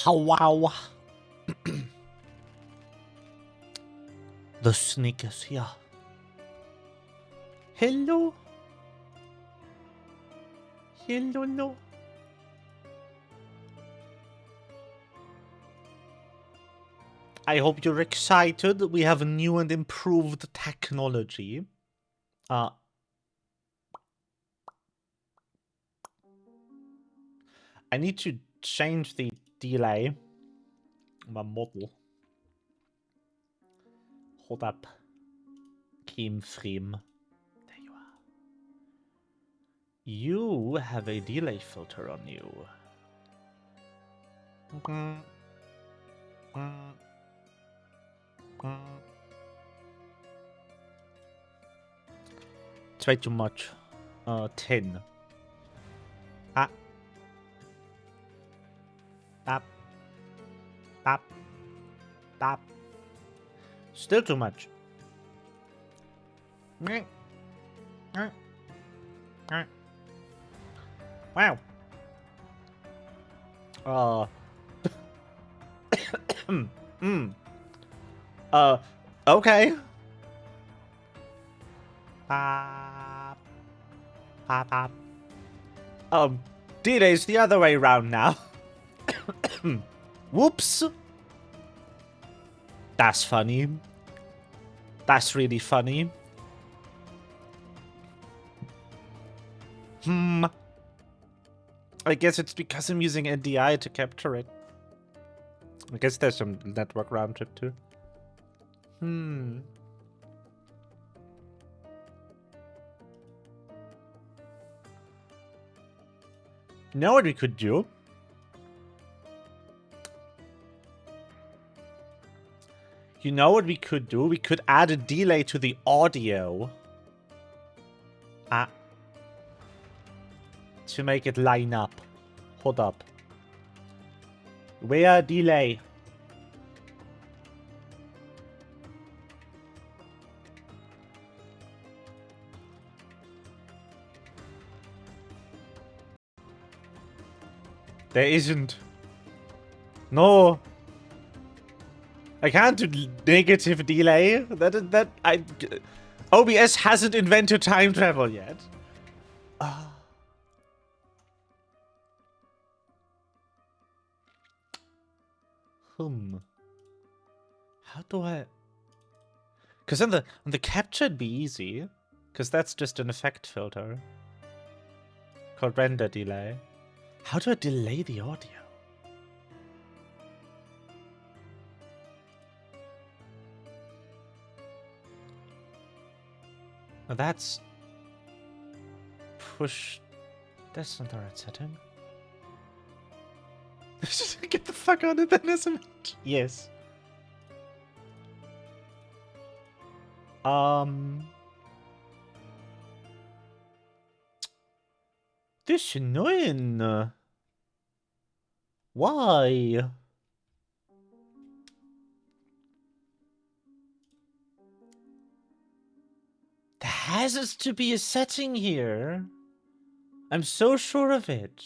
Wow. The snake is here. Hello. Hello. I hope you're excited. We have new and improved technology. I need to change the delay. My model. Hold up. Keyframe. There you are. You have a delay filter on you. It's way too much. 10. Ah. Tap. Tap. Tap. Still too much. Wow. Okay. Pop. Pop, pop. D-Day's the other way around now. Whoops. That's funny. That's really funny. I guess it's because I'm using NDI to capture it. I guess there's some network round trip too. You know what we could do? You know what we could do? We could add a delay to the audio. To make it line up. Hold up. Where delay? There isn't. No. I can't do negative delay. OBS hasn't invented time travel yet. How do I? Because on the capture it'd be easy, because that's just an effect filter called render delay. How do I delay the audio? Now that's push. That's not the right setting. Get the fuck out of that, isn't it? Yes. This is annoying. Why? There has to be a setting here. I'm so sure of it.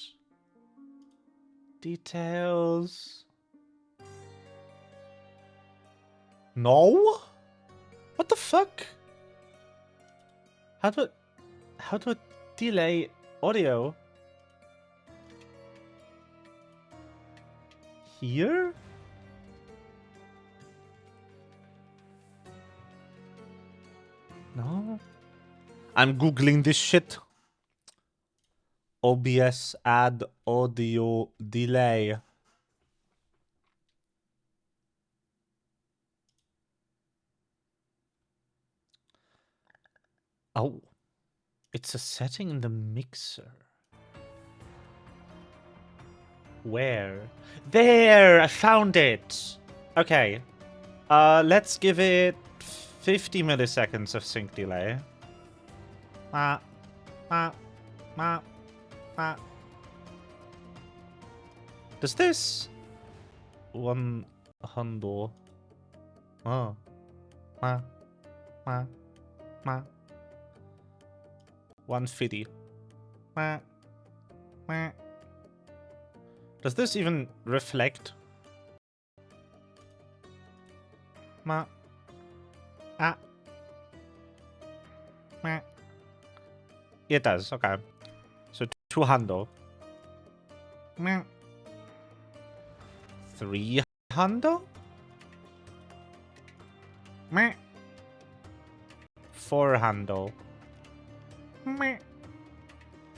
Details. No? What the fuck? How do I delay audio? Here? No? I'm googling this shit. OBS add audio delay. Oh. It's a setting in the mixer. Where? There! I found it! Okay. Let's give it 50 milliseconds of sync delay. Does this... 100... 150. Does this even reflect Ma. Ah. Ma. It does, okay. So 200. Ma. 300? Ma. 400. Ma.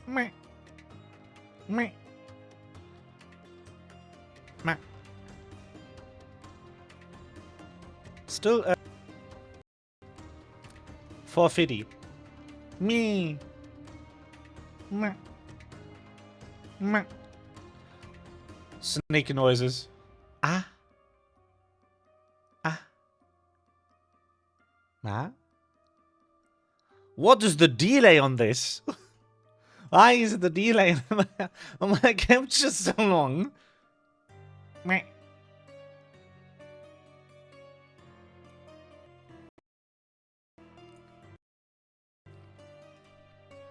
Ma. Ma. Ma. Still 450. Me. Ma. Ma. Snake noises. Ah. Ah. Ah. What is the delay on this? Why is the delay on my capture so long? Meh.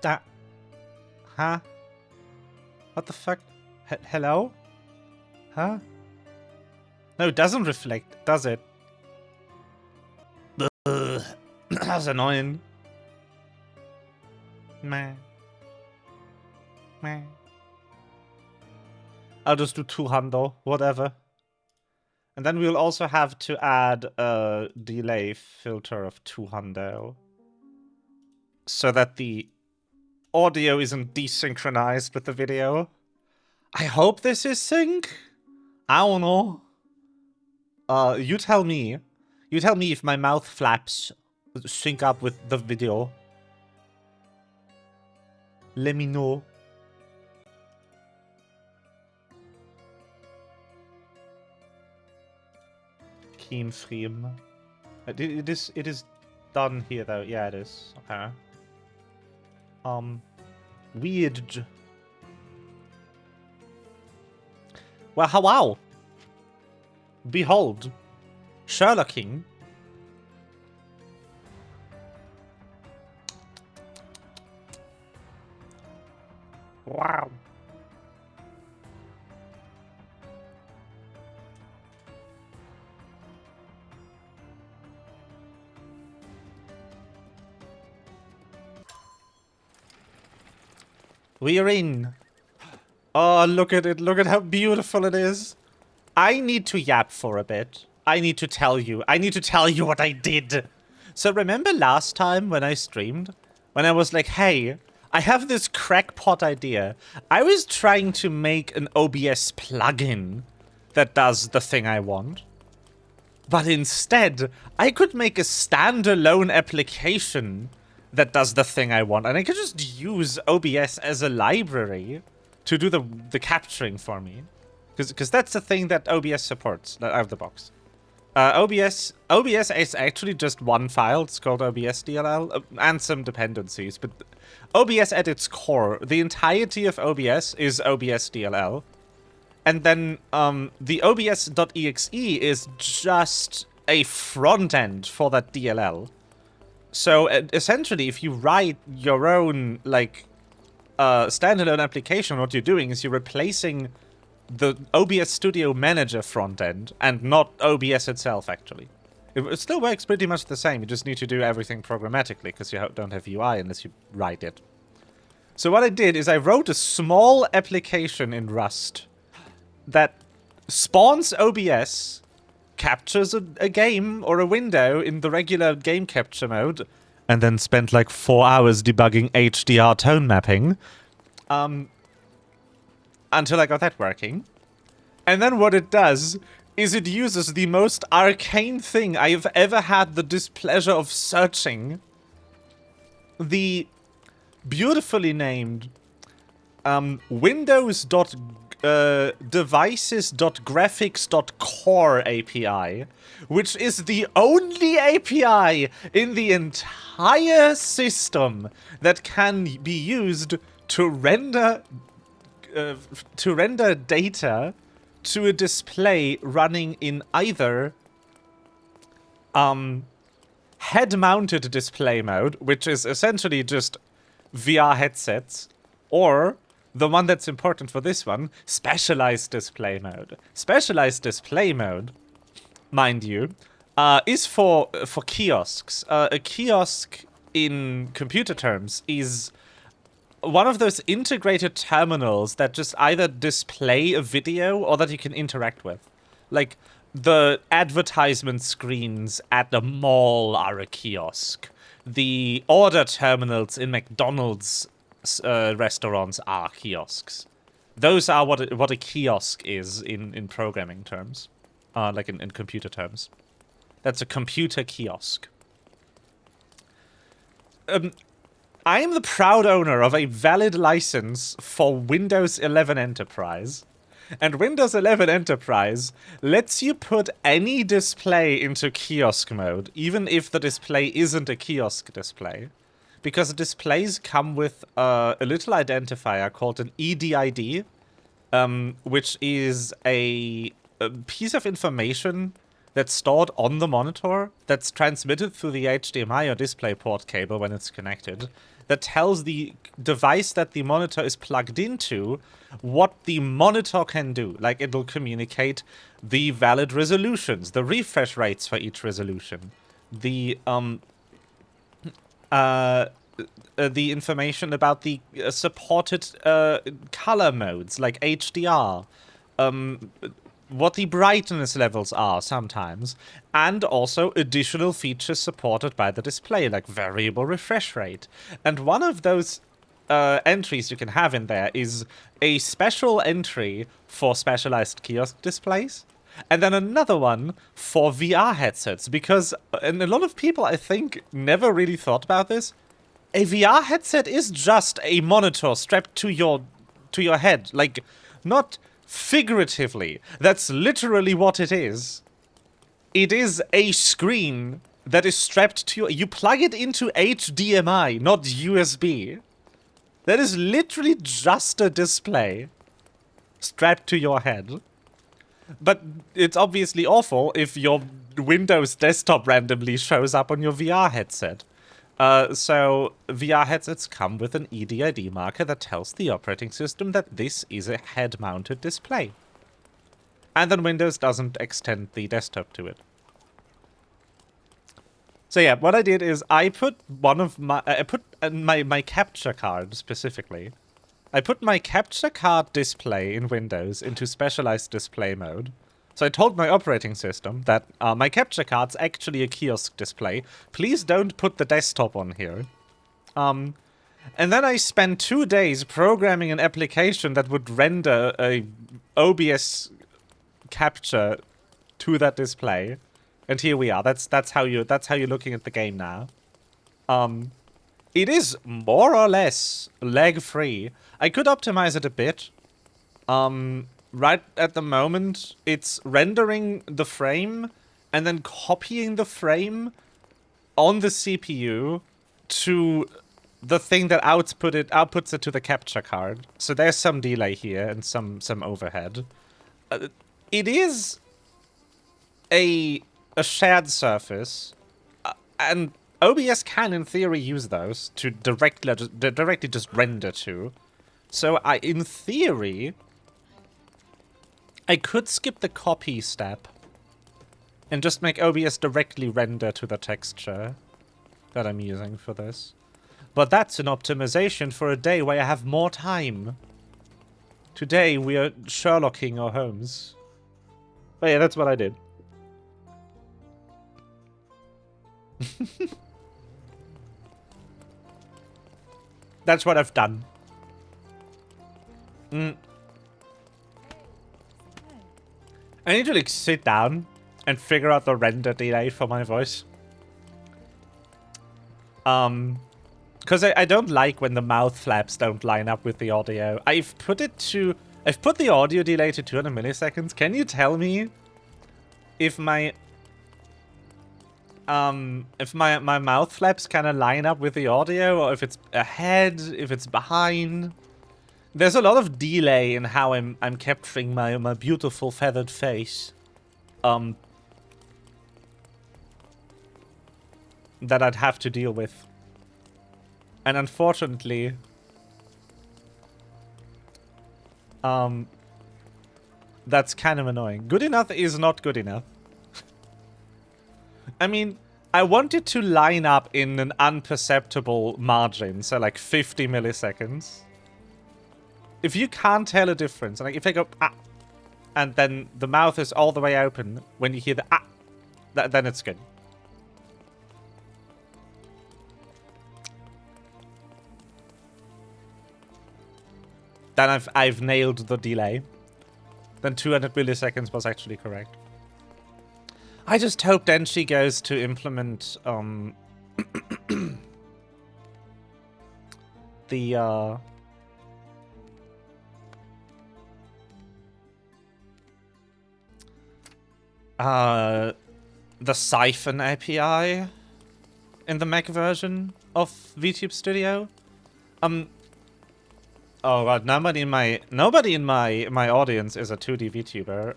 That. Huh? What the fuck? Hello? Huh? No, it doesn't reflect, does it? That's annoying. Meh. Meh. I'll just do 200, whatever. And then we'll also have to add a delay filter of 200. So that the audio isn't desynchronized with the video. I hope this is sync. I don't know. You tell me. You tell me if my mouth flaps sync up with the video. Let me know. Keen frame. It is done here though. Yeah, it is. Okay. Weird. Well, wow. Behold. Sherlock King. Wow. We are in. Oh, look at it. Look at how beautiful it is. I need to yap for a bit. I need to tell you. I need to tell you what I did. So remember last time when I streamed? When I was like, hey, I have this crackpot idea. I was trying to make an OBS plugin that does the thing I want. But instead, I could make a standalone application that does the thing I want. And I could just use OBS as a library to do the capturing for me. Because that's the thing that OBS supports out of the box. OBS is actually just one file. It's called OBS DLL and some dependencies. But OBS at its core, the entirety of OBS is OBS DLL. And then the OBS.exe is just a front end for that DLL. So essentially, if you write your own like standalone application, what you're doing is you're replacing the OBS Studio Manager front end and not OBS itself, actually. It still works pretty much the same. You just need to do everything programmatically because you don't have UI unless you write it. So what I did is I wrote a small application in Rust that spawns OBS, captures a game or a window in the regular game capture mode, and then spent like 4 hours debugging HDR tone mapping. Until I got that working. And then what it does is it uses the most arcane thing I have ever had the displeasure of searching. The beautifully named Windows.devices.graphics.core API, which is the only API in the entire system that can be used to render data to a display running in either head-mounted display mode, which is essentially just VR headsets, or the one that's important for this one, specialized display mode. Specialized display mode, mind you, is for kiosks. A kiosk in computer terms is one of those integrated terminals that just either display a video or that you can interact with. Like, the advertisement screens at the mall are a kiosk. The order terminals in McDonald's restaurants are kiosks. Those are what a kiosk is in programming terms. Like in computer terms. That's a computer kiosk. I am the proud owner of a valid license for Windows 11 Enterprise. And Windows 11 Enterprise lets you put any display into kiosk mode, even if the display isn't a kiosk display. Because the displays come with a little identifier called an EDID, which is a piece of information that's stored on the monitor, that's transmitted through the HDMI or DisplayPort cable when it's connected, that tells the device that the monitor is plugged into what the monitor can do. Like, it'll communicate the valid resolutions, the refresh rates for each resolution, the information about the supported color modes, like HDR, what the brightness levels are sometimes, and also additional features supported by the display, like variable refresh rate. And one of those entries you can have in there is a special entry for specialized kiosk displays, and then another one for VR headsets, because, and a lot of people, I think, never really thought about this, a VR headset is just a monitor strapped to your head, like, not figuratively. That's literally what it is. It is a screen that is strapped to you plug it into HDMI, not USB. That is literally just a display strapped to your head. But it's obviously awful if your Windows desktop randomly shows up on your VR headset. So VR headsets come with an EDID marker that tells the operating system that this is a head-mounted display. And then Windows doesn't extend the desktop to it. So yeah, what I did is I put my capture card specifically. I put my capture card display in Windows into specialized display mode. So I told my operating system that my capture card's actually a kiosk display. Please don't put the desktop on here. And then I spent 2 days programming an application that would render a OBS capture to that display. And here we are. That's how you're looking at the game now. It is more or less lag-free. I could optimize it a bit. Right at the moment, it's rendering the frame and then copying the frame on the CPU to the thing that outputs it to the capture card. So there's some delay here and some overhead. It is a shared surface, and OBS can, in theory, use those to directly just render to. So in theory, I could skip the copy step and just make OBS directly render to the texture that I'm using for this. But that's an optimization for a day where I have more time. Today we are Sherlocking or Holmes. But yeah, that's what I did. That's what I've done. I need to like sit down and figure out the render delay for my voice. Because I don't like when the mouth flaps don't line up with the audio. I've put the audio delay to 200 milliseconds. Can you tell me if my mouth flaps kind of line up with the audio, or if it's ahead, if it's behind? There's a lot of delay in how I'm capturing my beautiful feathered face. That I'd have to deal with. And unfortunately, that's kind of annoying. Good enough is not good enough. I mean, I want it to line up in an unperceptible margin, so like 50 milliseconds. If you can't tell a difference, like if I go ah, and then the mouth is all the way open when you hear the ah, then it's good. Then I've nailed the delay. Then 200 milliseconds was actually correct. I just hope Denshi goes to implement the Siphon API in the Mac version of VTube Studio. Oh god, nobody in my audience is a 2D VTuber.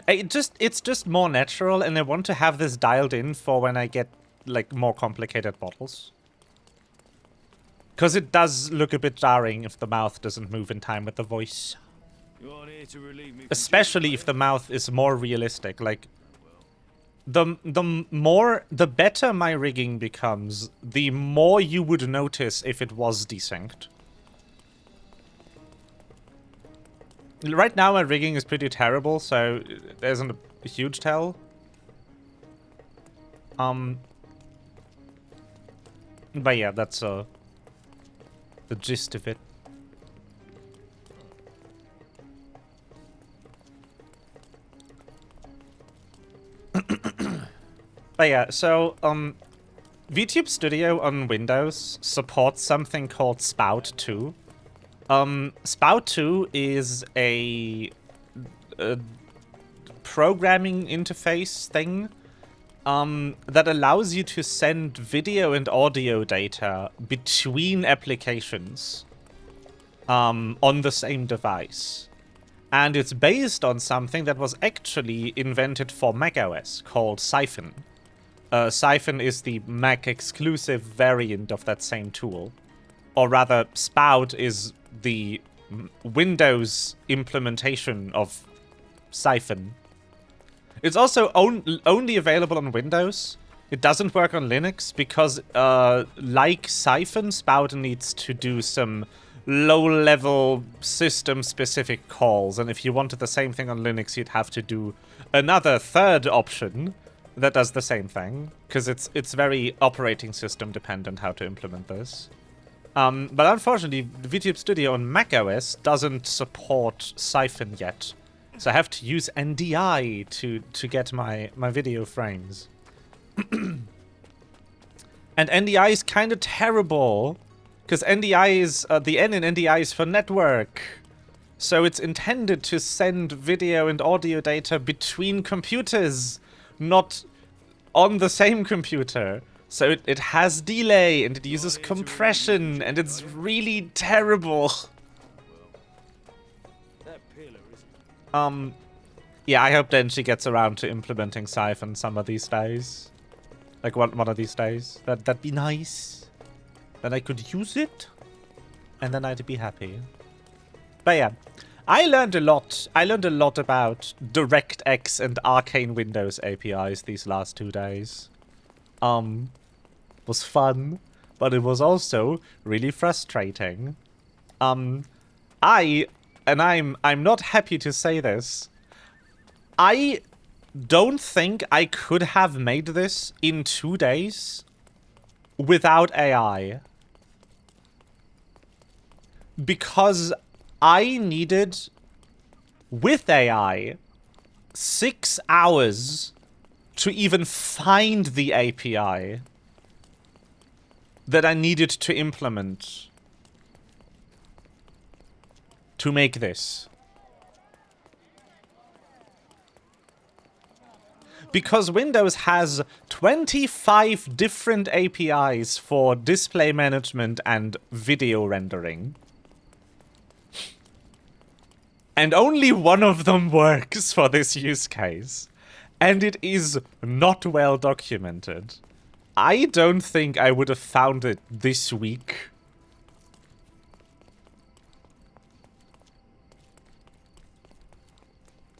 It's just more natural, and I want to have this dialed in for when I get like more complicated bottles. Because it does look a bit jarring if the mouth doesn't move in time with the voice. Especially if the mouth is more realistic. Like the better my rigging becomes, the more you would notice if it was desynced. Right now my rigging is pretty terrible, so there isn't a huge tell. But yeah, that's the gist of it. But yeah, so VTube Studio on Windows supports something called Spout 2. Spout 2 is a programming interface thing that allows you to send video and audio data between applications on the same device. And it's based on something that was actually invented for macOS called Siphon. Siphon is the Mac exclusive variant of that same tool. Or rather, Spout is the Windows implementation of Siphon. It's also only available on Windows. It doesn't work on Linux because, like Siphon, Spout needs to do some low-level system-specific calls. And if you wanted the same thing on Linux, you'd have to do another third option that does the same thing. Because it's very operating system dependent how to implement this. But unfortunately, VTube Studio on macOS doesn't support Siphon yet. So I have to use NDI to get my video frames. And NDI is kind of terrible. Because NDI is, the N in NDI is for network. So it's intended to send video and audio data between computers, not on the same computer. So it has delay, and it uses compression, and it's really terrible. Yeah, I hope Denshi gets around to implementing Siphon some of these days. Like one of these days. That'd be nice. Then I could use it, and then I'd be happy. But yeah, I learned a lot. I learned a lot about DirectX and Arcane Windows APIs these last 2 days. Was fun, but it was also really frustrating. I'm not happy to say this. I don't think I could have made this in 2 days without AI. Because I needed, with AI, 6 hours to even find the API that I needed to implement to make this. Because Windows has 25 different APIs for display management and video rendering. And only one of them works for this use case. And it is not well documented. I don't think I would have found it this week.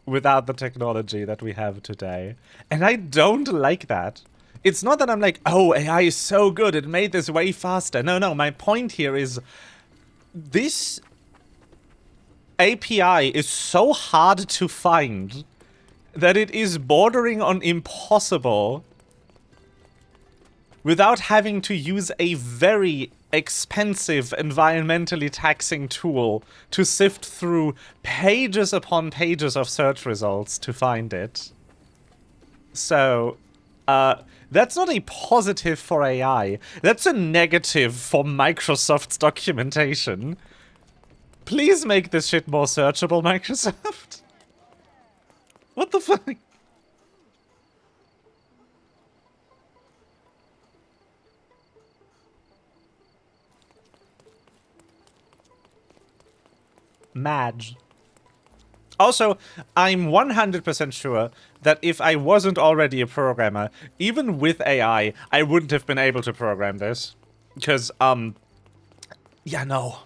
without the technology that we have today. And I don't like that. It's not that I'm like, oh, AI is so good, it made this way faster. No, my point here is this API is so hard to find that it is bordering on impossible without having to use a very expensive, environmentally taxing tool to sift through pages upon pages of search results to find it. So, that's not a positive for AI. That's a negative for Microsoft's documentation. Please make this shit more searchable, Microsoft. What the fuck? Madge. Also, I'm 100% sure that if I wasn't already a programmer, even with AI, I wouldn't have been able to program this. Because, yeah, no.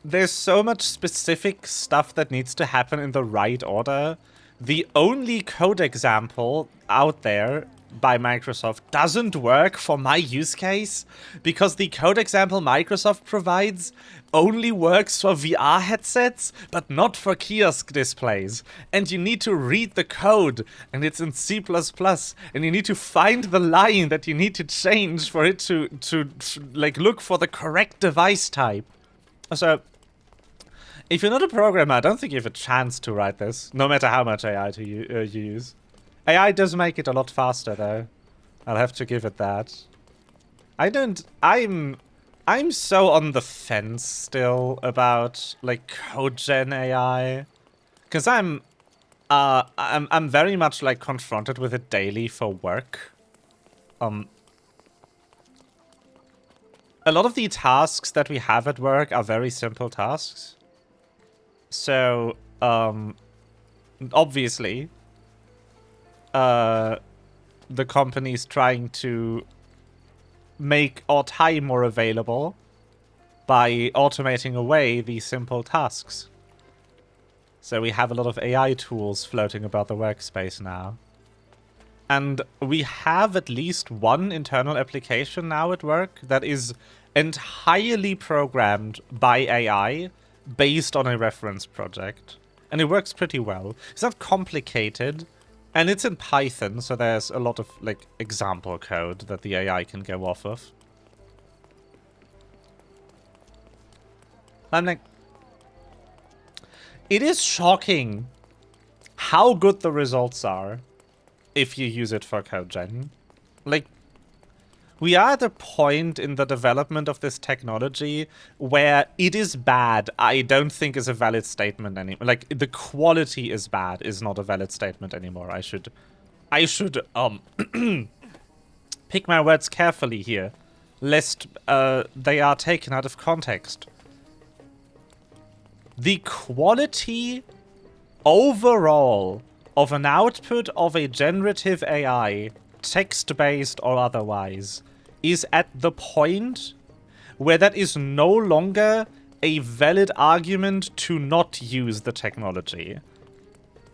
There's so much specific stuff that needs to happen in the right order. The only code example out there by Microsoft doesn't work for my use case because the code example Microsoft provides only works for VR headsets, but not for kiosk displays. And you need to read the code, and it's in C++, and you need to find the line that you need to change for it to like, look for the correct device type. So, if you're not a programmer, I don't think you have a chance to write this, no matter how much AI you use. AI does make it a lot faster, though. I'll have to give it that. I'm so on the fence still about, like, code gen AI. Because I'm very much, like, confronted with it daily for work. A lot of the tasks that we have at work are very simple tasks. So, obviously, the company's trying to make our time more available by automating away these simple tasks. So we have a lot of AI tools floating about the workspace now. And we have at least one internal application now at work that is entirely programmed by AI based on a reference project. And it works pretty well. It's not complicated, and it's in Python, so there's a lot of, like, example code that the AI can go off of. I'm like, it is shocking how good the results are if you use it for code gen. Like, we are at a point in the development of this technology where it is bad, I don't think is a valid statement anymore. Like, the quality is bad is not a valid statement anymore. I should pick my words carefully here, lest they are taken out of context. The quality overall of an output of a generative AI, text-based or otherwise, is at the point where that is no longer a valid argument to not use the technology.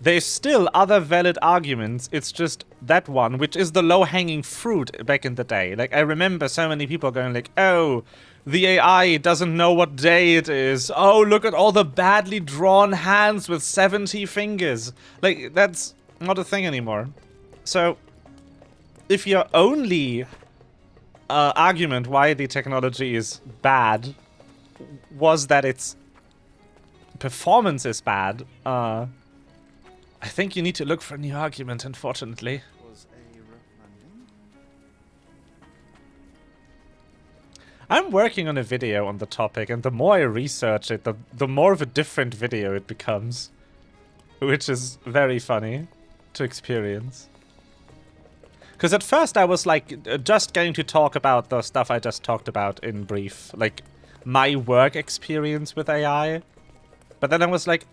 There's still other valid arguments, it's just that one, which is the low-hanging fruit back in the day. Like, I remember so many people going like, oh, the AI doesn't know what day it is. Oh, look at all the badly drawn hands with 70 fingers. Like, that's not a thing anymore. So, if your only argument why the technology is bad was that its performance is bad, I think you need to look for a new argument, unfortunately. I'm working on a video on the topic, and the more I research it, the more of a different video it becomes. Which is very funny to experience. Because at first I was like, just going to talk about the stuff I just talked about in brief. Like, my work experience with AI. But then I was like,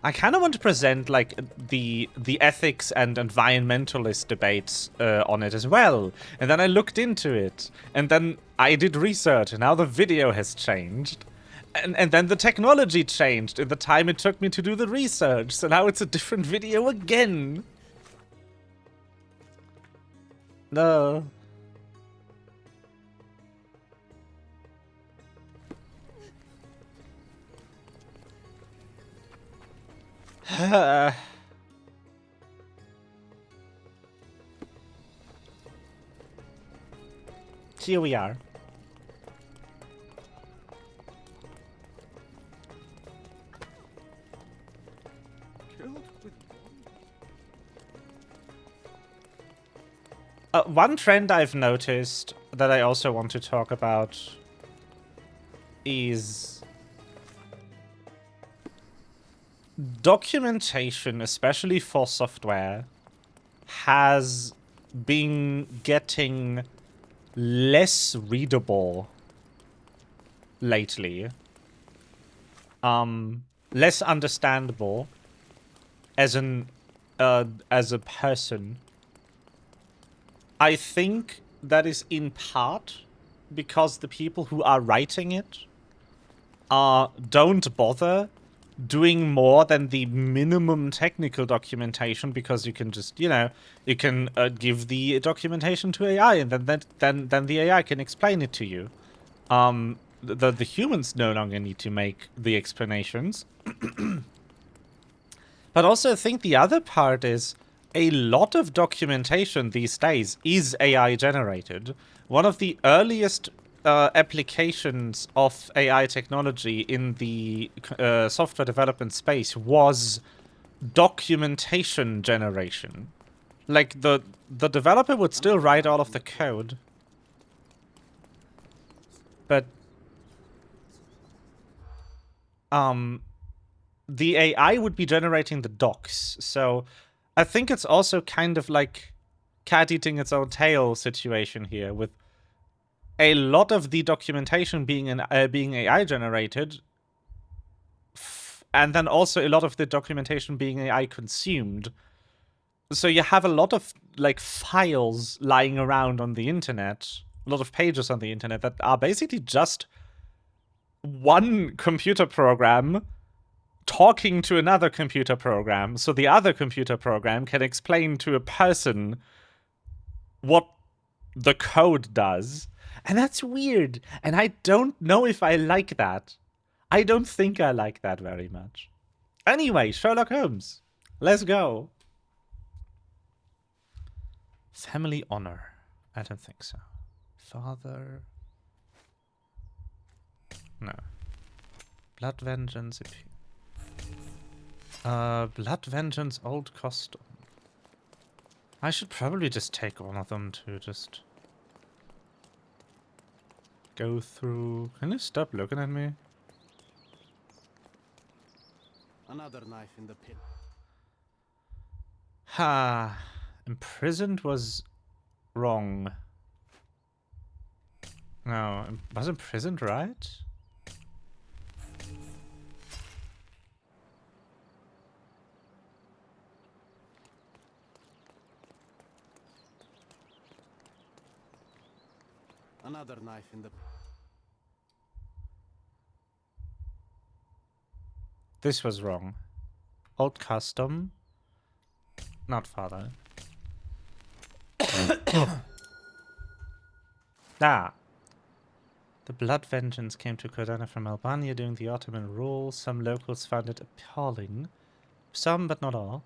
I kind of want to present, like, the ethics and environmentalist debates on it as well. And then I looked into it. And then I did research, and now the video has changed. And then the technology changed in the time it took me to do the research, so now it's a different video again. No. Here we are. One trend I've noticed that I also want to talk about is documentation, especially for software, has been getting less readable lately. Less understandable as a person. I think that is in part because the people who are writing it don't bother doing more than the minimum technical documentation, because you can just, you know, you can give the documentation to AI, and then the AI can explain it to you. The humans no longer need to make the explanations. But also I think the other part is a lot of documentation these days is AI generated. One of the earliest applications of AI technology in the software development space was documentation generation. Like, the developer would still write all of the code, but the AI would be generating the docs. So I think it's also kind of like cat eating its own tail situation here, with a lot of the documentation being AI generated, and then also a lot of the documentation being AI consumed. So you have a lot of like files lying around on the internet, a lot of pages on the internet that are basically just one computer program talking to another computer program, so the other computer program can explain to a person what the code does. And that's weird. And I don't know if I like that. I don't think I like that very much. Anyway, Sherlock Holmes. Let's go. Family honor. I don't think so. Father. No. Blood vengeance. Blood vengeance, old custom. I should probably just take one of them to just go through. Can you stop looking at me? Another knife in the pit. Ha. Imprisoned was wrong. No, was imprisoned right? Another knife in the... This was wrong. Old custom. Not father. Ah. The blood vengeance came to Cordana from Albania during the Ottoman rule. Some locals found it appalling. Some, but not all.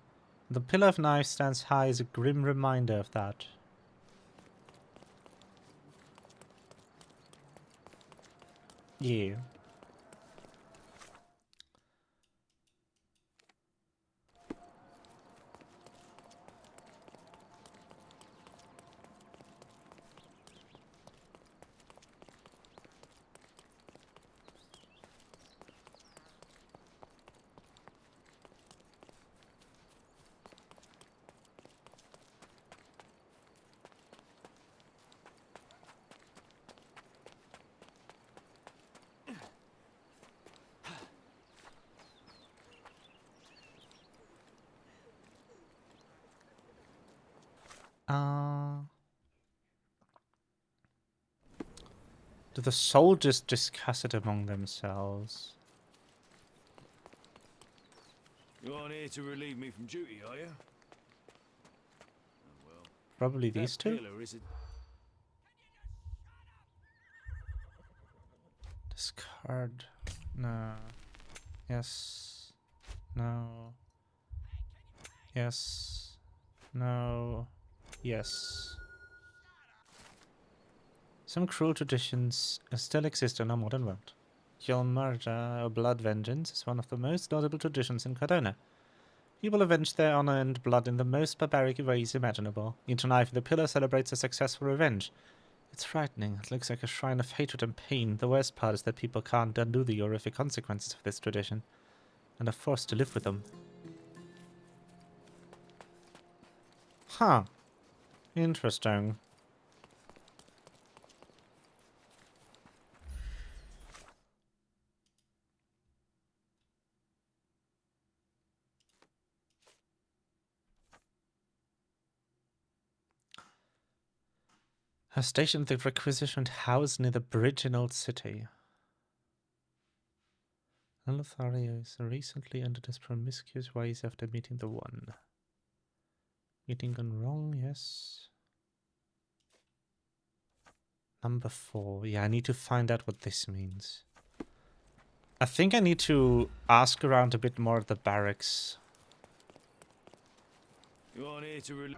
The Pillar of Knives stands high as a grim reminder of that. Yeah. Do the soldiers discuss it among themselves? You aren't here to relieve me from duty, are you? Oh, well. Probably these That two? pillar is a... Discard. No. Yes. No. Yes. No. Yes. Some cruel traditions still exist in our modern world. Your murder or blood vengeance is one of the most notable traditions in Cardona. People avenge their honor and blood in the most barbaric ways imaginable. Each knife in the pillar celebrates a successful revenge. It's frightening. It looks like a shrine of hatred and pain. The worst part is that people can't undo the horrific consequences of this tradition, and are forced to live with them. Huh. Interesting. A station at the requisitioned house near the bridge in Old City. Lothario recently ended his promiscuous ways after meeting the One. Meeting gone wrong, yes. Number 4. Yeah, I need to find out what this means. I think I need to ask around a bit more at the barracks. You aren't here to relieve...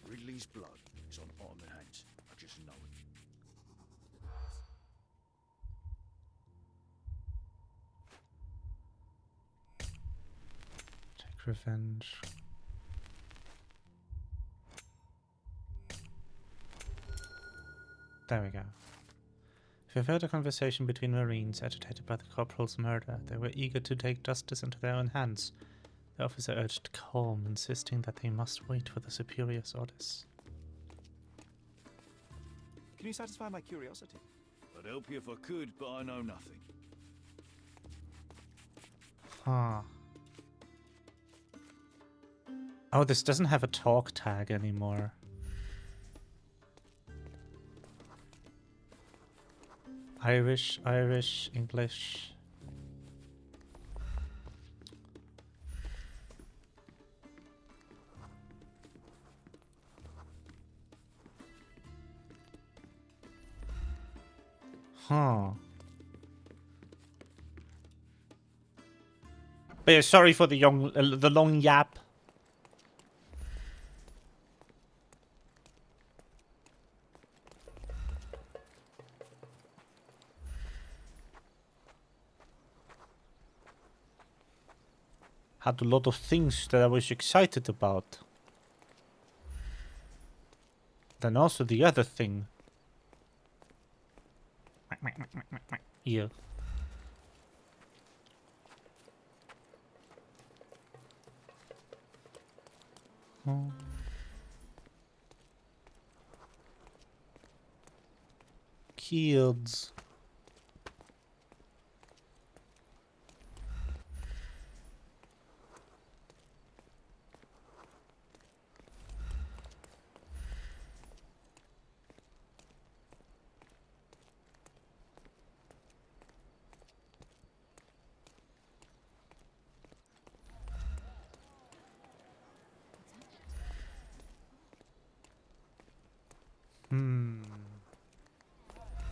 Ridley's blood is on Ottoman hands. I just know it. Take revenge. There we go. We've heard a conversation between Marines agitated by the corporal's murder. They were eager to take justice into their own hands. The officer urged calm, insisting that they must wait for the superior's orders. Can you satisfy my curiosity? I'd help you if I could, but I know nothing. Huh. Oh, this doesn't have a talk tag anymore. Irish, English. Huh. But yeah, sorry for the long yap. Had a lot of things that I was excited about. Then also the other thing. Yeah. Oh. Kids.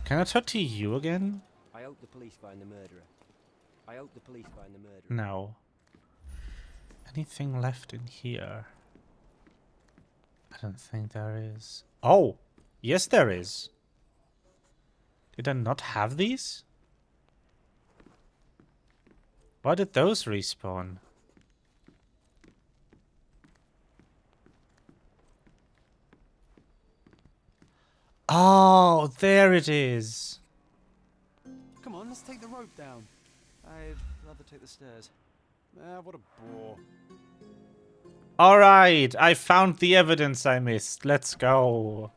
Can I talk to you again? I hope the police find the murderer. I hope the police find the murderer. No. Anything left in here? I don't think there is. Oh! Yes, there is. Did I not have these? Why did those respawn? Oh, there it is. Come on, let's take the rope down. I'd rather take the stairs. Ah, what a bore. Alright, I found the evidence I missed. Let's go.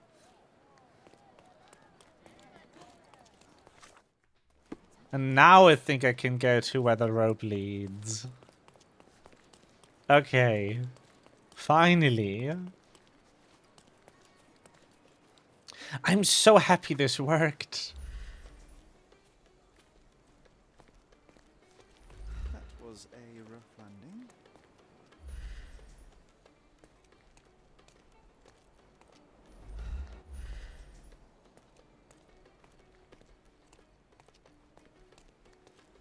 And now I think I can go to where the rope leads. Okay. Finally. I'm so happy this worked. That was a rough landing.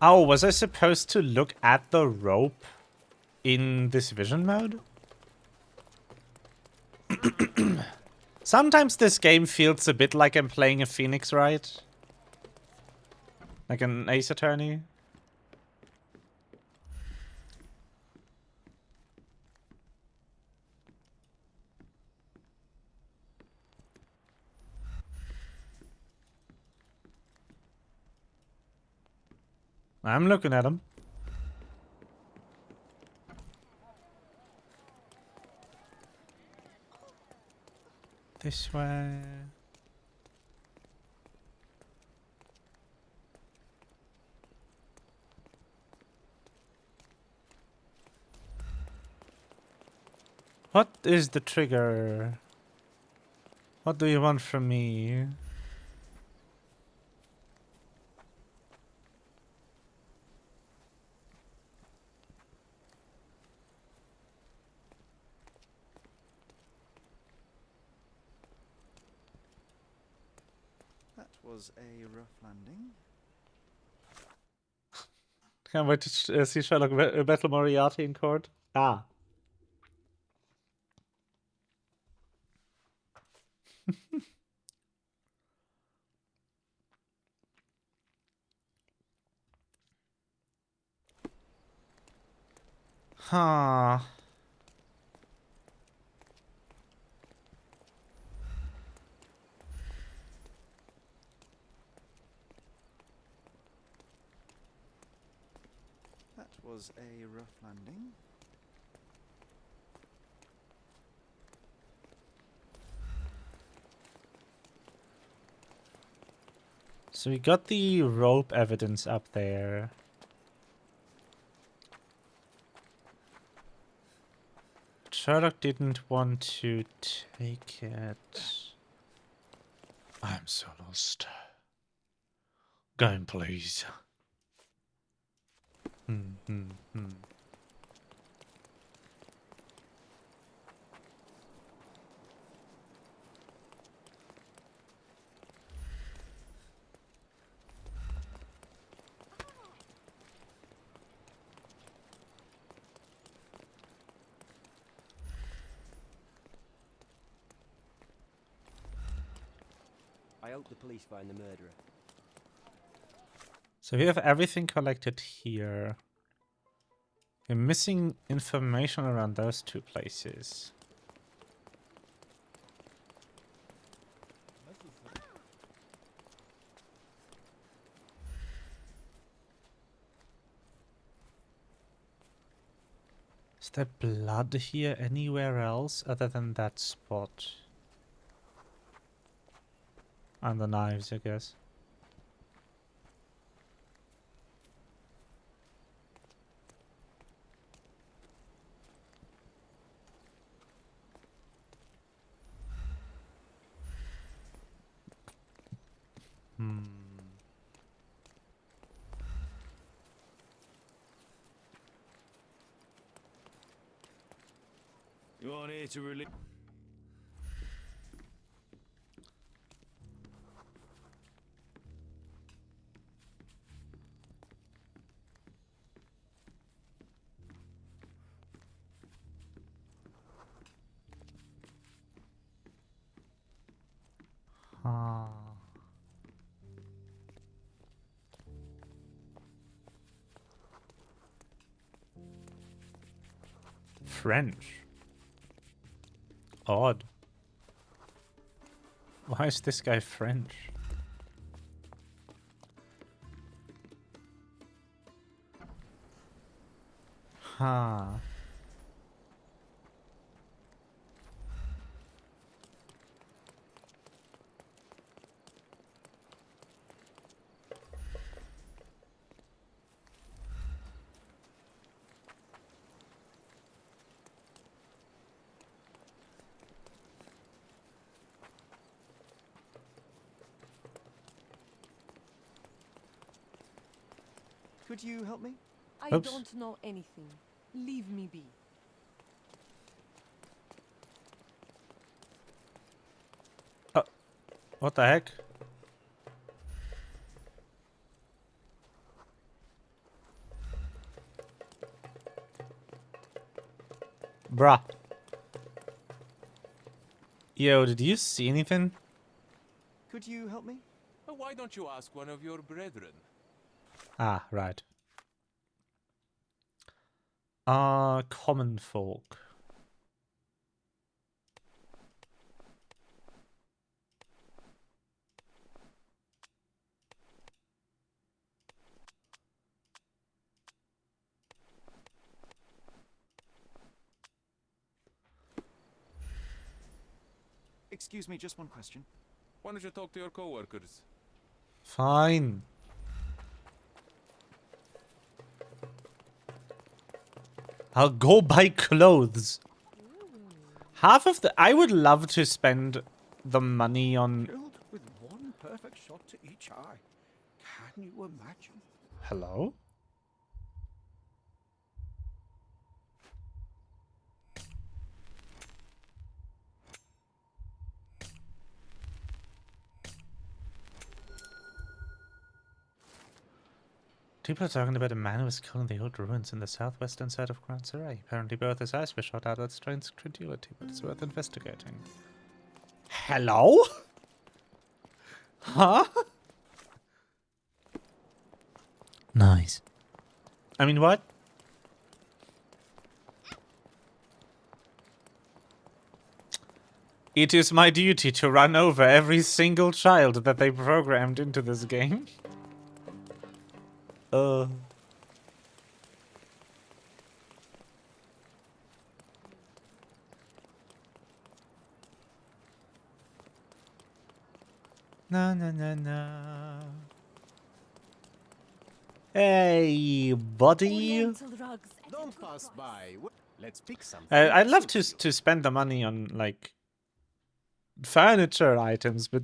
Oh, was I supposed to look at the rope in this vision mode? Sometimes this game feels a bit like I'm playing a Phoenix Wright. Like an Ace Attorney. I'm looking at him. This way. What is the trigger? What do you want from me? That was a rough landing. Can't wait to see Sherlock battle Moriarty in court. Ah. Huh. That was a rough landing. So we got the rope evidence up there. Sherlock didn't want to take it. I'm so lost. Going, please. Hmm. I hope the police find the murderer. So we have everything collected here. We're missing information around those two places. Is there blood here anywhere else other than that spot? And the knives, I guess. You aren't here to relieve. Ah. French. Odd. Why is this guy French? Huh. Could you help me? I Oops. don't know anything. Leave me be. What the heck? Bruh. Yo, did you see anything? Could you help me? Why don't you ask one of your brethren? Ah, right. Common folk. Excuse me, just one question. Why don't you talk to your coworkers? Fine. I'll go buy clothes. Half of the... I would love to spend the money on... Killed with one perfect shot to each eye. Can you imagine? Hello? People are talking about a man who was killed in the old ruins in the southwestern side of Grand Sarai. Apparently both his eyes were shot out. That strains credulity, but it's worth investigating. Hello? Huh? Nice. I mean, what? It is my duty to run over every single child that they programmed into this game. Na na na na. Hey, buddy. Oriental rugs at a Don't good pass price. by. Let's pick something. I'd love that to suits you. spend the money on like furniture items, but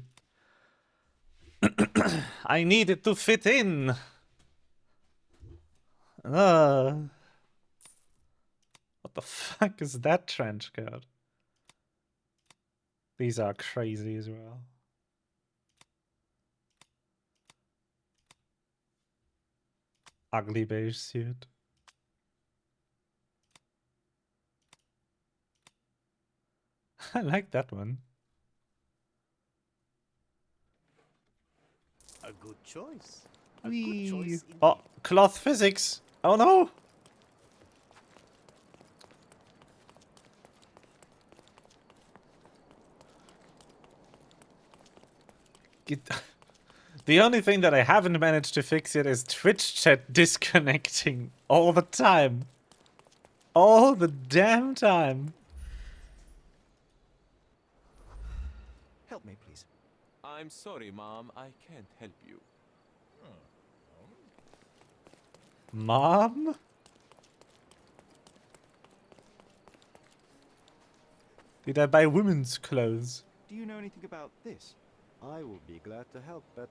I need it to fit in. What the fuck is that trench coat? These are crazy as well. Ugly beige suit. I like that one. A good choice. A good Whee. choice. Oh, Indeed. cloth physics. Oh no. Get the only thing that I haven't managed to fix yet is Twitch chat disconnecting all the time. All the damn time. Help me, please. I'm sorry, Mom. I can't help you. Mom? Did I buy women's clothes? Do you know anything about this? I will be glad to help, but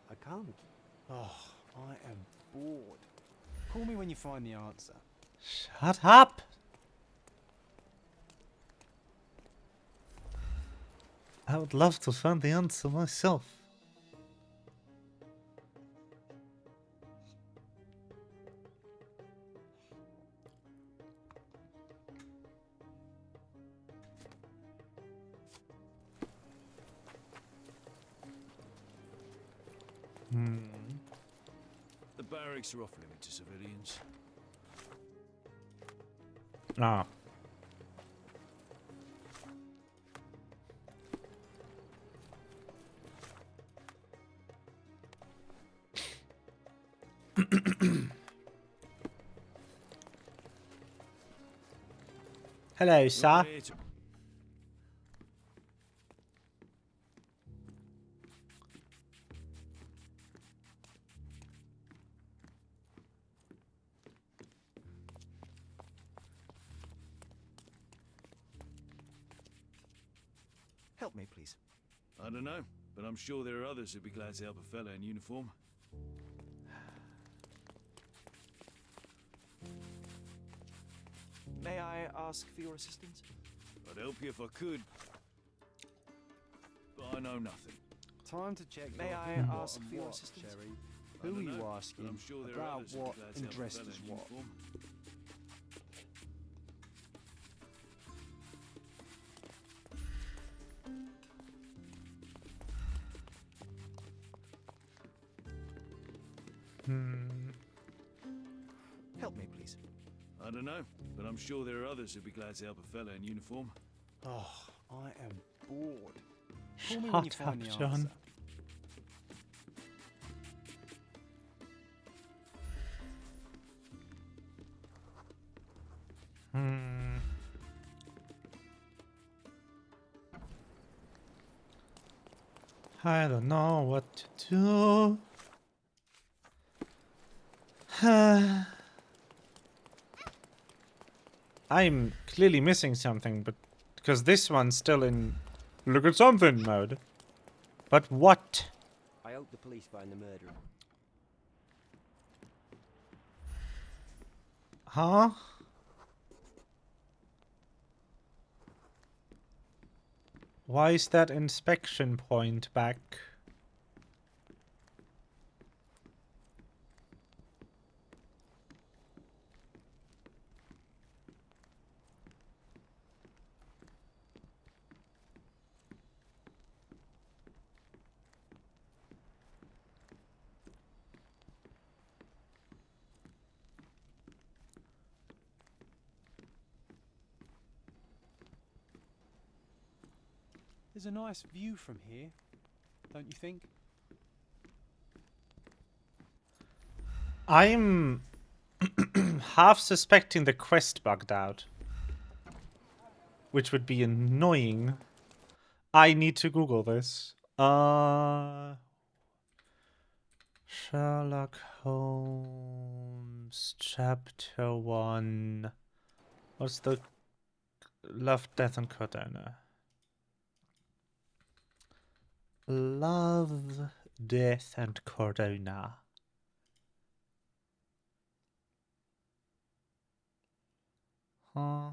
I can't. Oh, I am bored. Call me when you find the answer. Shut up! I would love to find the answer myself. The barracks are off limit to civilians. Ah. Hello, sir. We're here to- Help me, please. I don't know, but I'm sure there are others who'd be glad to help a fella in uniform. May I ask for your assistance? I'd help you if I could. But I know nothing. Time to check. May your I who, what, ask and for your what, assistance? Sherry? I Who don't are you know, but asking I'm sure there are about others who'd be what glad to and help a dressed fella as in what? uniform. Hmm. Help me, please. I don't know, but I'm sure there are others who'd be glad to help a fella in uniform. Oh, I am bored. Call me when you Shut find up, the John. answer. Hmm. I don't know what to do. I'm clearly missing something, but because this one's still in look at something mode. But what? I hope the police find the murderer. Huh? Why is that inspection point back? There's a nice view from here, don't you think? I'm half suspecting the quest bugged out, which would be annoying. I need to Google this. Sherlock Holmes, Chapter 1. What's the Love, Death, and Cardona? Love, Death, and Cardona. Huh?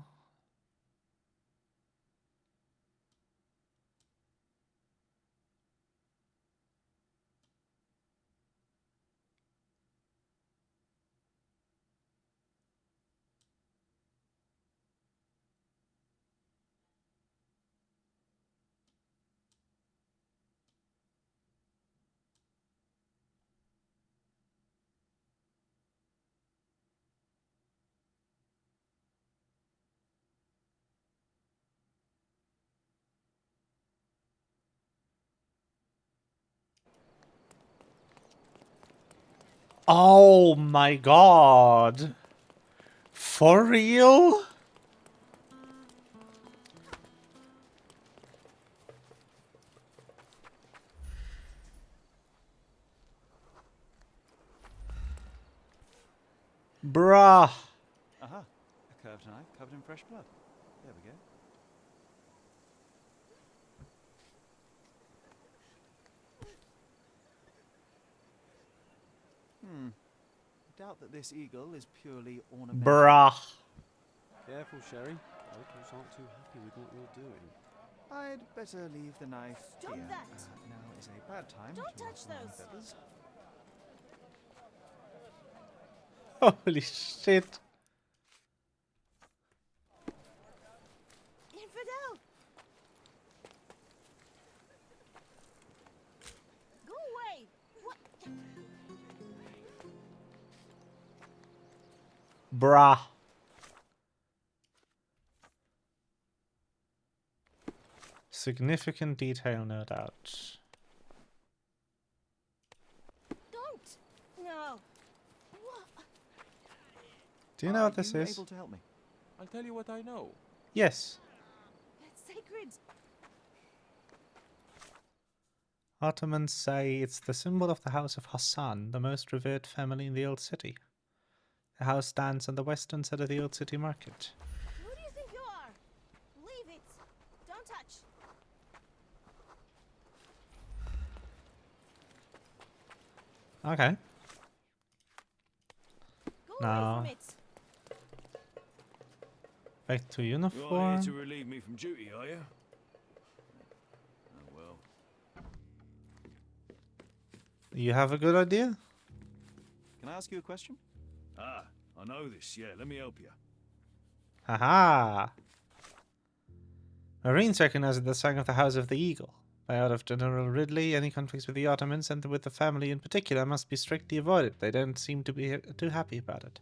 Oh my god. For real? Bruh. Aha. A curved knife covered in fresh blood. There we go. Doubt that this eagle is purely ornamental. Bruh. Careful, Sherry. Locals aren't too happy with what you're doing. I'd better leave the knife Stop here. that! Now is a bad time Don't to touch ruffle any those. feathers. Holy shit. Infidel! Go away! What? Bruh. Significant detail, no doubt. Don't! No! What? Do you know Are what this you is? able to help me? I'll tell you what I know. Yes. It's sacred! Ottomans say it's the symbol of the House of Hassan, the most revered family in the Old City. The house stands on the western side of the Old City Market. Who do you think you are? Leave it! Don't touch! Okay. Go No. away from it! Back to You aren't here to uniform. relieve me from duty, are you? Oh well. You have a good idea? Can I ask you a question? Ah, I know this. Yeah, let me help you. Haha! Marines recognize the sign of the House of the Eagle. By out of General Ridley, any conflicts with the Ottomans and with the family in particular must be strictly avoided. They don't seem to be too happy about it.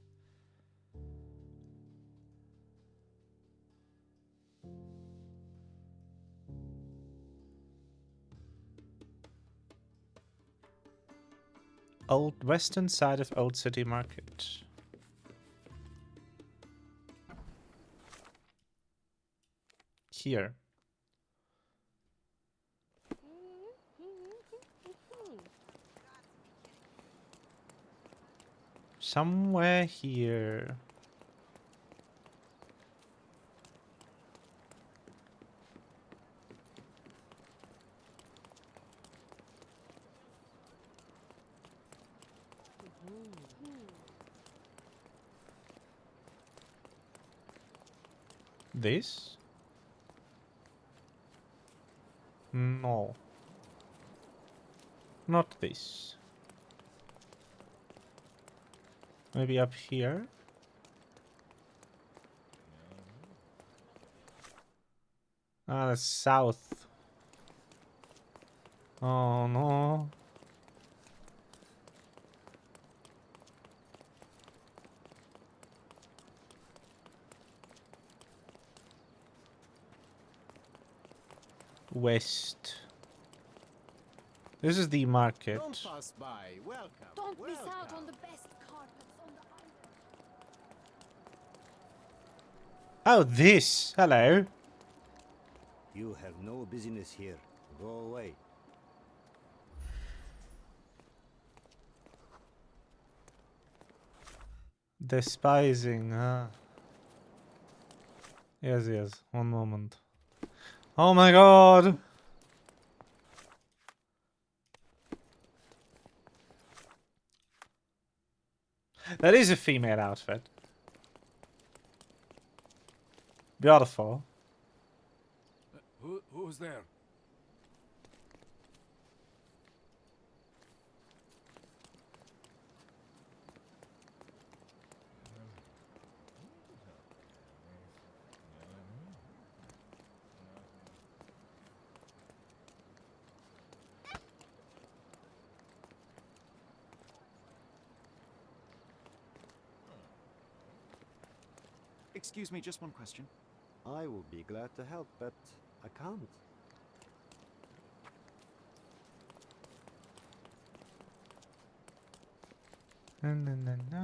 Old western side of Old City Market. Here. Somewhere here. This? No. Not this. Maybe up here? Ah, that's south. Oh no. West. This is the market. Don't pass by. Welcome. Don't miss out welcome. on the best carpets on the island. Oh, this. Hello. You have no business here. Go away. Despising. Ah. Yes, yes. One moment. Oh my god. That is a female outfit. Beautiful. Who's there? Excuse me, just one question. I will be glad to help, but I can't. Na, na, na, na.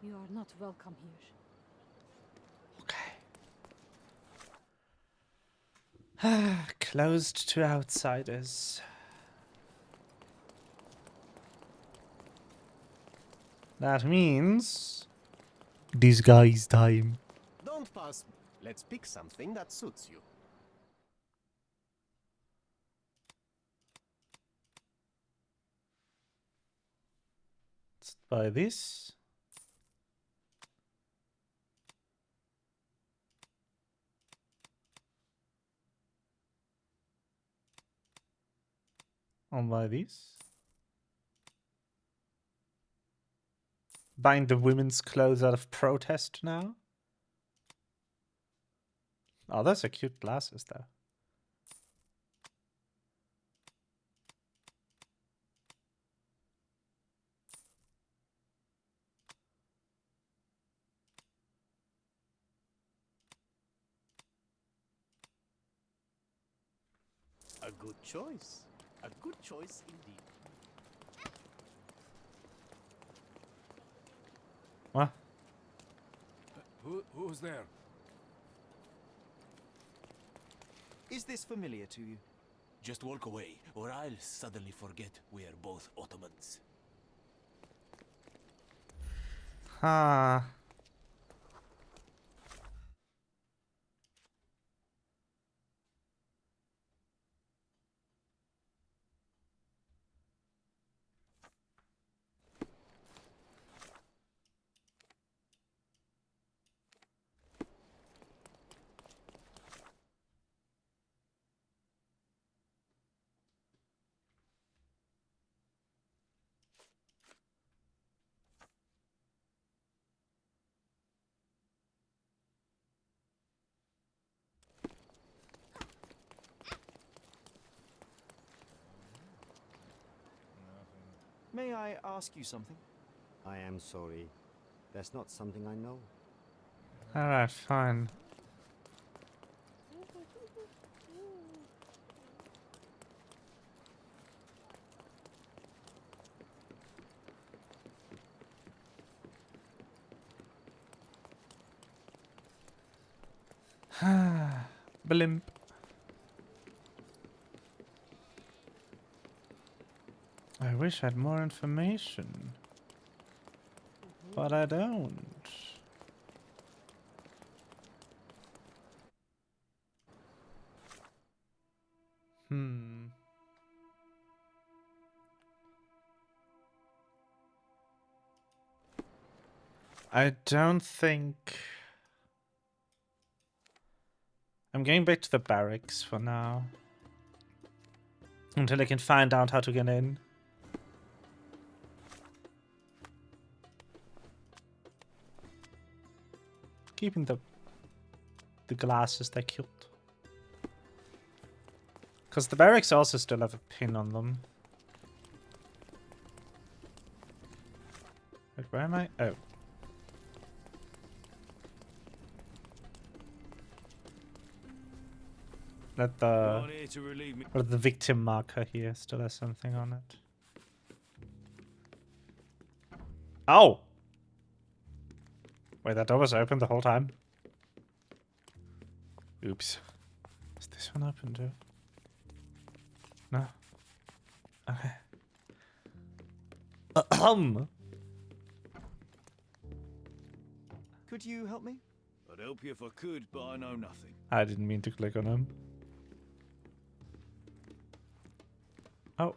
You are not welcome here. Okay. Closed to outsiders. That means disguise time. Don't pass. Let's pick something that suits you. Let's buy this. I'll buy this. Buying the women's clothes out of protest now. Oh, those are cute glasses, though. A good choice. A good choice indeed. What? Who's there? Is this familiar to you? Just walk away, or I'll suddenly forget we are both Ottomans. Ah. May I ask you something? I am sorry. That's not something I know. Alright, fine. Blimp. I wish I had more information. But I don't. Hmm. I don't think... I'm going back to the barracks for now. Until I can find out how to get in. Keeping the glasses, they're cute. Because the barracks also still have a pin on them. Wait, where am I? Oh. Let the... You're here to relieve me. Or the victim marker here still has something on it. Oh! Wait, that door was open the whole time? Oops. Is this one open too? No? Okay. Could you help me? I'd help you if I could, but I know nothing. I didn't mean to click on him. Oh.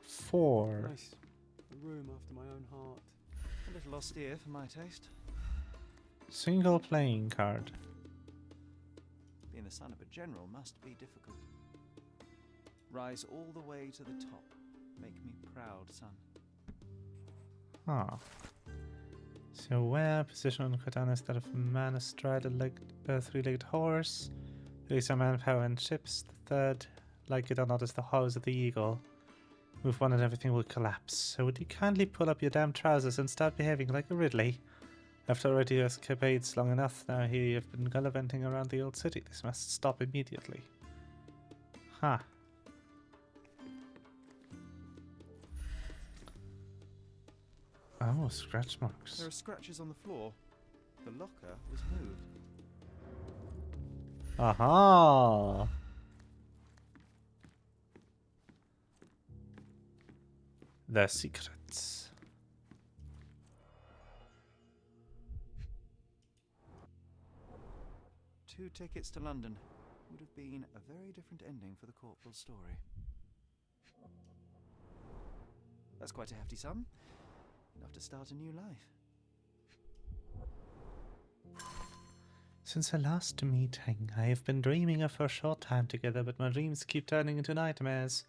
4. Nice. A room after my own heart. A little austere for my taste. Single playing card. Being the son of a general must be difficult. Rise all the way to the top. Make me proud, son. Ah. So where position on katana instead of a man astride a three-legged horse. These are manpower and ships. The third, like it or not, is the hose of the eagle. Move one and everything will collapse. So would you kindly pull up your damn trousers and start behaving like a Ridley? After already escapades long enough now, here you have been gallivanting around the old city. This must stop immediately. Huh. Oh, scratch marks. There are scratches on the floor. The locker was moved. Aha! The secrets. Two tickets to London. Would have been a very different ending for the corporal's story. That's quite a hefty sum. Enough to start a new life. Since our last meeting, I have been dreaming of our short time together, but my dreams keep turning into nightmares.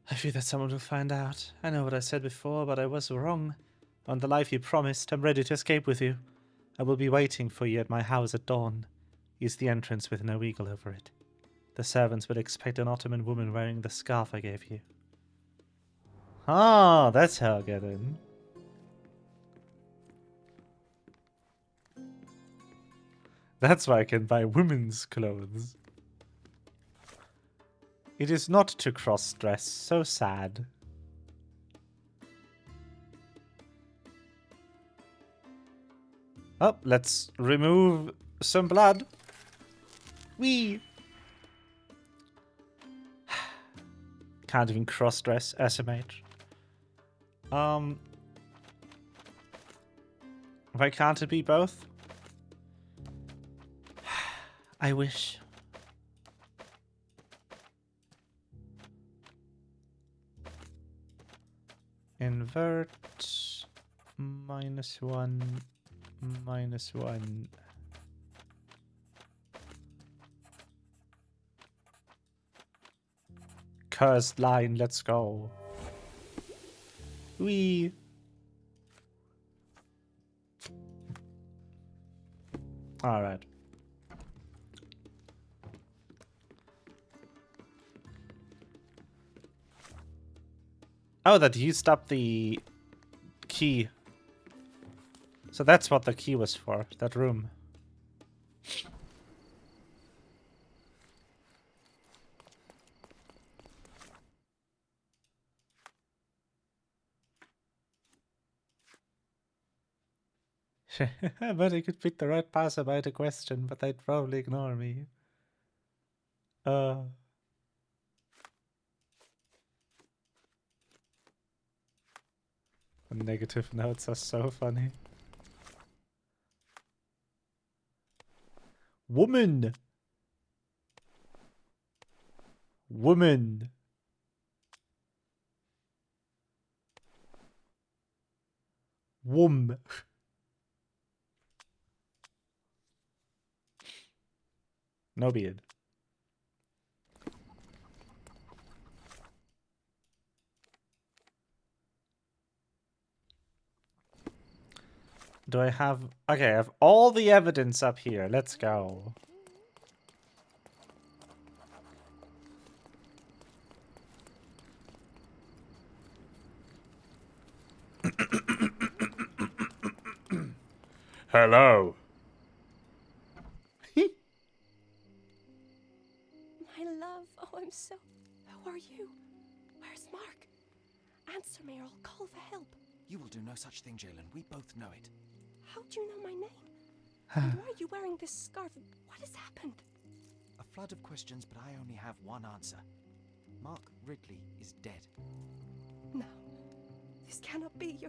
I fear that someone will find out. I know what I said before, but I was wrong. On the life you promised, I'm ready to escape with you. I will be waiting for you at my house at dawn. Use the entrance with no eagle over it. The servants will expect an Ottoman woman wearing the scarf I gave you. Ah, that's how I get in. That's why I can buy women's clothes. It is not to cross-dress, so sad. Oh, let's remove some blood. Whee! Can't even cross-dress SMH. Why can't it be both? I wish. Invert -1 -1. Cursed line, let's go. Wee. All right. Oh, that used up the key. So that's what the key was for, that room. But I could pick the right passerby to question, but they'd probably ignore me. Negative notes are so funny. Woman! Woman! Wom. No beard. Do I have... Okay, I have all the evidence up here. Let's go. Hello. My love, oh, I'm so... Who are you? Where's Mark? Answer me or I'll call for help. You will do no such thing, Jalen. We both know it. How do you know my name? And why are you wearing this scarf? What has happened? A flood of questions, but I only have one answer. Mark Ridley is dead. No, this cannot be.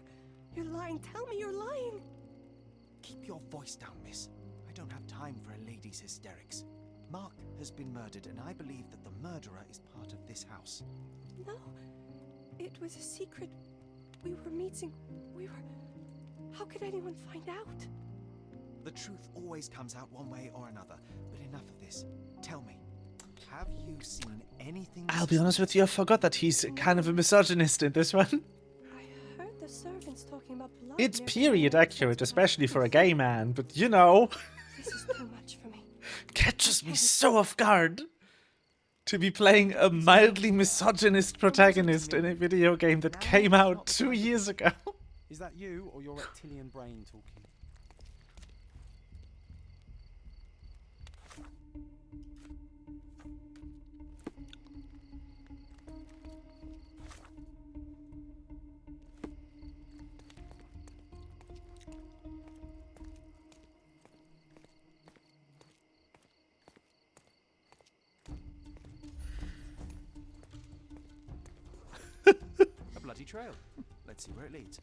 You're lying. Tell me you're lying. Keep your voice down, miss. I don't have time for a lady's hysterics. Mark has been murdered, and I believe that the murderer is part of this house. No, it was a secret. We were meeting. How could anyone find out? The truth always comes out one way or another, but enough of this. Tell me, have you seen anything... I'll be honest with you, I forgot that he's kind of a misogynist in this one. I heard the servants talking about blood. It's near the period door. accurate, especially for a gay man, but you know... This is too much for me. Catches me so off guard to be playing a mildly misogynist protagonist in a video game that came out 2 years ago. Is that you or your reptilian brain talking? A bloody trail. Let's see where it leads.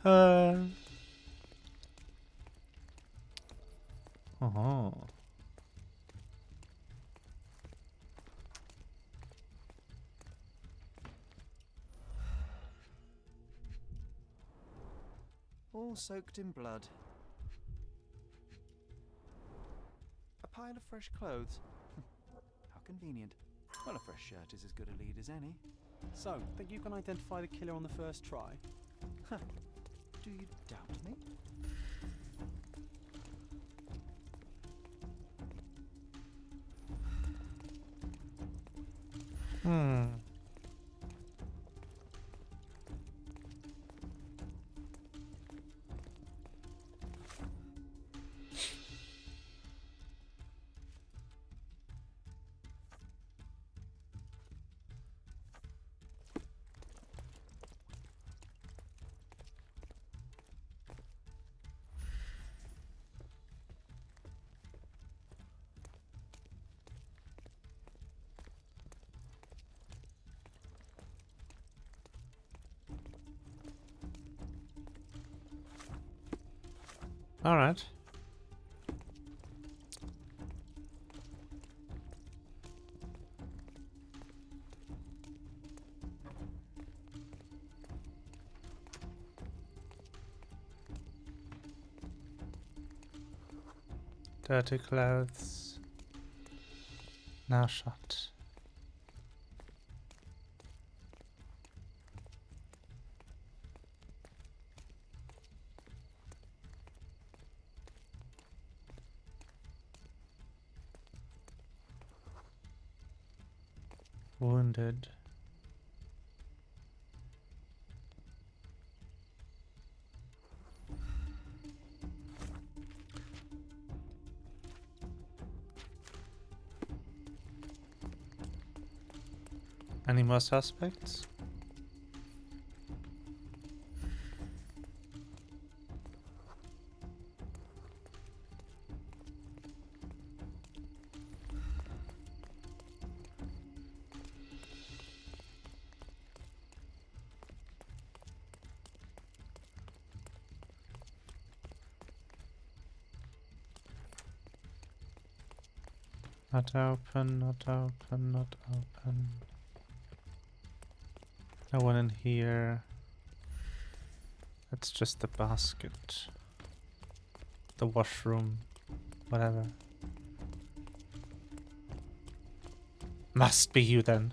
Oh. All soaked in blood. A pile of fresh clothes. How convenient. Well, a fresh shirt is as good a lead as any. So, think you can identify the killer on the first try? Do you doubt me? All right. Dirty clothes. Now shot. Wounded. Any more suspects? Not open, not open, not open. No one in here. It's just the basket. The washroom. Whatever. Must be you then.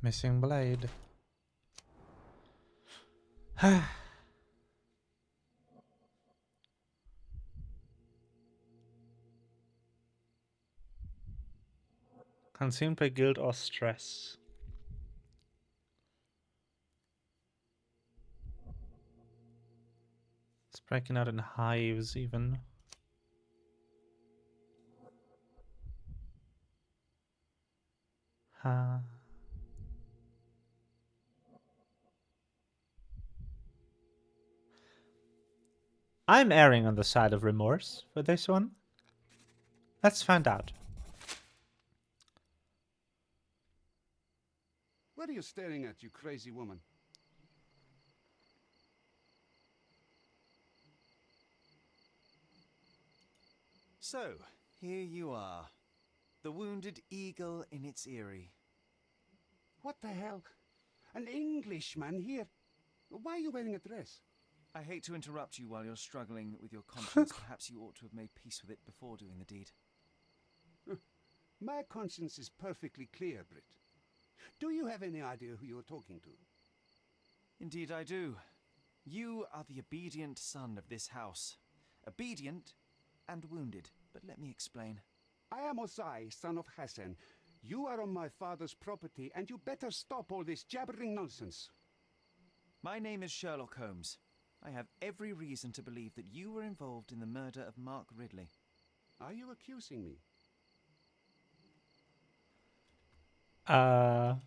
Missing blade. Consumed by guilt or stress. It's breaking out in hives even. I'm erring on the side of remorse for this one. Let's find out. What are you staring at, you crazy woman? So, here you are. The wounded eagle in its eyrie. What the hell? An Englishman here? Why are you wearing a dress? I hate to interrupt you while you're struggling with your conscience. Perhaps you ought to have made peace with it before doing the deed. My conscience is perfectly clear, Britt. Do you have any idea who you're talking to? Indeed I do. You are the obedient son of this house. Obedient and wounded. But let me explain. I am Osai, son of Hassan. You are on my father's property, and you better stop all this jabbering nonsense. My name is Sherlock Holmes. I have every reason to believe that you were involved in the murder of Mark Ridley. Are you accusing me? Have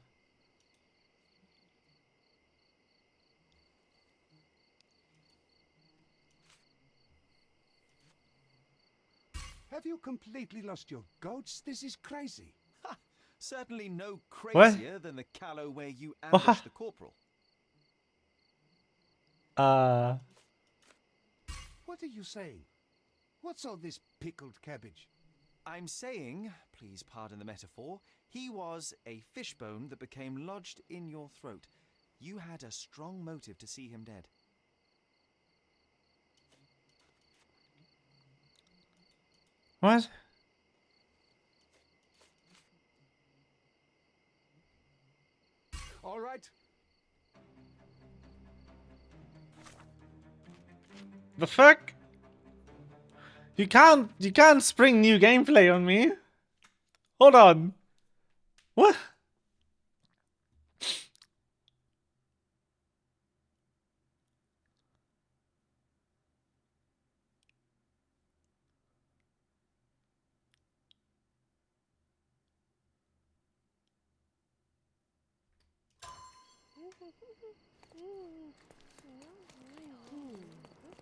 you completely lost your goats? This is crazy. Ha! Certainly no crazier than the callow way you ambushed the corporal. What are you saying? What's all this pickled cabbage? I'm saying, please pardon the metaphor, he was a fishbone that became lodged in your throat. You had a strong motive to see him dead. What? All right. The fuck? You can't spring new gameplay on me. Hold on. What?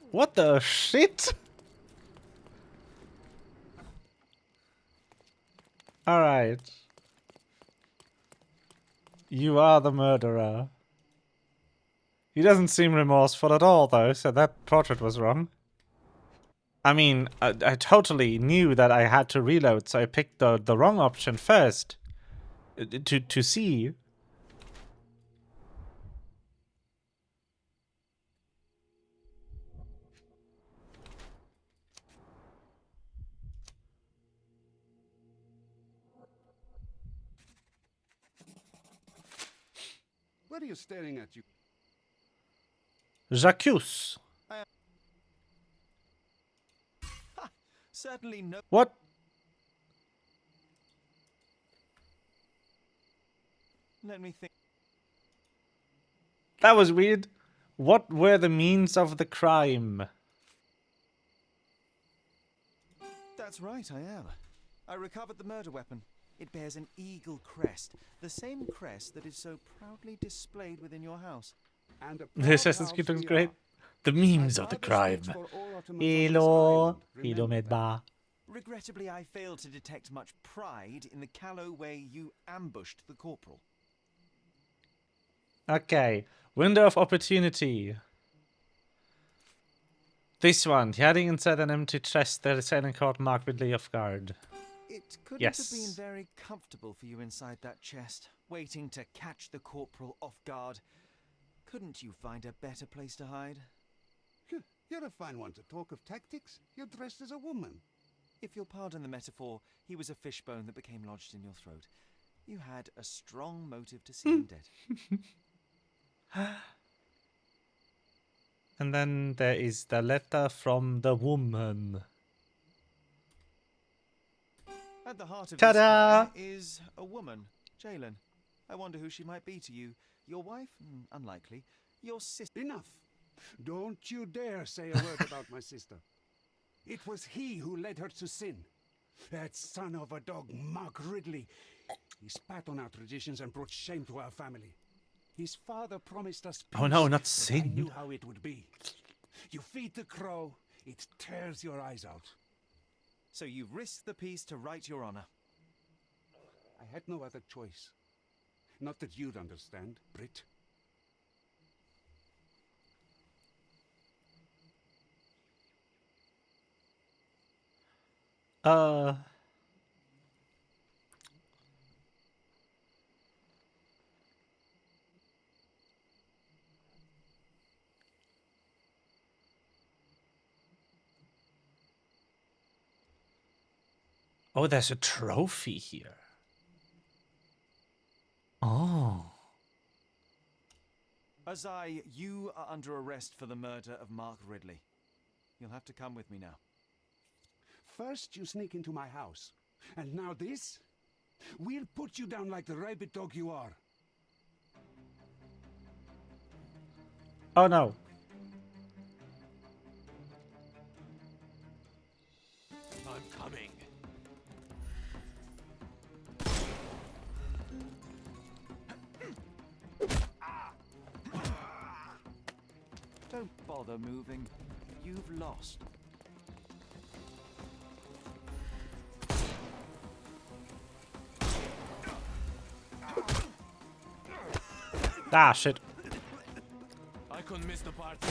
What the shit? Alright. You are the murderer. He doesn't seem remorseful at all, though, so that portrait was wrong. I mean, I totally knew that I had to reload, so I picked the wrong option first. To see. What are you staring at, you? Jacques. Certainly no. What? Let me think. That was weird. What were the means of the crime? That's right, I am. I recovered the murder weapon. It bears an eagle crest, the same crest that is so proudly displayed within your house. And a This proud Assassin's house Creed looks we great. are. The My memes of the father crime. speaks for all Ottomans on this Hello, island. hello, Remember that. Medba. Regrettably, I failed to detect much pride in the callow way you ambushed the corporal. Okay, window of opportunity. This one, hiding inside an empty chest that is hiding caught Mark Ridley off guard. It couldn't Yes. have been very comfortable for you inside that chest, waiting to catch the corporal off guard. Couldn't you find a better place to hide? You're a fine one to talk of tactics. You're dressed as a woman. If you'll pardon the metaphor, he was a fishbone that became lodged in your throat. You had a strong motive to see him dead. And then there is the letter from the woman. At the heart of Ta-da! this crime is a woman, Jalen. I wonder who she might be to you. Your wife? Unlikely. Your sister? Enough. Don't you dare say a word about my sister. It was he who led her to sin. That son of a dog, Mark Ridley. He spat on our traditions and brought shame to our family. His father promised us peace. Oh no, not but I sin. knew how it would be. You feed the crow, it tears your eyes out. So you risked the peace to right your honor. I had no other choice. Not that you'd understand, Brit. Oh, there's a trophy here. Oh. Azai, you are under arrest for the murder of Mark Ridley. You'll have to come with me now. First you sneak into my house. And now this? We'll put you down like the rabid dog you are. Oh no. I'm coming. Don't bother moving. You've lost. Ah, shit. I couldn't miss the party.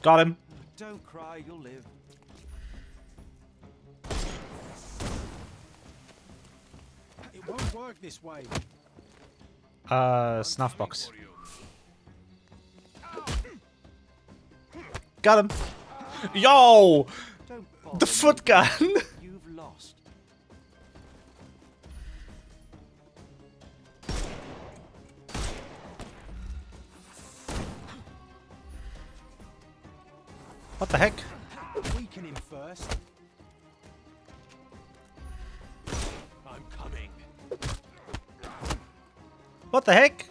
Got him. Don't cry, you'll live. It won't work this way. Snuff box. Got him. Yo! Don't bother The foot moving. gun! You've lost. What the heck? Weaken him first. I'm coming. What the heck?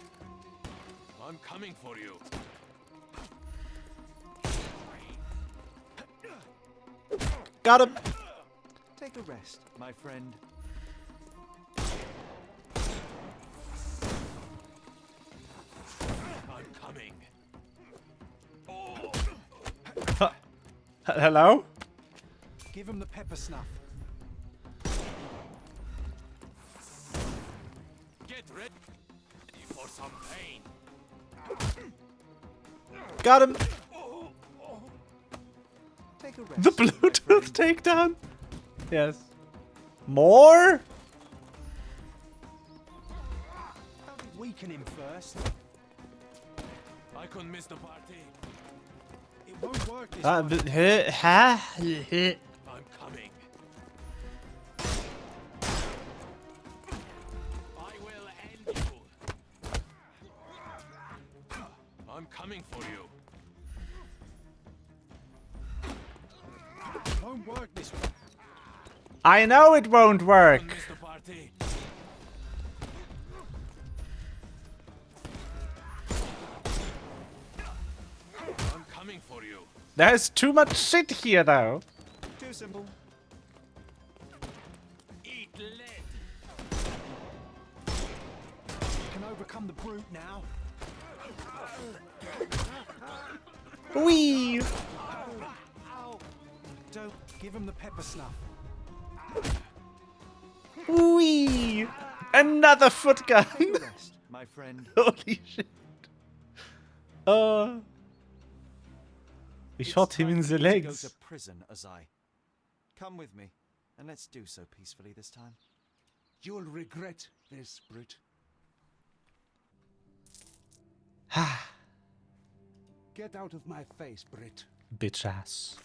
I'm coming for you. Got him. Take a rest, my friend. I'm coming. Hello? Give him the pepper snuff. Get ready for some pain. Got him. Take a rest. The my Bluetooth friend. takedown. Yes. More? weaken him first. I couldn't miss the party. It won't work this Huh? I'm coming. I will end you. I'm coming for you. It won't work this way. I know it won't work. Couldn't miss the party. I'm coming for you. There's too much shit here, though. Too simple. Eat lead. You can overcome the brute now. Wee. Ow! Don't give him the pepper snuff. Wee. Another foot gun. Rest, my friend. Holy shit. We shot him in the Go legs. to prison, Azai. Come with me, and let's do so peacefully this time. You'll regret this, Brit. Get out of my face, Brit. Bitch ass.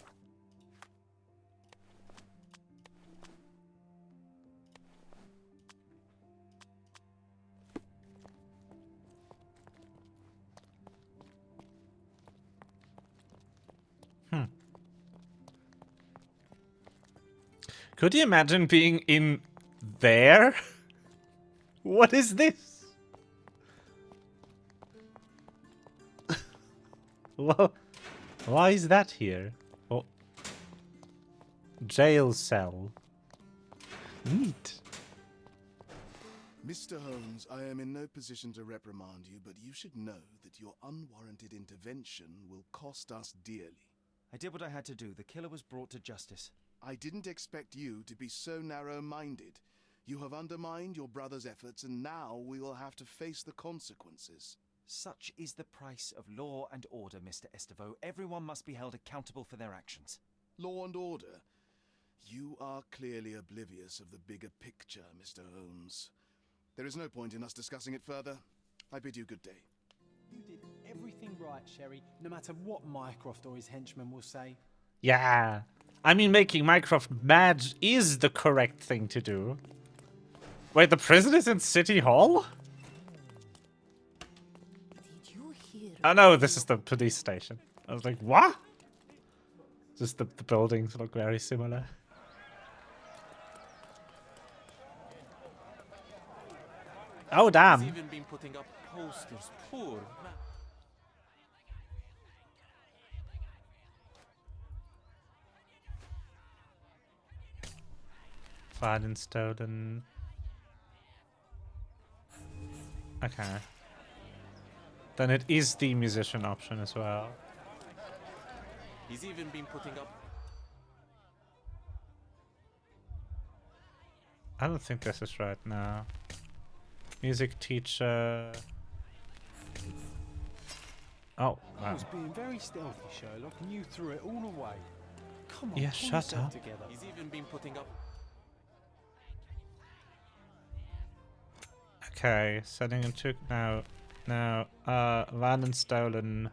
Could you imagine being in there? What is this? Well, why is that here? Oh. Jail cell. Neat. Mr. Holmes, I am in no position to reprimand you, but you should know that your unwarranted intervention will cost us dearly. I did what I had to do. The killer was brought to justice. I didn't expect you to be so narrow-minded. You have undermined your brother's efforts, and now we will have to face the consequences. Such is the price of law and order, Mr. Estevo. Everyone must be held accountable for their actions. Law and order? You are clearly oblivious of the bigger picture, Mr. Holmes. There is no point in us discussing it further. I bid you good day. You did everything right, Sherry, no matter what Mycroft or his henchmen will say. Yeah. I mean, making Mycroft mad is the correct thing to do. Wait, the prison is in City Hall? Did you hear? Oh no, this is the police station. I was like, what? Just the buildings look very similar. Oh, He's damn. even been putting up posters. Poor man. Fired and stolen. Okay. Then it is the musician option as well. He's even been putting up. I don't think this is right now. Music teacher. Oh, I wow. was being very stealthy, Sherlock, and you threw it all away. Come on, Yeah, pull shut yourself up. together. He's even been putting up. Okay, setting into now. Van and stolen.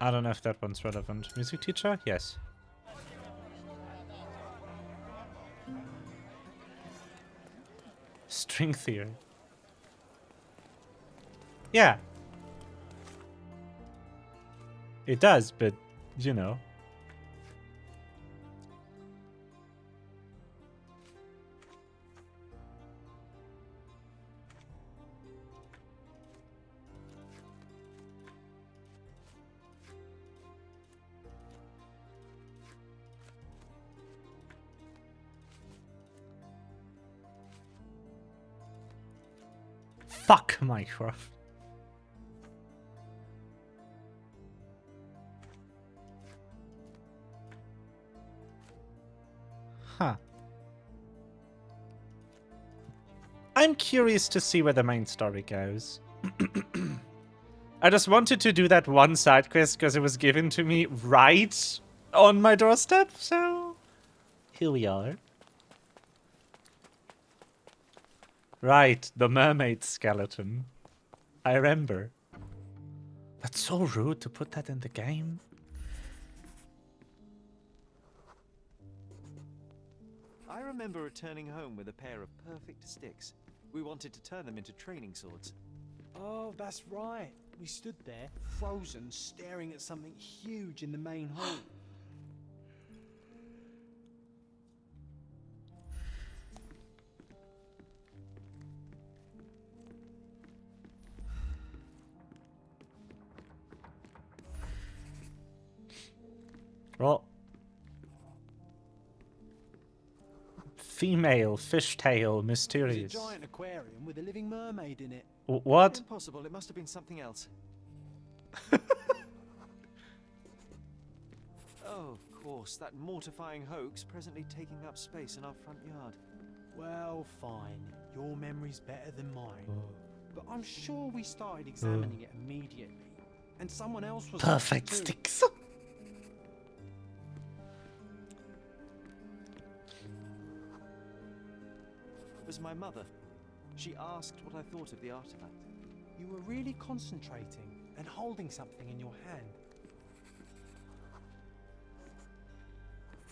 I don't know if that one's relevant. Music teacher? Yes. String theory. Yeah. It does, but you know. Fuck Mycroft. Huh. I'm curious to see where the main story goes. I just wanted to do that one side quest because it was given to me right on my doorstep, so here we are. Right, the mermaid skeleton. I remember. That's so rude to put that in the game. I remember returning home with a pair of perfect sticks. We wanted to turn them into training swords. Oh, that's right. We stood there, frozen, staring at something huge in the main hall. Well, female fishtail It was a mysterious. giant aquarium with a living mermaid in it. What? Impossible, it must have been something else. Oh, of course, that mortifying hoax presently taking up space in our front yard. Well, fine. Your memory's better than mine. But I'm sure we started examining it immediately. And someone else was Perfect too. sticks. It was my mother. She asked what I thought of the artifact. You were really concentrating and holding something in your hand.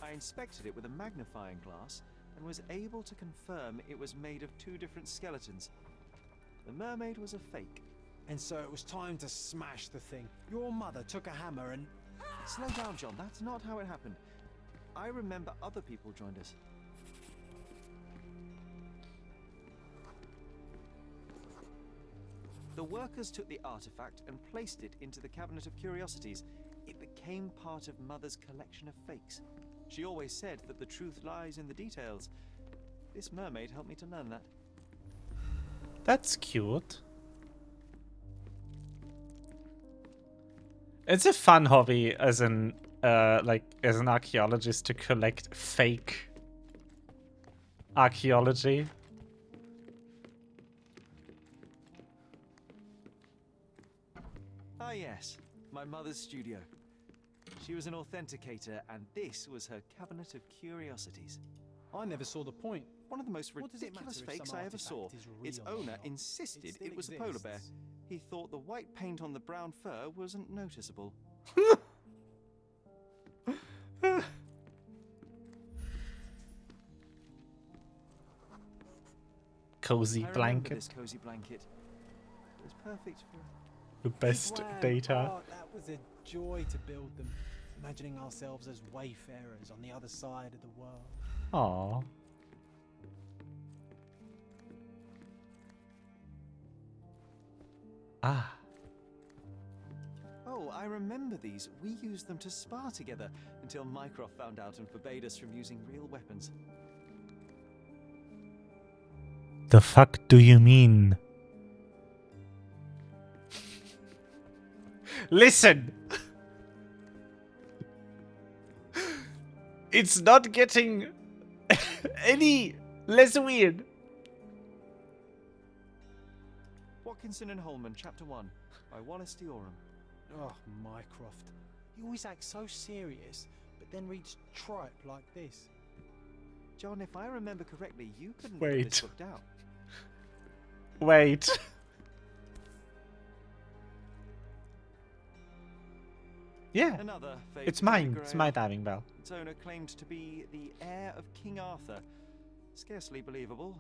I inspected it with a magnifying glass and was able to confirm it was made of two different skeletons. The mermaid was a fake. And so it was time to smash the thing. Your mother took a hammer and... Slow down, John. That's not how it happened. I remember other people joined us. The workers took the artifact and placed it into the cabinet of curiosities. It became part of Mother's collection of fakes. She always said that the truth lies in the details. This mermaid helped me to learn that. That's cute. It's a fun hobby as an as an archaeologist to collect fake archaeology. Ah yes, my mother's studio. She was an authenticator and this was her cabinet of curiosities. I never saw the point. One of the most What does it ridiculous matter if fakes some I ever saw. artifact is real Its or owner not? insisted It it was a still polar bear. exists. He thought the white paint on the brown fur wasn't noticeable. Cozy I remember blanket. this cozy blanket. It was perfect for... The best Wow, data. oh, that was a joy to build them. Imagining ourselves as wayfarers on the other side of the world. Aww. Ah. Oh, I remember these. We used them to spar together until Mycroft found out and forbade us from using real weapons. The fuck do you mean? Listen! It's not getting any less weird. Watkinson and Holman, Chapter 1, by Wallace Dioram. Oh, Mycroft. He always acts so serious, but then reads tripe like this. John, if I remember correctly, you couldn't Wait. put this book down. Wait. Yeah, Another fake it's mine. Holy It's Grail. my diving bell. Its owner claimed to be the heir of King Arthur. Scarcely believable.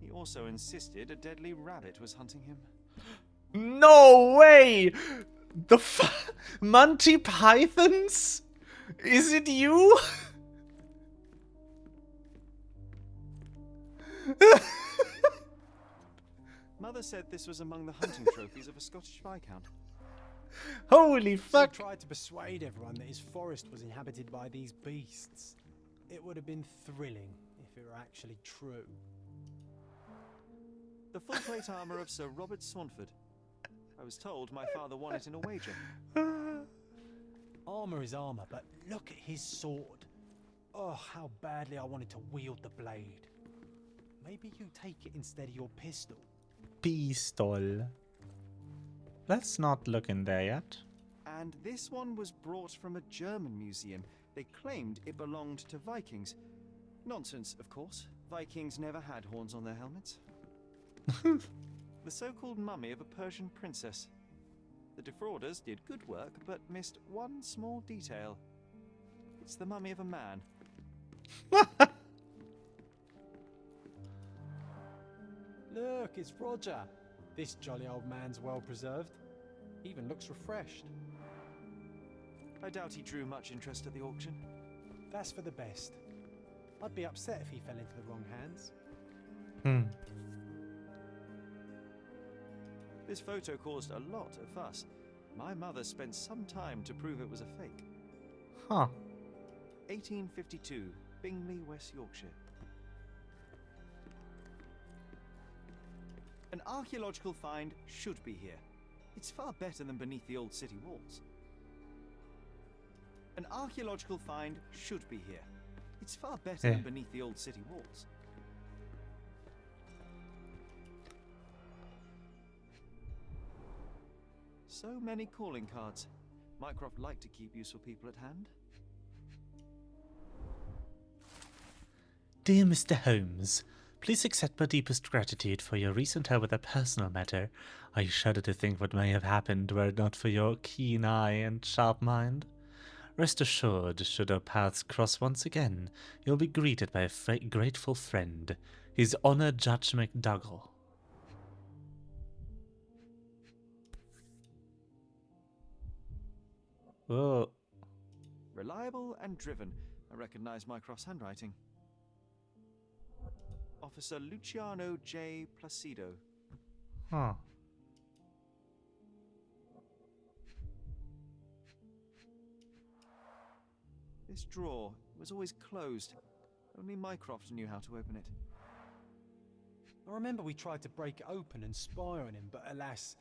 He also insisted a deadly rabbit was hunting him. No way! The Monty Pythons? Is it you? Mother said this was among the hunting trophies of a Scottish Viscount. Holy fuck! He tried to persuade everyone that his forest was inhabited by these beasts. It would have been thrilling if it were actually true. The full plate armour of Sir Robert Swanford. I was told my father won it in a wager. Armour is armour, but look at his sword. Oh, how badly I wanted to wield the blade. Maybe you take it instead of your pistol. Pistol. Let's not look in there yet. And this one was brought from a German museum. They claimed it belonged to Vikings. Nonsense, of course. Vikings never had horns on their helmets. The so-called mummy of a Persian princess. The defrauders did good work, but missed one small detail. It's the mummy of a man. Look, it's Roger. This jolly old man's well preserved. Even looks refreshed. I doubt he drew much interest at the auction. That's for the best. I'd be upset if he fell into the wrong hands. This photo caused a lot of fuss. My mother spent some time to prove it was a fake. Huh. 1852, Bingley, West Yorkshire. An archaeological find should be here. It's far better than beneath the old city walls. An archaeological find should be here. It's far better than beneath the old city walls. So many calling cards. Mycroft liked to keep useful people at hand. Dear Mr. Holmes, please accept my deepest gratitude for your recent help with a personal matter. I shudder to think what may have happened were it not for your keen eye and sharp mind. Rest assured, should our paths cross once again, you'll be greeted by a grateful friend, His Honor Judge McDougall. Whoa. Reliable and driven. I recognize Mycroft's handwriting. Officer Luciano J. Placido. Huh. This drawer was always closed. Only Mycroft knew how to open it. I remember we tried to break it open and spy on him, but alas,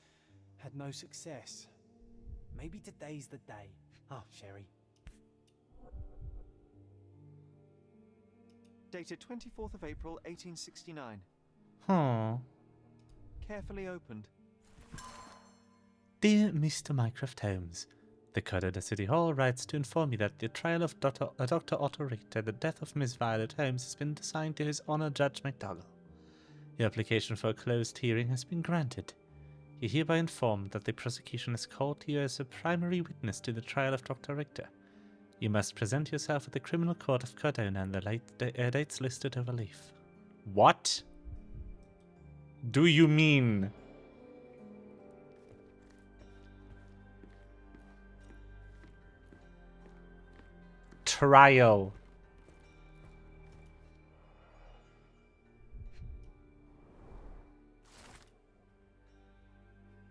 had no success. Maybe today's the day. Ah, Sherry. Dated 24th of April, 1869. Huh. Carefully opened. Dear Mr. Mycroft Holmes, the Coroner City Hall writes to inform you that the trial of Dr. Otto Richter and the death of Miss Violet Holmes has been assigned to His Honor Judge McDougall. Your application for a closed hearing has been granted. You hereby informed that the prosecution has called you as a primary witness to the trial of Dr. Richter. You must present yourself at the Criminal Court of Cardona and the dates listed over leaf. What do you mean? Trial.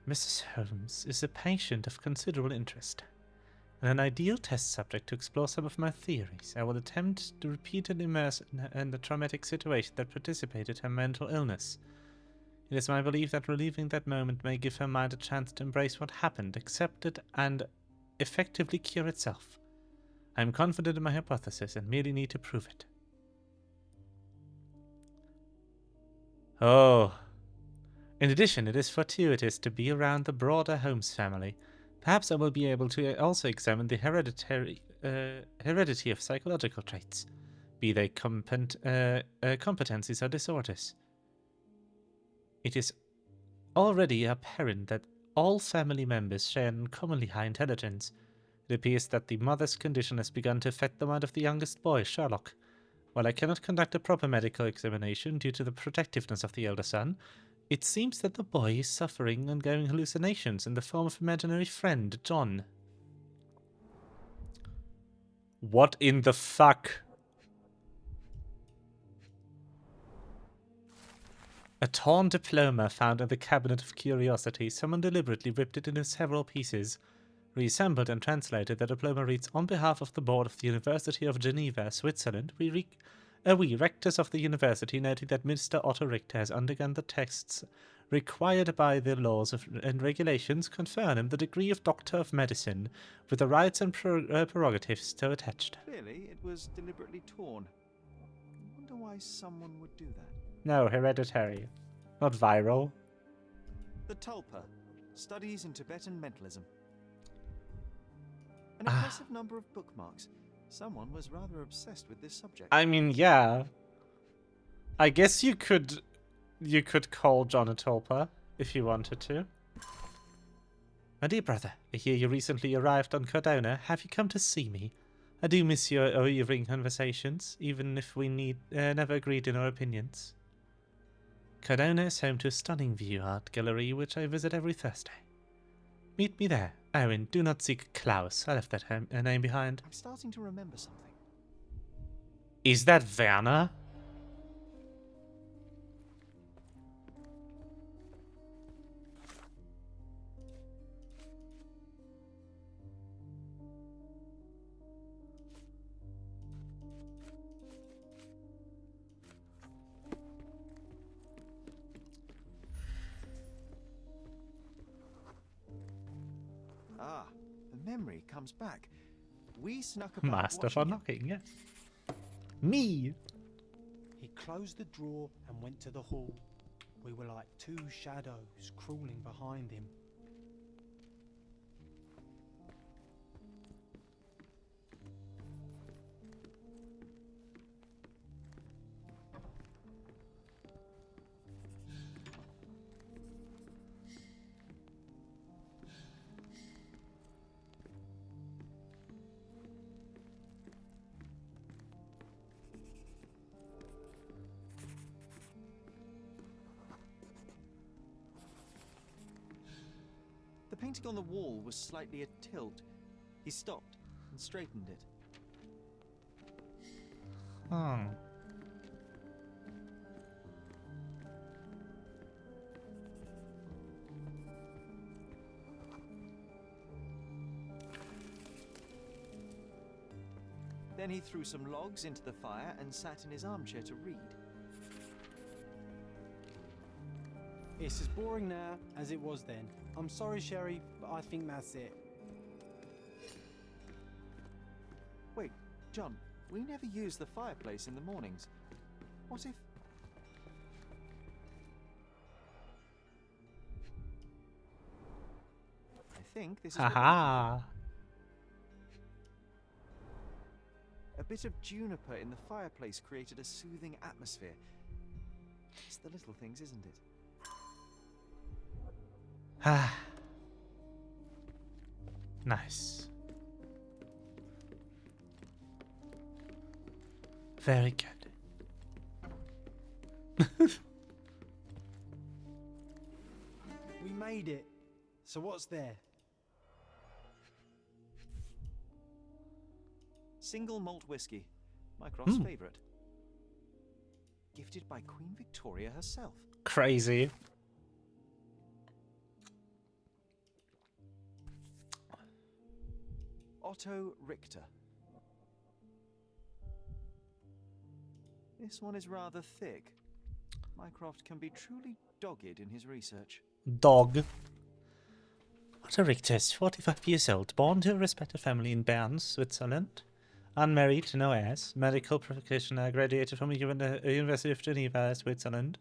Mrs. Holmes is a patient of considerable interest, and an ideal test subject to explore some of my theories. I will attempt to repeatedly immerse in the traumatic situation that precipitated her mental illness. It is my belief that relieving that moment may give her mind a chance to embrace what happened, accept it, and effectively cure itself. I am confident in my hypothesis and merely need to prove it. Oh. In addition, it is fortuitous to be around the broader Holmes family. Perhaps I will be able to also examine the heredity of psychological traits, be they competencies or disorders. It is already apparent that all family members share an uncommonly high intelligence. It appears that the mother's condition has begun to affect the mind of the youngest boy, Sherlock. While I cannot conduct a proper medical examination due to the protectiveness of the elder son, it seems that the boy is suffering ongoing hallucinations in the form of imaginary friend, John. What in the fuck? A torn diploma found in the cabinet of curiosities. Someone deliberately ripped it into several pieces. Reassembled and translated, the diploma reads, "On behalf of the board of the University of Geneva, Switzerland, we rectors of the university, noting that Mr. Otto Richter has undergone the tests required by the laws and regulations, confer him the degree of Doctor of Medicine, with the rights and prerogatives so attached." Clearly, it was deliberately torn. I wonder why someone would do that. No, hereditary. Not viral. The Tulpa. Studies in Tibetan Mentalism. An impressive number of bookmarks. Someone was rather obsessed with this subject. I mean, yeah. I guess you could You could call John a tulpa if you wanted to. My dear brother, I hear you recently arrived on Cardona. Have you come to see me? I do miss your evening conversations, even if we never agreed in our opinions. Cardona is home to a stunning view art gallery, which I visit every Thursday. Meet me there. Owen, do not seek Klaus. I left that name behind. I'm starting to remember something. Is that Werner? Ah, the memory comes back. We snuck about Master for watching him. knocking, yes. Me! He closed the drawer and went to the hall. We were like two shadows crawling behind him. The painting on the wall was slightly atilt. He stopped and straightened it. Hmm. Then he threw some logs into the fire and sat in his armchair to read. It's as boring now as it was then. I'm sorry, Sherry, but I think that's it. Wait, John, we never use the fireplace in the mornings. What if... I think this is what we're Haha! A bit of juniper in the fireplace created a soothing atmosphere. It's the little things, isn't it? Ah. Nice. Very good. We made it. So what's there? Single malt whiskey. Mycroft's favourite. Gifted by Queen Victoria herself. Crazy. Otto Richter. This one is rather thick. Mycroft can be truly dogged in his research. Dog. Otto Richter is 45 years old, born to a respected family in Bern, Switzerland. Unmarried, no heirs. Medical practitioner, graduated from the University of Geneva, Switzerland.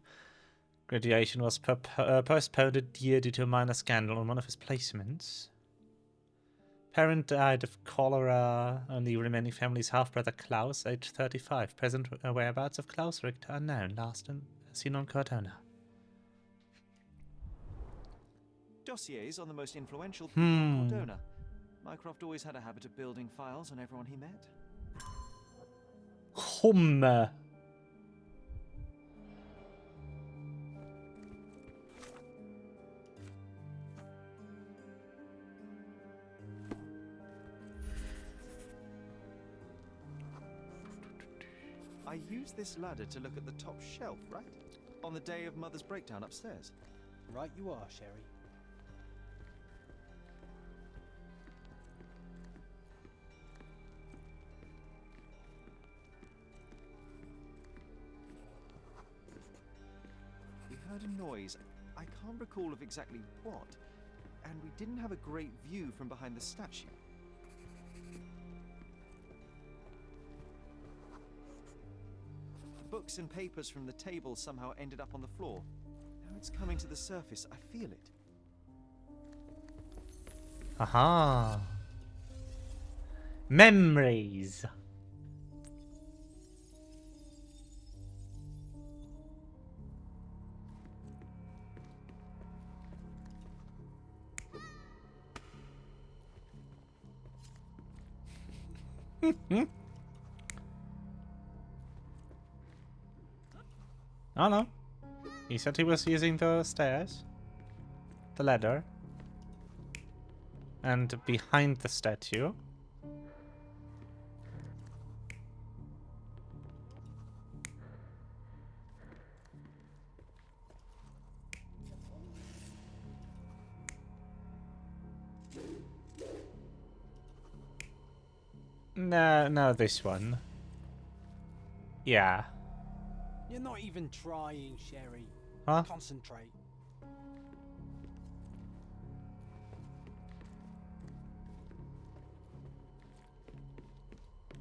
Graduation was postponed a year due to a minor scandal on one of his placements. Parent died of cholera. Only remaining family's half-brother Klaus, aged 35. Present whereabouts of Klaus Richter unknown. Last seen on Cardona. Dossiers on the most influential people in Cardona. Mycroft always had a habit of building files on everyone he met. Hummer. I used this ladder to look at the top shelf, right? On the day of Mother's breakdown upstairs. Right you are, Sherry. We heard a noise. I can't recall of exactly what. And we didn't have a great view from behind the statue. Books and papers from the table somehow ended up on the floor. Now it's coming to the surface. I feel it. Aha. Memories. Oh no. He said he was using the stairs. The ladder. And behind the statue. No, this one. Yeah. You're not even trying, Sherry. Huh? Concentrate.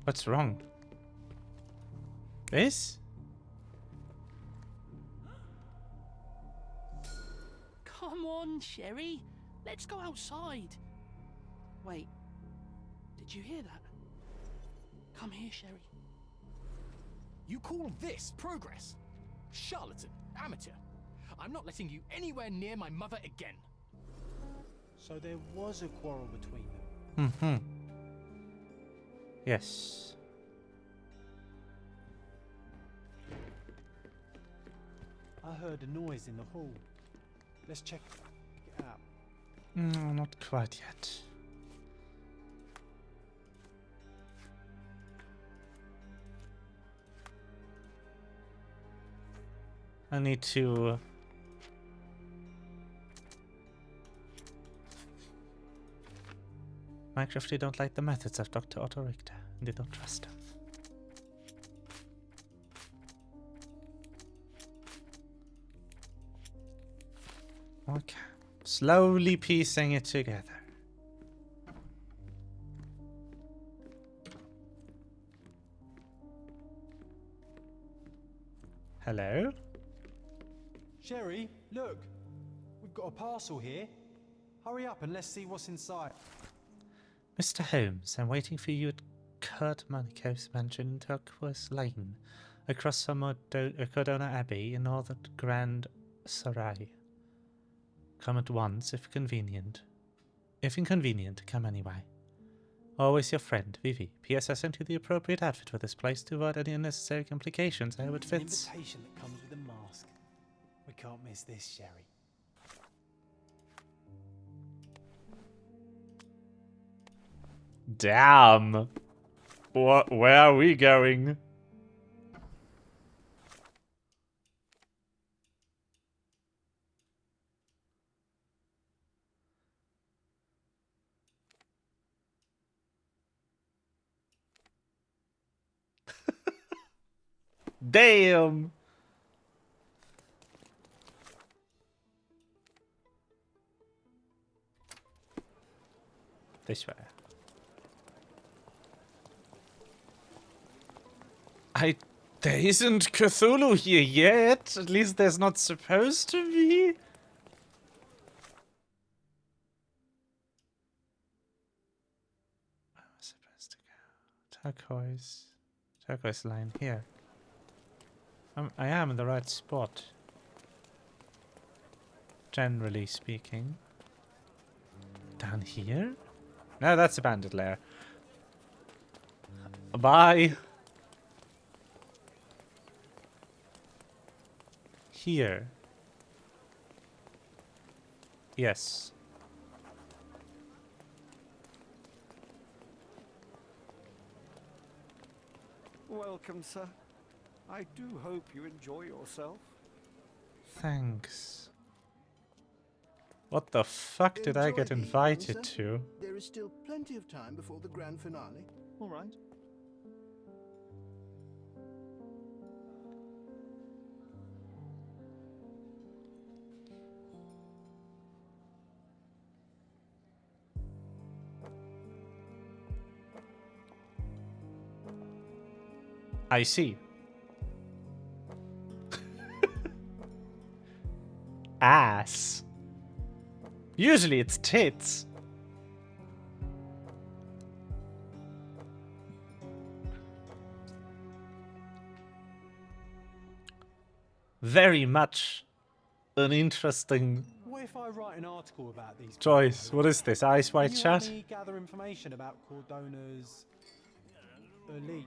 What's wrong? This? Come on, Sherry. Let's go outside. Wait. Did you hear that? Come here, Sherry. You call this progress? Charlatan, amateur. I'm not letting you anywhere near my mother again. So there was a quarrel between them. Mm-hmm. Yes. I heard a noise in the hall. Let's check it out. No, not quite yet. I need to... Minecraft, they don't like the methods of Dr. Otto Richter, and they don't trust him. Okay. Slowly piecing it together. Hello? Sherry, look. We've got a parcel here. Hurry up and let's see what's inside. Mr. Holmes, I'm waiting for you at Kurt Manico's mansion in Turquoise Lane, across from Cordona Abbey in Northern Grand Sarai. Come at once, if convenient. If inconvenient, come anyway. Always your friend, Vivi. P.S. I sent you the appropriate outfit for this place to avoid any unnecessary complications. I hope it fits. An invitation that comes with a mask. We can't miss this, Sherry. Damn! What? Where are we going? Damn! This way. There isn't Cthulhu here yet. At least there's not supposed to be. Where am I supposed to go? Turquoise line here. I am in the right spot. Generally speaking. Down here? No, that's a bandit lair. Bye. Here. Yes. Welcome, sir. I do hope you enjoy yourself. Thanks. What the fuck did I get Enjoy the invited evening, sir. to? There is still plenty of time before the grand finale. All right. I see. Ass. Usually it's tits. Very much an interesting What if I write an article about these choice. What is this? Ice White Can you help Chat? me gather information about Cordona's elite.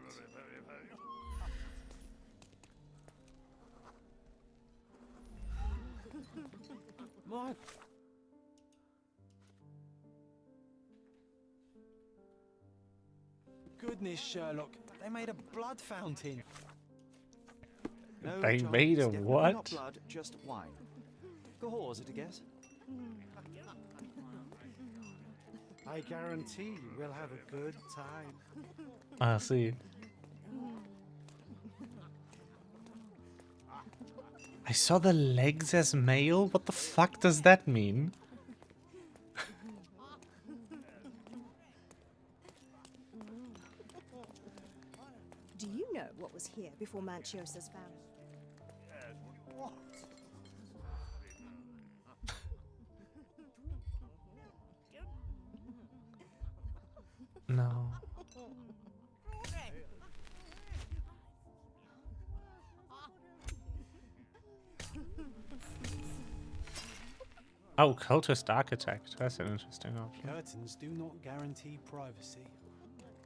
My goodness, Sherlock, they made a blood fountain. No, They John, made it's a definitely what? Not blood, just wine. Go is it a guess? I guarantee we'll have a good time. I see. I saw the legs as male? What the fuck does that mean? Do you know what was here before Manchiosa's found? No. Oh, cultist architect. That's an interesting option. Curtains do not guarantee privacy.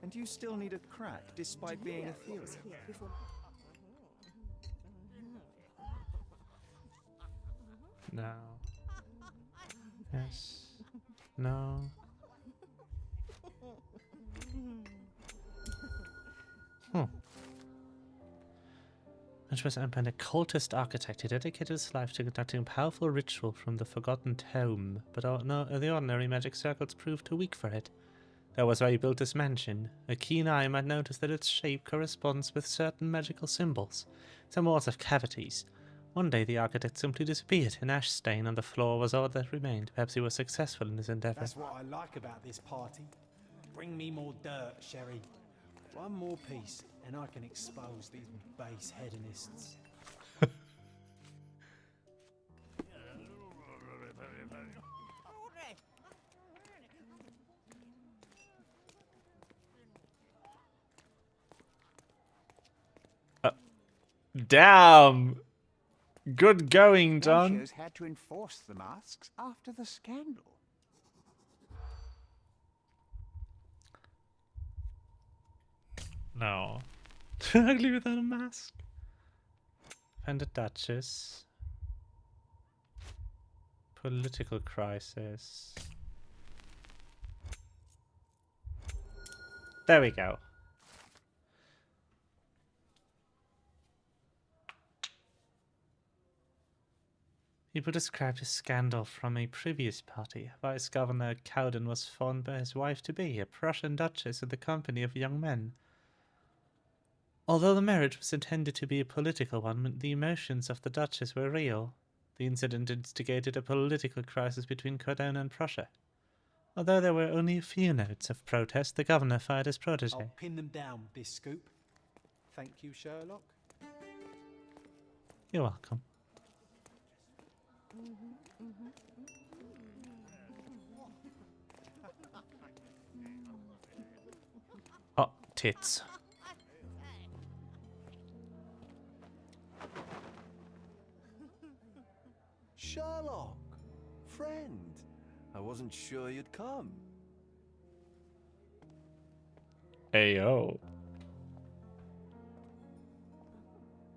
And you still need a crack, despite Do you being know a what theory. was here before? No. Yes. No. Manchester Empire, a cultist architect, he dedicated his life to conducting a powerful ritual from the forgotten tome, but the ordinary magic circles proved too weak for it. That was why he built this mansion. A keen eye might notice that its shape corresponds with certain magical symbols. Some walls have cavities. One day the architect simply disappeared. An ash stain on the floor was all that remained. Perhaps he was successful in his endeavor. That's what I like about this party. Bring me more dirt, Sherry. One more piece, and I can expose these base hedonists. Damn! Good going, John. Manchios had to enforce the masks after the scandal. No. Ugly without a mask. And a Duchess. Political crisis. There we go. People described a scandal from a previous party. Vice Governor Cowden was found by his wife-to-be, a Prussian duchess, in the company of young men. Although the marriage was intended to be a political one, the emotions of the duchess were real. The incident instigated a political crisis between Cardona and Prussia. Although there were only a few notes of protest, the governor fired his protege. I'll pin them down with this scoop. Thank you, Sherlock. You're welcome. Oh, tits. Sherlock, friend, I wasn't sure you'd come. Ayo.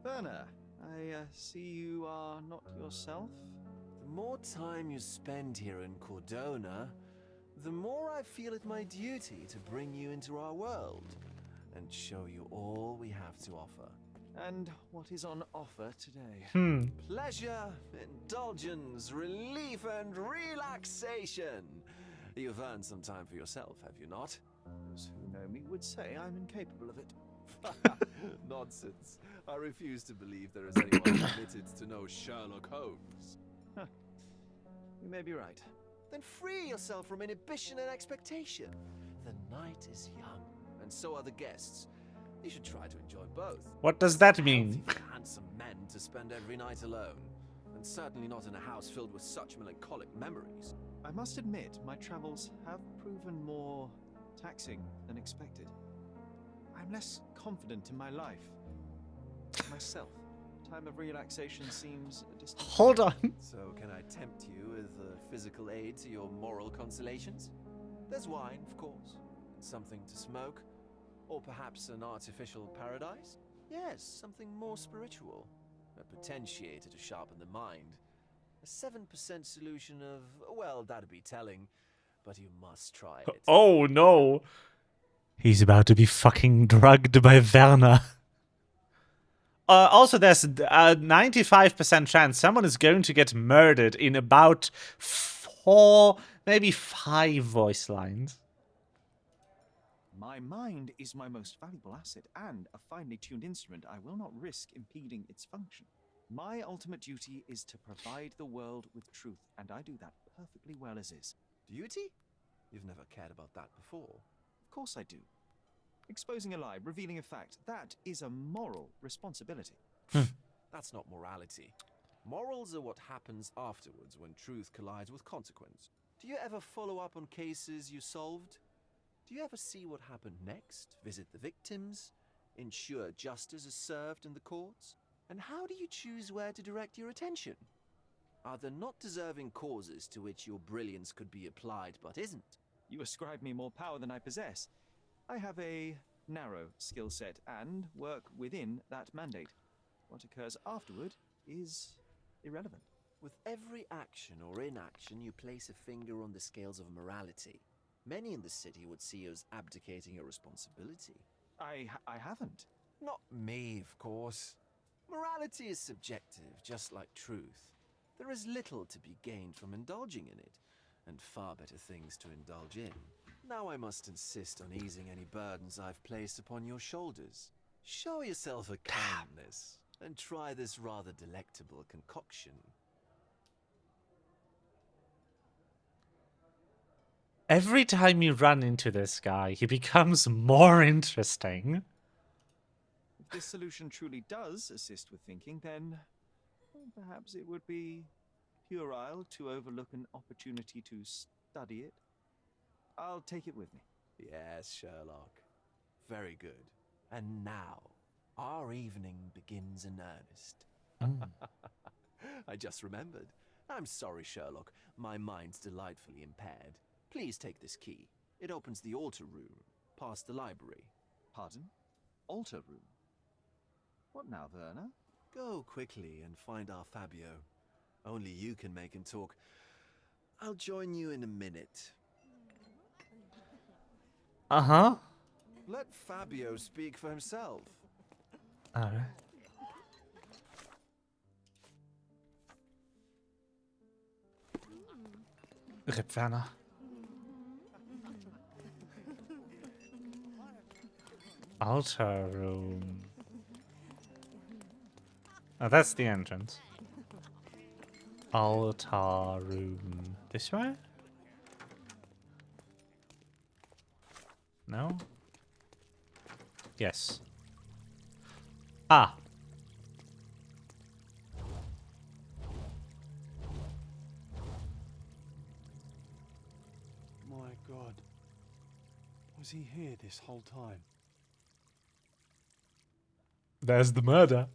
Werner, I see you are not yourself. The more time you spend here in Cordona, the more I feel it my duty to bring you into our world and show you all we have to offer. And what is on offer today? Pleasure, indulgence, relief, and relaxation. You've earned some time for yourself, have you not? Those who know me would say I'm incapable of it. Nonsense. I refuse to believe there is anyone permitted to know Sherlock Holmes. You may be right. Then free yourself from inhibition and expectation. The night is young, and so are the guests. You should try to enjoy both. What does that mean? Healthy for handsome men to spend every night alone, and certainly not in a house filled with such melancholic memories. I must admit, my travels have proven more taxing than expected. I'm less confident in my life. Myself. Time of relaxation seems a distant. Hold on. So can I tempt you with physical aid to your moral consolations? There's wine, of course, and something to smoke. Or perhaps an artificial paradise? Yes, something more spiritual. A potentiator to sharpen the mind. A 7% solution of, well, that'd be telling, but you must try it. Oh no! He's about to be fucking drugged by Werner. Also, there's a 95% chance someone is going to get murdered in about 4, maybe 5 voice lines. My mind is my most valuable asset and a finely tuned instrument I will not risk impeding its function. My ultimate duty is to provide the world with truth, and I do that perfectly well as is. Duty? You've never cared about that before. Of course I do. Exposing a lie, revealing a fact, that is a moral responsibility. That's not morality. Morals are what happens afterwards when truth collides with consequence. Do you ever follow up on cases you solved? Do you ever see what happened next? Visit the victims? Ensure justice is served in the courts? And how do you choose where to direct your attention? Are there not deserving causes to which your brilliance could be applied but isn't? You ascribe me more power than I possess. I have a narrow skill set and work within that mandate. What occurs afterward is irrelevant. With every action or inaction, you place a finger on the scales of morality. Many in the city would see you as abdicating your responsibility. I haven't. Not me, of course. Morality is subjective, just like truth. There is little to be gained from indulging in it, and far better things to indulge in. Now I must insist on easing any burdens I've placed upon your shoulders. Show yourself a kindness, and try this rather delectable concoction. Every time you run into this guy, he becomes more interesting. If this solution truly does assist with thinking, then perhaps it would be puerile to overlook an opportunity to study it. I'll take it with me. Yes, Sherlock. Very good. And now, our evening begins in earnest. I just remembered. I'm sorry, Sherlock. My mind's delightfully impaired. Please take this key. It opens the altar room, past the library. Pardon? Altar room? What now, Werner? Go quickly and find our Fabio. Only you can make him talk. I'll join you in a minute. Uh-huh. Let Fabio speak for himself. Alright. Rip Werner. Altar room. Oh, that's the entrance. Altar room. This way? No? Yes. Ah. My God. Was he here this whole time? There's the murder.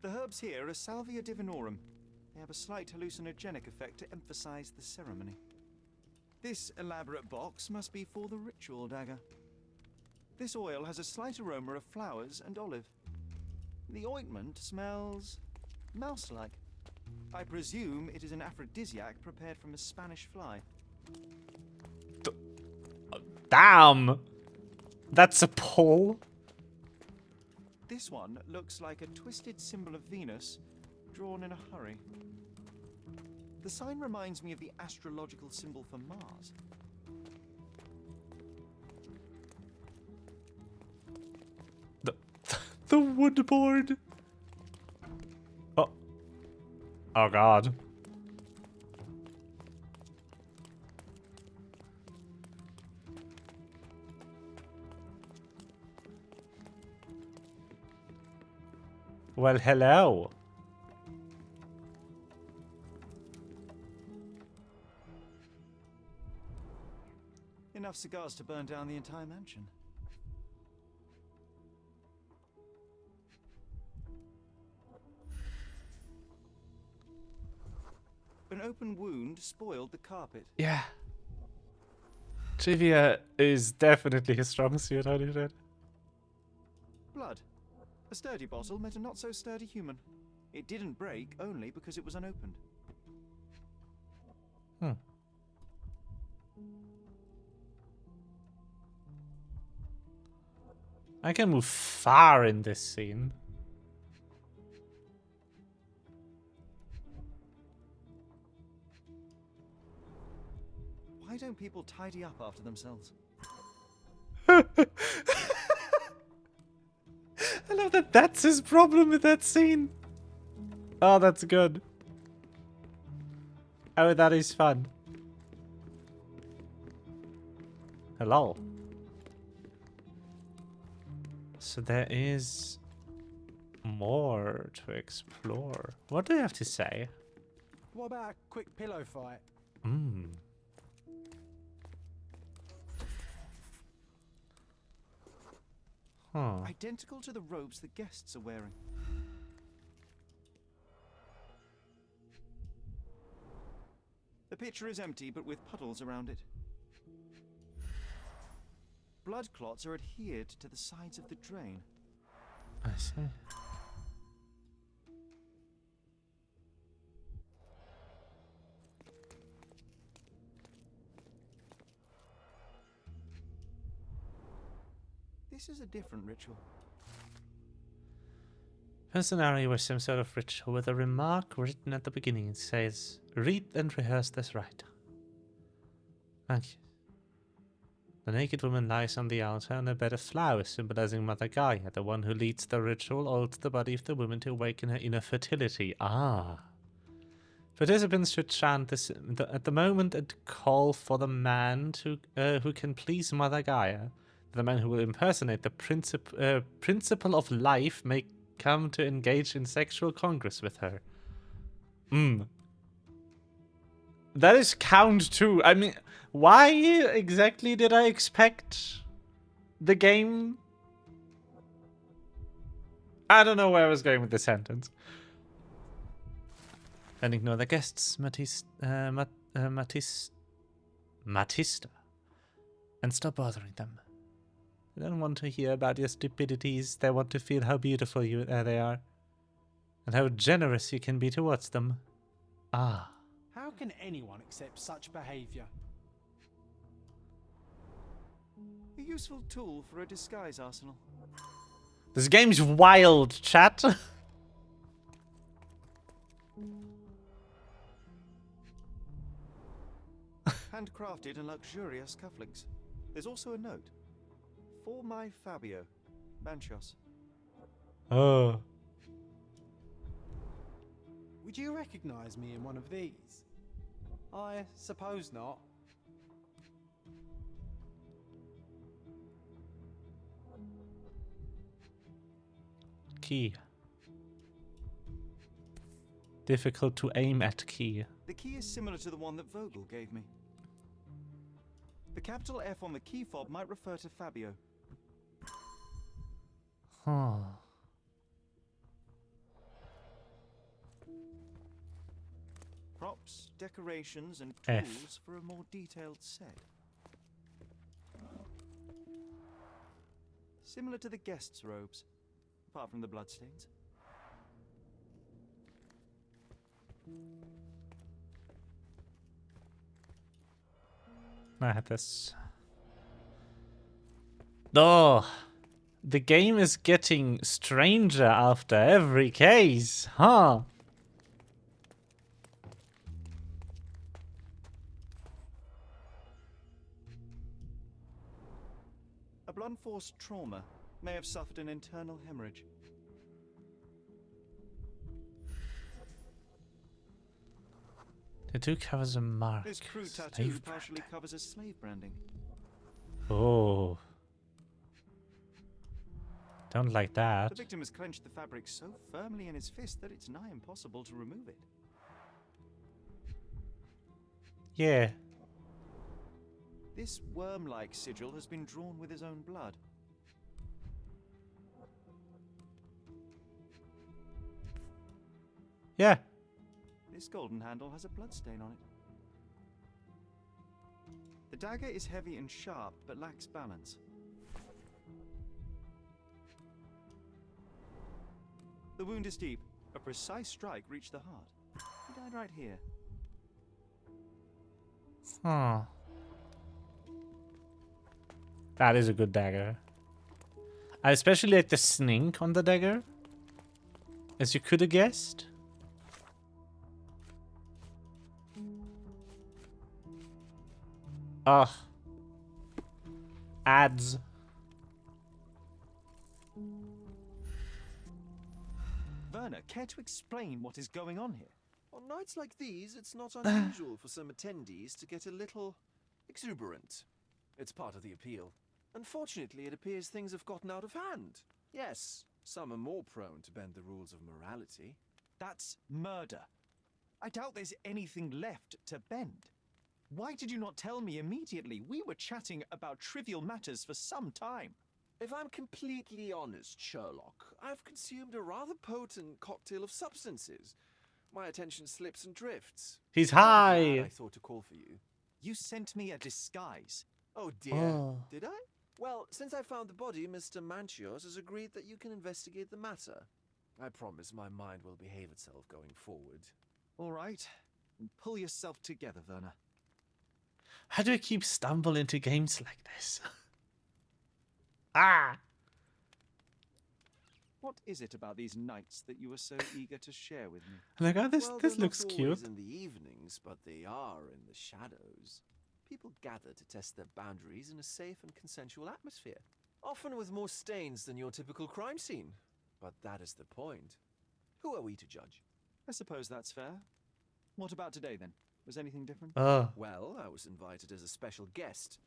The herbs here are Salvia divinorum. They have a slight hallucinogenic effect to emphasize the ceremony. This elaborate box must be for the ritual dagger. This oil has a slight aroma of flowers and olive. The ointment smells mouse-like. I presume it is an aphrodisiac prepared from a Spanish fly. Damn! That's a pull. This one looks like a twisted symbol of Venus, drawn in a hurry. The sign reminds me of the astrological symbol for Mars. The wood board. Oh. Oh God. Well, hello. Enough cigars to burn down the entire mansion. An open wound spoiled the carpet. Yeah. Trivia is definitely his strong suit, holy shit. Blood. A sturdy bottle met a not so sturdy human. It didn't break only because it was unopened. Hmm. I can move far in this scene. Why don't people tidy up after themselves? I love that that's his problem with that scene. Oh, that's good. Oh, that is fun. Hello. So there is more to explore. What do you have to say? What about a quick pillow fight? Hmm. Huh. Identical to the robes the guests are wearing. The pitcher is empty, but with puddles around it. Blood clots are adhered to the sides of the drain. I see. This is a different ritual. A scenario where some sort of ritual with a remark written at the beginning. It says, read and rehearse this right. Thank you. The naked woman lies on the altar on a bed of flowers, symbolizing Mother Gaia, the one who leads the ritual, alters the body of the woman to awaken her inner fertility. Ah. Participants should chant this at the moment and call for the man who can please Mother Gaia. The man who will impersonate the principle of life may come to engage in sexual congress with her. That is count 2. I mean, why exactly did I expect the game? I don't know where I was going with this sentence. And ignore the guests, Matista. And stop bothering them. They don't want to hear about your stupidities. They want to feel how beautiful they are. And how generous you can be towards them. Ah. How can anyone accept such behavior? A useful tool for a disguise arsenal. This game's wild, chat. Handcrafted and luxurious cufflinks. There's also a note. For my Fabio, Manchos. Oh. Would you recognize me in one of these? I suppose not. Key. Difficult to aim at key. The key is similar to the one that Vogel gave me. The capital F on the key fob might refer to Fabio. Huh. Props, decorations, and F. tools for a more detailed set. Similar to the guests' robes, apart from the bloodstains. I had this. Oh, the game is getting stranger after every case, huh? A blunt force trauma may have suffered an internal hemorrhage. Tattoo covers a mark. This crude tattoo Slave partially brand. covers a slave branding. Oh. Don't like that. The victim has clenched the fabric so firmly in his fist that it's nigh impossible to remove it. Yeah. This worm-like sigil has been drawn with his own blood. Yeah. This golden handle has a bloodstain on it. The dagger is heavy and sharp, but lacks balance. The wound is deep. A precise strike reached the heart. He died right here. Huh. That is a good dagger. I especially like the snink on the dagger, as you could have guessed. Ugh. Ads. Werner, care to explain what is going on here? On nights like these, it's not unusual for some attendees to get a little exuberant. It's part of the appeal. Unfortunately, it appears things have gotten out of hand. Yes, some are more prone to bend the rules of morality. That's murder. I doubt there's anything left to bend. Why did you not tell me immediately? We were chatting about trivial matters for some time. If I'm completely honest, Sherlock, I've consumed a rather potent cocktail of substances. My attention slips and drifts. He's I'm high. glad I thought to call for you. You sent me a disguise. Oh dear, did I? Well, since I found the body, Mr. Manchios has agreed that you can investigate the matter. I promise my mind will behave itself going forward. All right. And pull yourself together, Werner. How do I keep stumble into games like this? Ah! What is it about these nights that you were so eager to share with me? Like, oh, this Well, this they're looks not cute. always in the evenings, but they are in the shadows. People gather to test their boundaries in a safe and consensual atmosphere, often with more stains than your typical crime scene. But that is the point. Who are we to judge? I suppose that's fair. What about today, then? Was anything different? Well, I was invited as a special guest.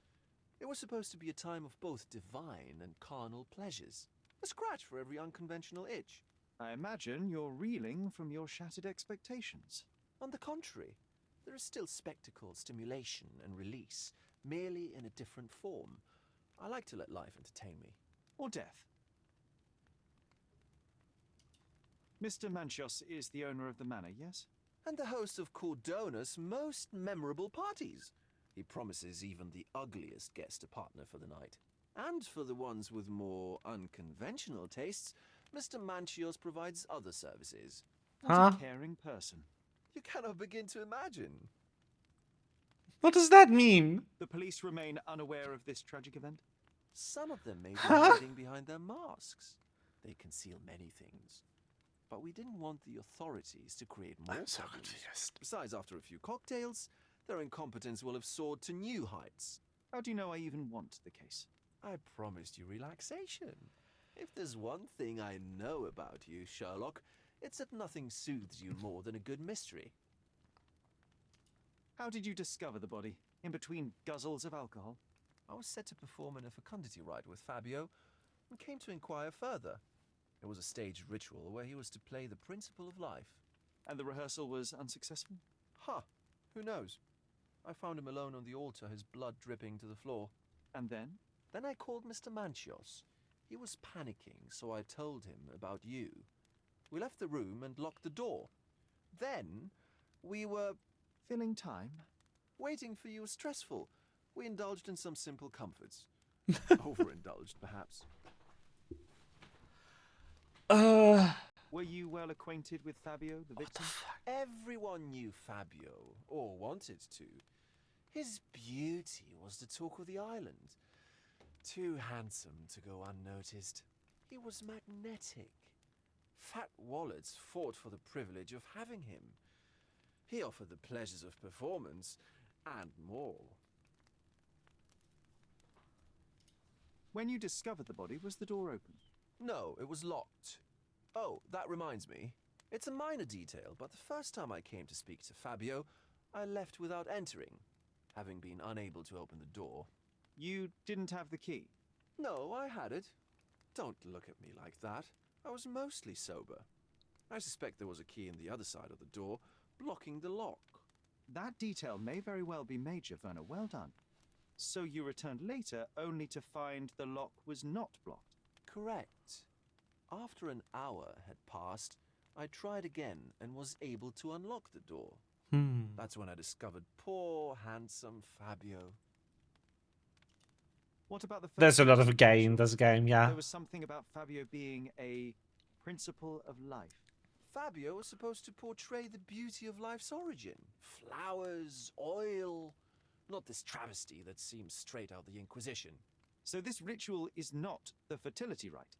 It was supposed to be a time of both divine and carnal pleasures. A scratch for every unconventional itch. I imagine you're reeling from your shattered expectations. On the contrary, there is still spectacle, stimulation, and release, merely in a different form. I like to let life entertain me. Or death. Mr. Manchios is the owner of the manor, yes? And the host of Cordona's most memorable parties. He promises even the ugliest guest a partner for the night. And for the ones with more unconventional tastes, Mr. Manchios provides other services. What a caring person. You cannot begin to imagine. What does that mean? The police remain unaware of this tragic event? Some of them may be hiding behind their masks. They conceal many things. But we didn't want the authorities to create more I'm so problems. confused. Besides, after a few cocktails, their incompetence will have soared to new heights. How do you know I even want the case? I promised you relaxation. If there's one thing I know about you, Sherlock, it's that nothing soothes you more than a good mystery. How did you discover the body? In between guzzles of alcohol? I was set to perform in a fecundity rite with Fabio and came to inquire further. It was a staged ritual where he was to play the principle of life. And the rehearsal was unsuccessful? Huh. Who knows? I found him alone on the altar, his blood dripping to the floor. And then? Then I called Mr. Manchios. He was panicking, so I told him about you. We left the room and locked the door. Then we were... filling time? Waiting for you was stressful. We indulged in some simple comforts. Overindulged, perhaps. Were you well acquainted with Fabio, the victim? Everyone knew Fabio, or wanted to. His beauty was the talk of the island. Too handsome to go unnoticed. He was magnetic. Fat wallets fought for the privilege of having him. He offered the pleasures of performance, and more. When you discovered the body, was the door open? No, it was locked. Oh, that reminds me. It's a minor detail, but the first time I came to speak to Fabio, I left without entering, having been unable to open the door. You didn't have the key? No, I had it. Don't look at me like that. I was mostly sober. I suspect there was a key in the other side of the door, blocking the lock. That detail may very well be major, Werner. Well done. So you returned later, only to find the lock was not blocked? Correct. After an hour had passed, I tried again and was able to unlock the door. Hmm. That's when I discovered poor, handsome Fabio. What about the first There's a lot of episode, gay in Marshall? this game, yeah. There was something about Fabio being a principle of life. Fabio was supposed to portray the beauty of life's origin. Flowers, oil. Not this travesty that seems straight out the Inquisition. So this ritual is not the fertility rite.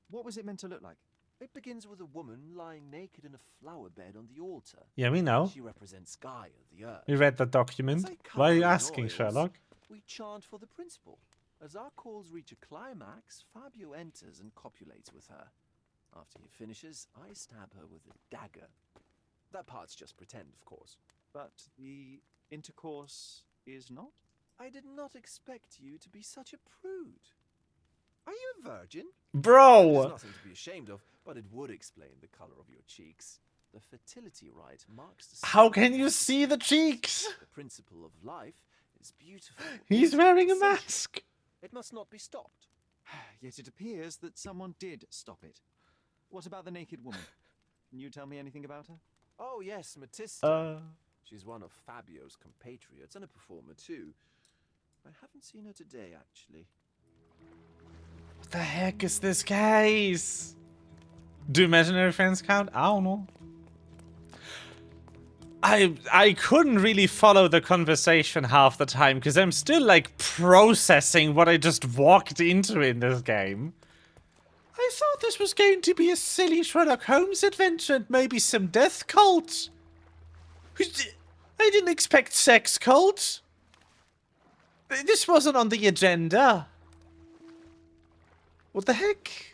What was it meant to look like? It begins with a woman lying naked in a flower bed on the altar. Yeah, we know. She represents Gaia, the earth. We read the document. As I Why are you cover in asking, oils, Sherlock? We chant for the principal. As our calls reach a climax, Fabio enters and copulates with her. After he finishes, I stab her with a dagger. That part's just pretend, of course. But the intercourse is not? I did not expect you to be such a prude. Are you a virgin? Bro! There's nothing to be ashamed of, but it would explain the color of your cheeks. The fertility rite marks the How start can of you life. see the cheeks? The principle of life is beautiful. He's wearing a mask. It must not be stopped. Yet it appears that someone did stop it. What about the naked woman? Can you tell me anything about her? Oh yes, Matista. Uh, She's one of Fabio's compatriots and a performer too. I haven't seen her today, actually. what the heck is this case? Do imaginary friends count? I don't know. I couldn't really follow the conversation half the time because I'm still like processing what I just walked into in this game. I thought this was going to be a silly Sherlock Holmes adventure and maybe some death cult. I didn't expect sex cult. This wasn't on the agenda. What the heck?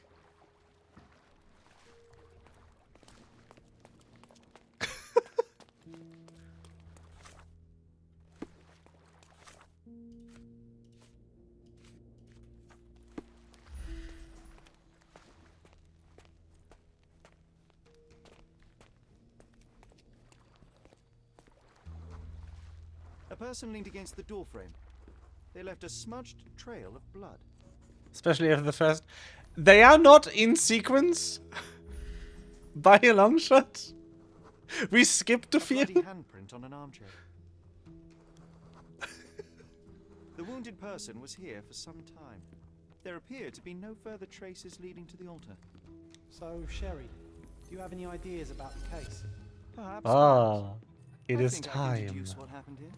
A person leaned against the doorframe. They left a smudged trail of blood. Especially after the first. They are not in sequence. By a long shot. We skipped a few. Bloody handprint on an armchair. The wounded person was here for some time. There appear to be no further traces leading to the altar. So, Sherry, do you have any ideas about the case? Perhaps. Ah, it I is think I can time. deduce what happened here.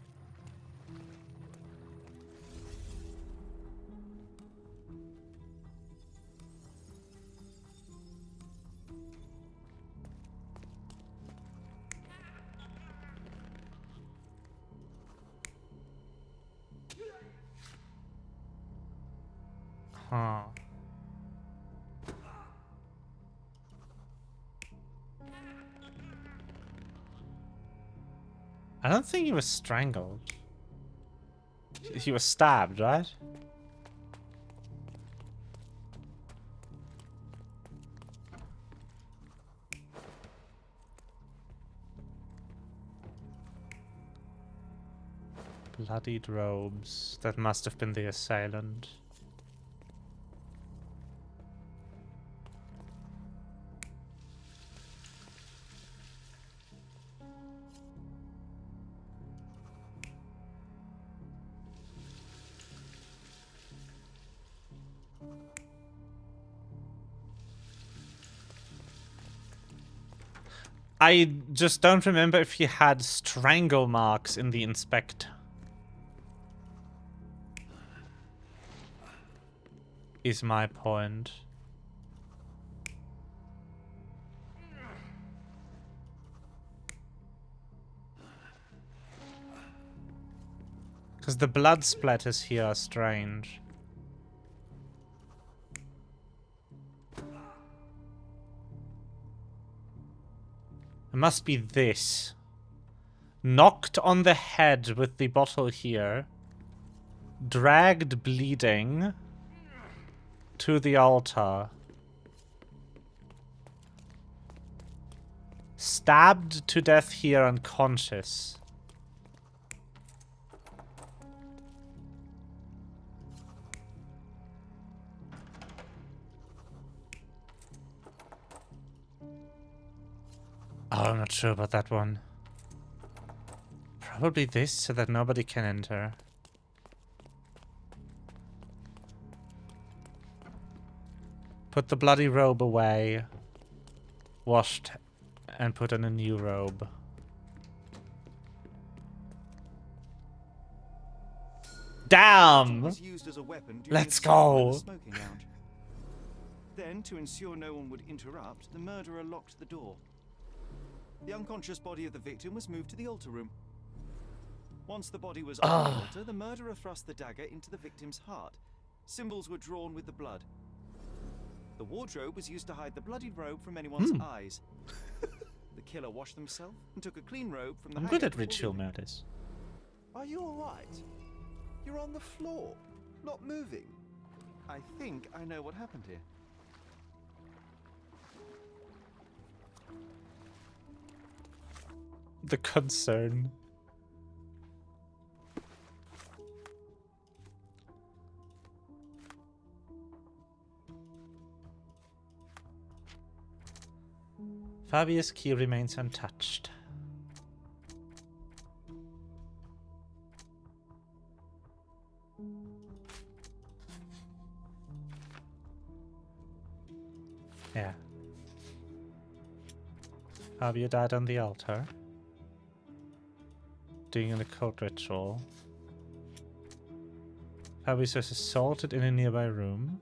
Huh. I don't think he was strangled. He was stabbed, right? Bloodied robes. That must have been the assailant. I just don't remember if he had strangle marks in the inspect. Is my point. Because the blood splatters here are strange. It must be this. Knocked on the head with the bottle here. Dragged bleeding to the altar. Stabbed to death here unconscious. Oh, I'm not sure about that one. Probably this, so that nobody can enter. Put the bloody robe away. Washed and put on a new robe. Damn! Was used as a weapon during Let's a struggle in the go! smoking lounge. Then, to ensure no one would interrupt, the murderer locked the door. The unconscious body of the victim was moved to the altar room. Once the body was on the altar, the murderer thrust the dagger into the victim's heart. Symbols were drawn with the blood. The wardrobe was used to hide the bloodied robe from anyone's eyes. The killer washed himself and took a clean robe from the I'm hanger good at before ritual leaving. murders. Are you alright? You're on the floor, not moving. I think I know what happened here. The concern. Fabius' key remains untouched. Yeah. Fabio died on the altar. Doing an occult ritual. Fabius was assaulted in a nearby room.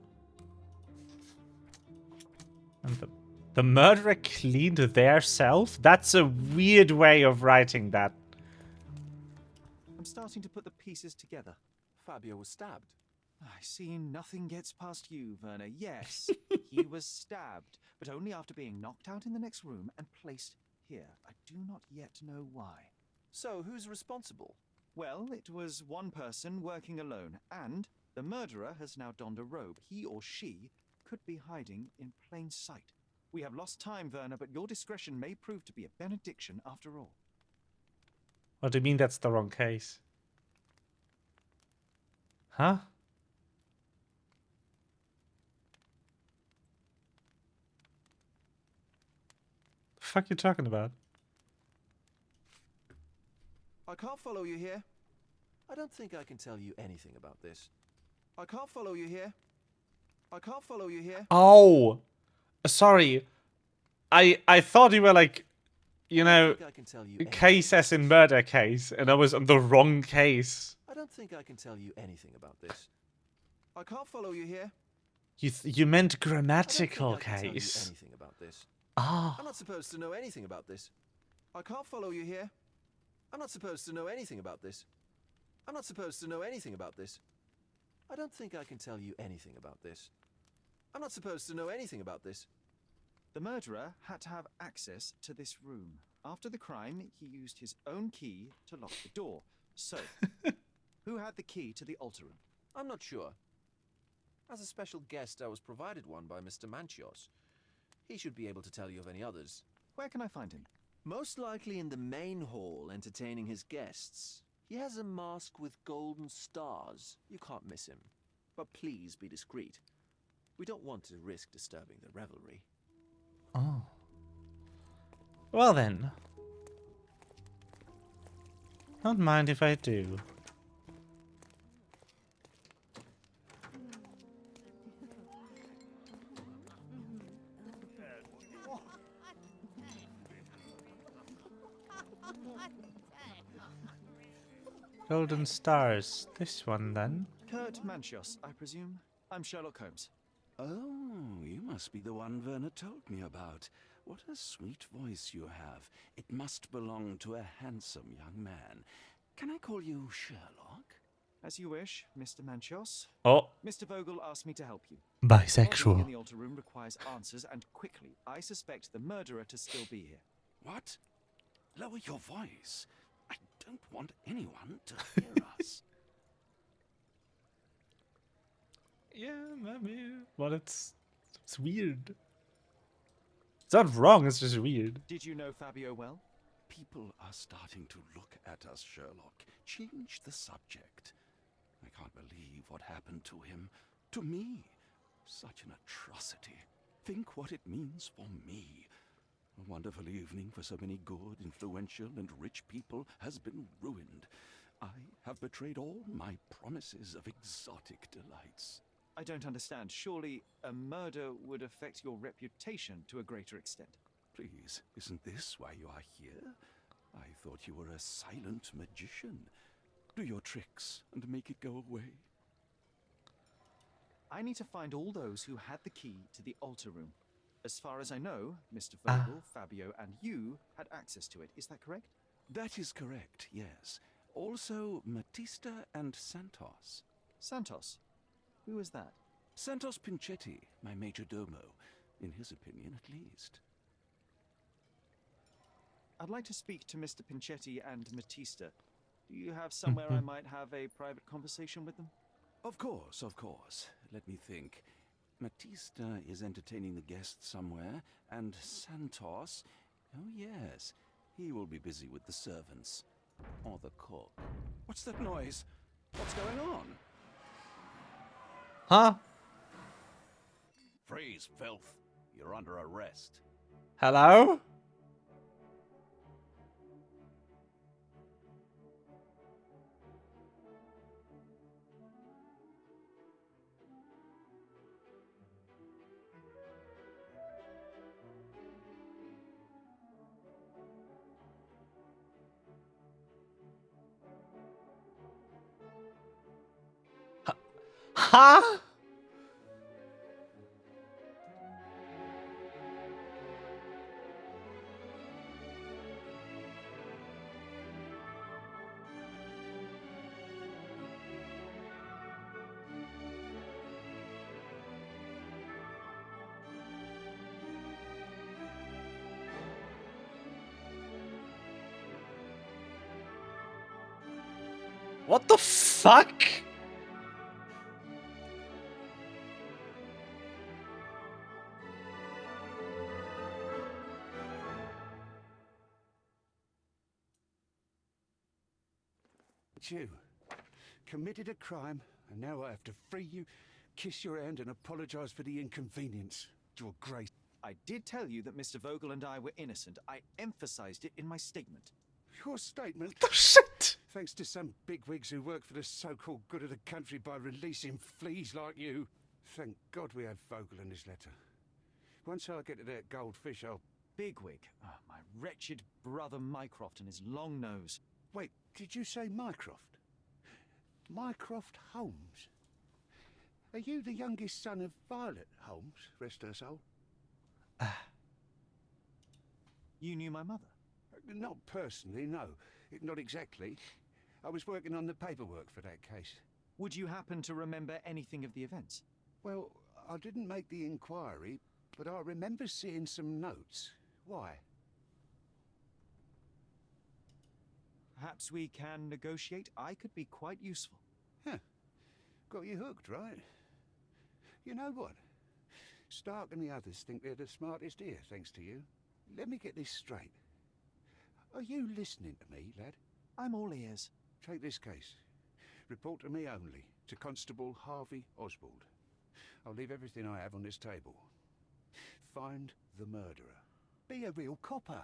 And the murderer cleaned their self? That's a weird way of writing that. I'm starting to put the pieces together. Fabio was stabbed. I see nothing gets past you, Werner. Yes, he was stabbed, but only after being knocked out in the next room and placed here. I do not yet know why. So, who's responsible? Well, it was one person working alone, and the murderer has now donned a robe. He or she could be hiding in plain sight. We have lost time, Werner, but your discretion may prove to be a benediction after all. What do you mean that's the wrong case? Huh? The fuck you talking about? I can't follow you here. I don't think I can tell you anything about this. I can't follow you here. I can't follow you here. Oh! Sorry. I thought you were like, you know, I can tell you case as in murder case, and I was on the wrong case. I don't think I can tell you anything about this. I can't follow you here. You meant I grammatical don't think I can case. tell you anything about this. Ah. I'm not supposed to know anything about this. I can't follow you here. I'm not supposed to know anything about this. I'm not supposed to know anything about this. I don't think I can tell you anything about this. I'm not supposed to know anything about this. The murderer had to have access to this room. After the crime, he used his own key to lock the door. So, who had the key to the altar room? I'm not sure. As a special guest, I was provided one by Mr. Manchios. He should be able to tell you of any others. Where can I find him? Most likely in the main hall, entertaining his guests. He has a mask with golden stars. You can't miss him. But please be discreet. We don't want to risk disturbing the revelry. Oh. Well then. Don't mind if I do. Golden stars. This one then. Kurt Manchios, I presume. I'm Sherlock Holmes. Oh, you must be the one Werner told me about. What a sweet voice you have. It must belong to a handsome young man. Can I call you Sherlock? As you wish, Mr. Manchios. Oh. Mr. Vogel asked me to help you. Bisexual. The body in the altar room requires answers, and quickly. I suspect the murderer to still be here. What? Lower your voice. I don't want anyone to hear us. Yeah, maybe. But it's weird. It's not wrong, it's just weird. Did you know Fabio well? People are starting to look at us, Sherlock. Change the subject. I can't believe what happened to him. To me. Such an atrocity. Think what it means for me. A wonderful evening for so many good, influential, and rich people has been ruined. I have betrayed all my promises of exotic delights. I don't understand. Surely a murder would affect your reputation to a greater extent. Please, isn't this why you are here? I thought you were a silent magician. Do your tricks and make it go away. I need to find all those who had the key to the altar room. As far as I know, Mr. Vogel, Fabio, and you had access to it. Is that correct? That is correct, yes. Also, Matista and Santos. Santos? Who is that? Santos Pinchetti, my major domo. In his opinion, at least. I'd like to speak to Mr. Pinchetti and Matista. Do you have somewhere I might have a private conversation with them? Of course, of course. Let me think. Matista is entertaining the guests somewhere, and Santos... Oh, yes. He will be busy with the servants. Or the cook. What's that noise? What's going on? Huh? Freeze, filth. You're under arrest. Hello? Huh? What the fuck? You committed a crime, and now I have to free you, kiss your hand, and apologize for the inconvenience. Your Grace. I did tell you that Mr. Vogel and I were innocent. I emphasized it in my statement. Your statement? Oh, shit! Thanks to some bigwigs who work for the so-called good of the country by releasing fleas like you. Thank God we had Vogel in his letter. Once I get to that goldfish, I'll... Bigwig? Oh, my wretched brother Mycroft and his long nose. Wait, did you say Mycroft? Mycroft Holmes? Are you the youngest son of Violet Holmes, rest her soul? You knew my mother? Not personally, no. Not exactly. I was working on the paperwork for that case. Would you happen to remember anything of the events? Well, I didn't make the inquiry, but I remember seeing some notes. Why? Perhaps we can negotiate. I could be quite useful. Huh. Got you hooked, right? You know what? Stark and the others think they're the smartest here, thanks to you. Let me get this straight. Are you listening to me, lad? I'm all ears. Take this case. Report to me only, to Constable Harvey Oswald. I'll leave everything I have on this table. Find the murderer. Be a real copper.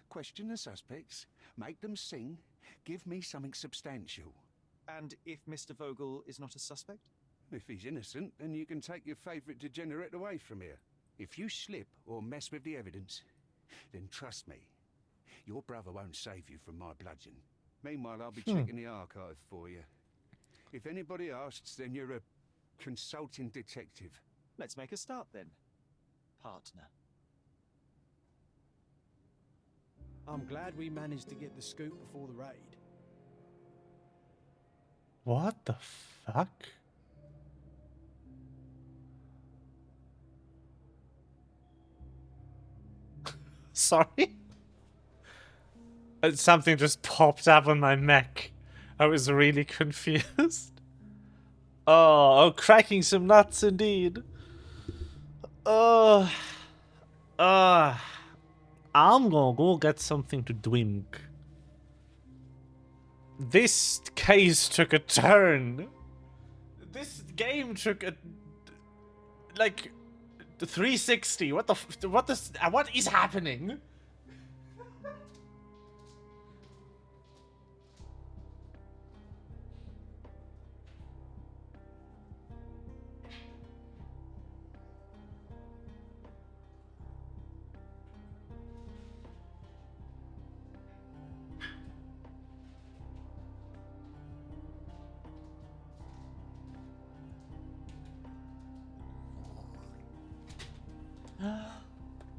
Question the suspects, make them sing, give me something substantial. And if Mr. Vogel is not a suspect? If he's innocent, then you can take your favourite degenerate away from here. If you slip or mess with the evidence, then trust me, your brother won't save you from my bludgeon. Meanwhile, I'll be checking the archive for you. If anybody asks, then you're a consulting detective. Let's make a start then, partner. I'm glad we managed to get the scoop before the raid. What the fuck? Sorry? Something just popped up on my Mac. I was really confused. Oh, cracking some nuts indeed. I'm gonna go get something to drink. This case took a turn. This game took a... like... 360. What the? What is happening?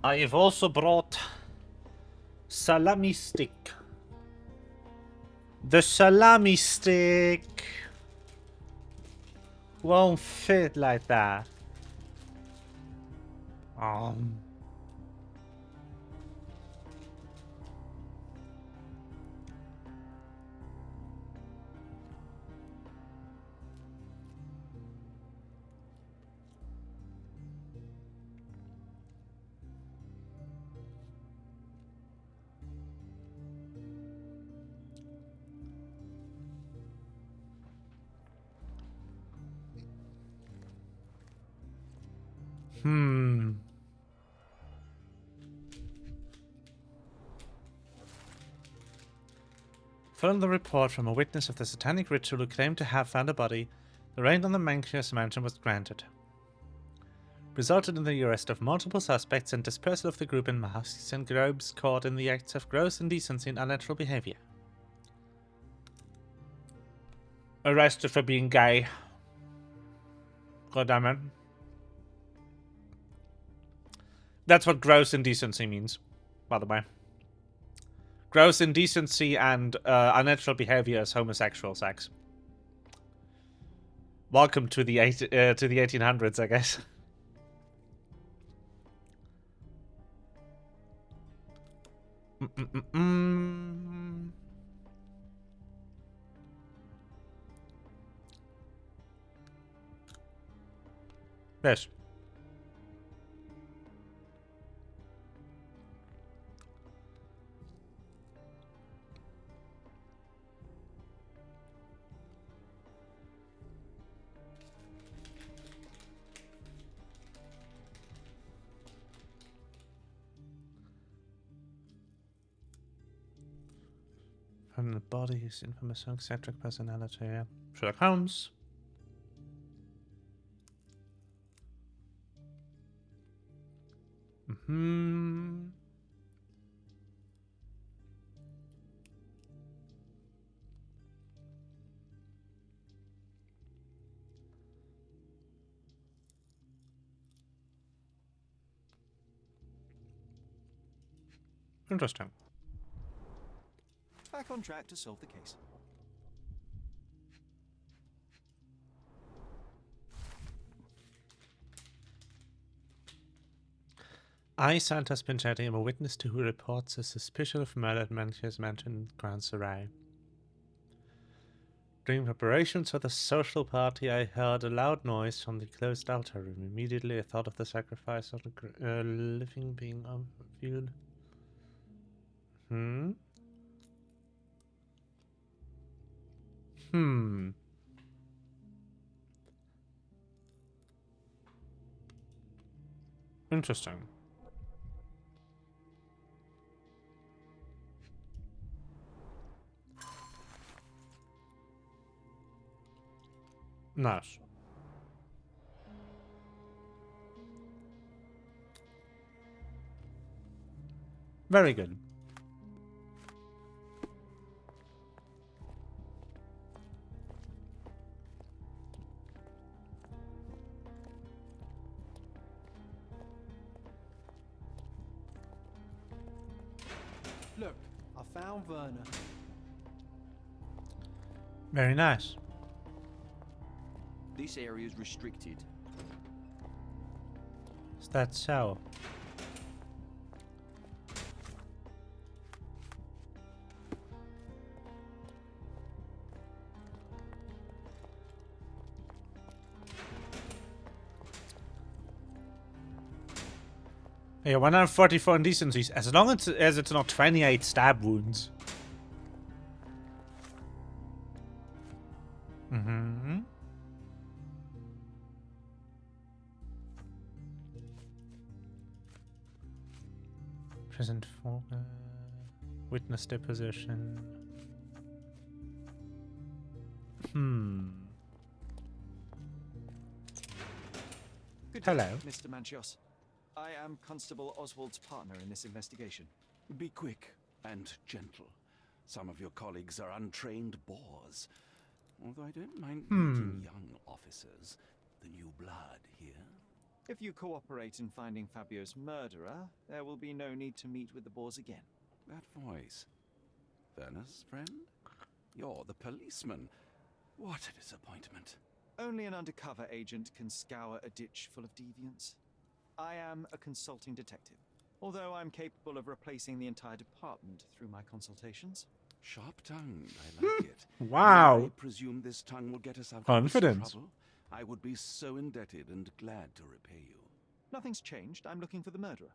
I have also brought salami stick. The salami stick won't fit like that. Following the report from a witness of the satanic ritual who claimed to have found a body, the raid on the Mankius mansion was granted. Resulted in the arrest of multiple suspects and dispersal of the group in masks and robes caught in the acts of gross indecency and unnatural behavior. Arrested for being gay. God damn it. That's what gross indecency means, by the way. Gross indecency and unnatural behavior is homosexual sex. Welcome to the 1800s, I guess. Yes. From the body, his infamous eccentric personality. Yeah. Sherlock Holmes. Interesting. Back on track to solve the case. I, Santos Pinchetti, am a witness to who reports a suspicion of murder at Mankius Mansion in Grand Sarai. During preparations for the social party, I heard a loud noise from the closed altar room. Immediately, I thought of the sacrifice of a living being viewed. Interesting. Nice. Very good. Look, I found Werner. Very nice. This area is restricted. Is that so? Yeah, 144 indecencies. As long as it's not 28 stab wounds. Present for witness deposition. Good Hello. day, Mr. Manchios. I am Constable Oswald's partner in this investigation. Be quick and gentle. Some of your colleagues are untrained bores. Although I don't mind meeting young officers, the new blood here. If you cooperate in finding Fabio's murderer, there will be no need to meet with the Boers again. That voice. Werner's friend? You're the policeman. What a disappointment. Only an undercover agent can scour a ditch full of deviants. I am a consulting detective, although I'm capable of replacing the entire department through my consultations. Sharp-tongued, I like it. Wow. I presume this tongue will get us out of Confidence. this trouble. I would be so indebted and glad to repay you. Nothing's changed. I'm looking for the murderer.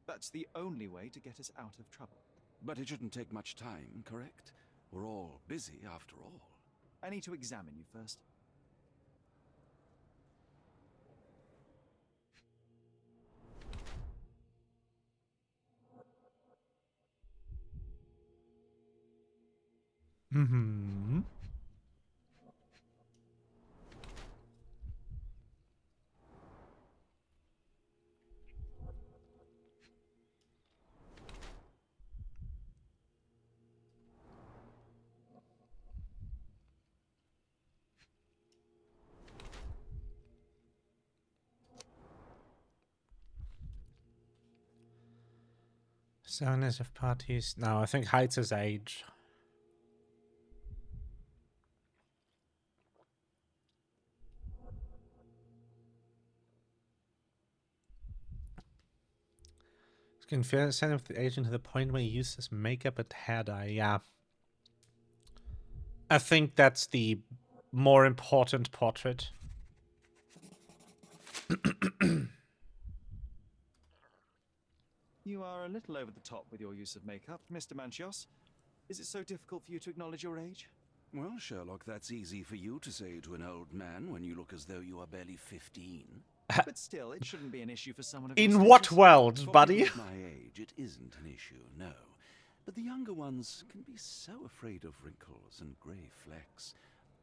That's the only way to get us out of trouble. But it shouldn't take much time, correct? We're all busy after all. I need to examine you first. Soundness of parties. No, I think hides his age. Can send of the agent to the point where he uses makeup and hair dye. Yeah. I think that's the more important portrait. You are a little over the top with your use of makeup, Mr. Manchios. Is it so difficult for you to acknowledge your age? Well, Sherlock, that's easy for you to say to an old man when you look as though you are barely 15. But still, it shouldn't be an issue for someone of your In what status. world, For buddy? people my age, it isn't an issue, no. But the younger ones can be so afraid of wrinkles and grey flecks.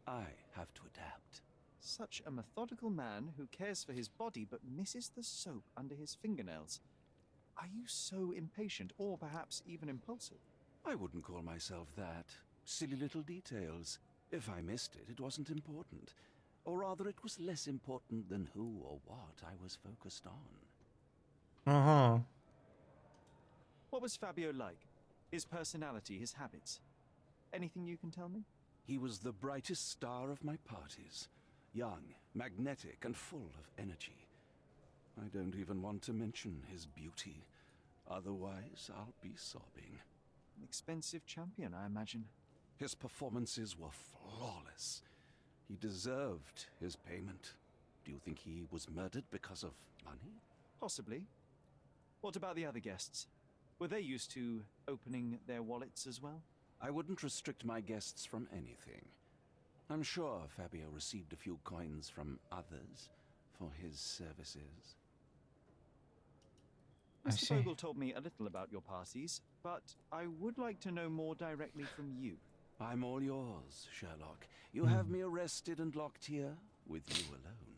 I have to adapt. Such a methodical man who cares for his body but misses the soap under his fingernails. Are you so impatient, or perhaps even impulsive? I wouldn't call myself that. Silly little details. If I missed it, it wasn't important. Or rather, it was less important than who or what I was focused on. Uh-huh. What was Fabio like? His personality, his habits? Anything you can tell me? He was the brightest star of my parties. Young, magnetic, and full of energy. I don't even want to mention his beauty. Otherwise, I'll be sobbing. An expensive champion, I imagine. His performances were flawless. He deserved his payment. Do you think he was murdered because of money? Possibly. What about the other guests? Were they used to opening their wallets as well? I wouldn't restrict my guests from anything. I'm sure Fabio received a few coins from others for his services. Mr. Vogel told me a little about your parties, but I would like to know more directly from you. I'm all yours, Sherlock. You have me arrested and locked here with you alone.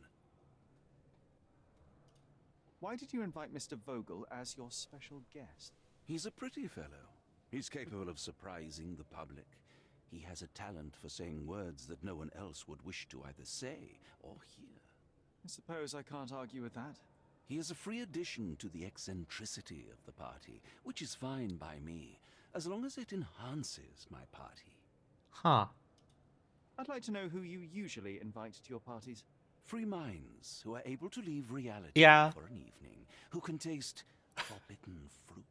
Why did you invite Mr. Vogel as your special guest? He's a pretty fellow. He's capable of surprising the public. He has a talent for saying words that no one else would wish to either say or hear. I suppose I can't argue with that. He is a free addition to the eccentricity of the party, which is fine by me, as long as it enhances my party. Huh. I'd like to know who you usually invite to your parties. Free minds who are able to leave reality for an evening, who can taste forbidden fruit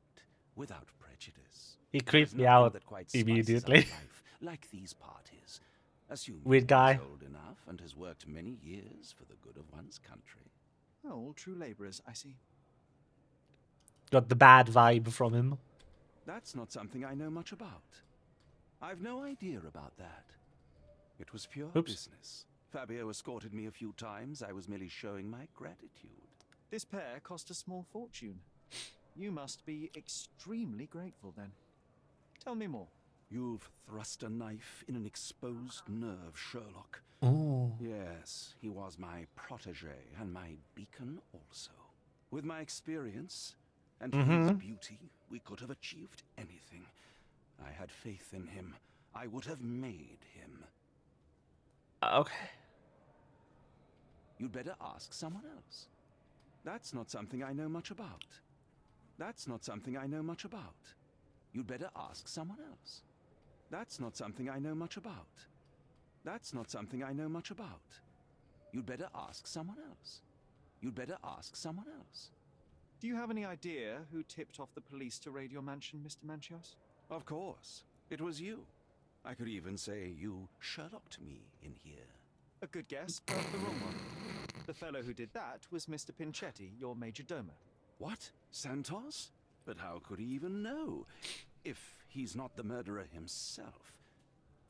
without prejudice. He creeped me out immediately. Life, like these parties. Assuming Weird guy. he's old enough and has worked many years for the good of one's country. Oh, all true labourers, I see. Got the bad vibe from him. That's not something I know much about. I've no idea about that. It was pure business. Fabio escorted me a few times. I was merely showing my gratitude. This pair cost a small fortune. You must be extremely grateful then. Tell me more. You've thrust a knife in an exposed nerve, Sherlock. Oh. Yes, he was my protege and my beacon also. With my experience and his beauty, we could have achieved anything. I had faith in him. I would have made him. Okay. You'd better ask someone else. That's not something I know much about. That's not something I know much about. You'd better ask someone else. That's not something I know much about. That's not something I know much about. You'd better ask someone else. You'd better ask someone else. Do you have any idea who tipped off the police to raid your mansion, Mr. Manchios? Of course. It was you. I could even say you Sherlocked me in here. A good guess, but the wrong one. The fellow who did that was Mr. Pinchetti, your major domo. What? Santos? But how could he even know? If he's not the murderer himself.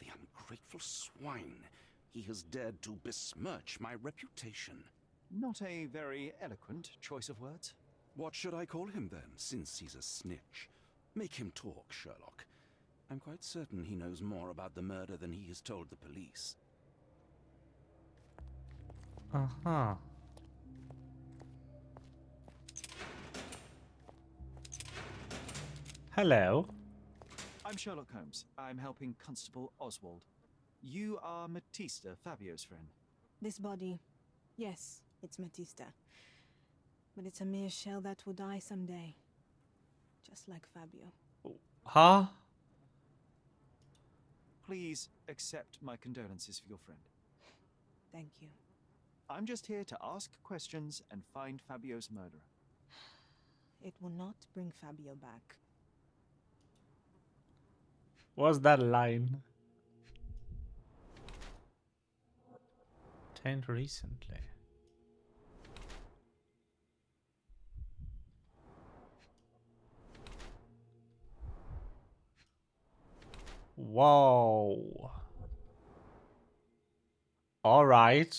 The ungrateful swine. He has dared to besmirch my reputation. Not a very eloquent choice of words. What should I call him then, since he's a snitch? Make him talk, Sherlock. I'm quite certain he knows more about the murder than he has told the police. Uh-huh. Hello. I'm Sherlock Holmes. I'm helping Constable Oswald. You are Matista, Fabio's friend. This body, yes, it's Matista. But it's a mere shell that will die someday. Just like Fabio. Huh? Please accept my condolences for your friend. Thank you. I'm just here to ask questions and find Fabio's murderer. It will not bring Fabio back. What's that line? Obtained recently. Whoa. All right.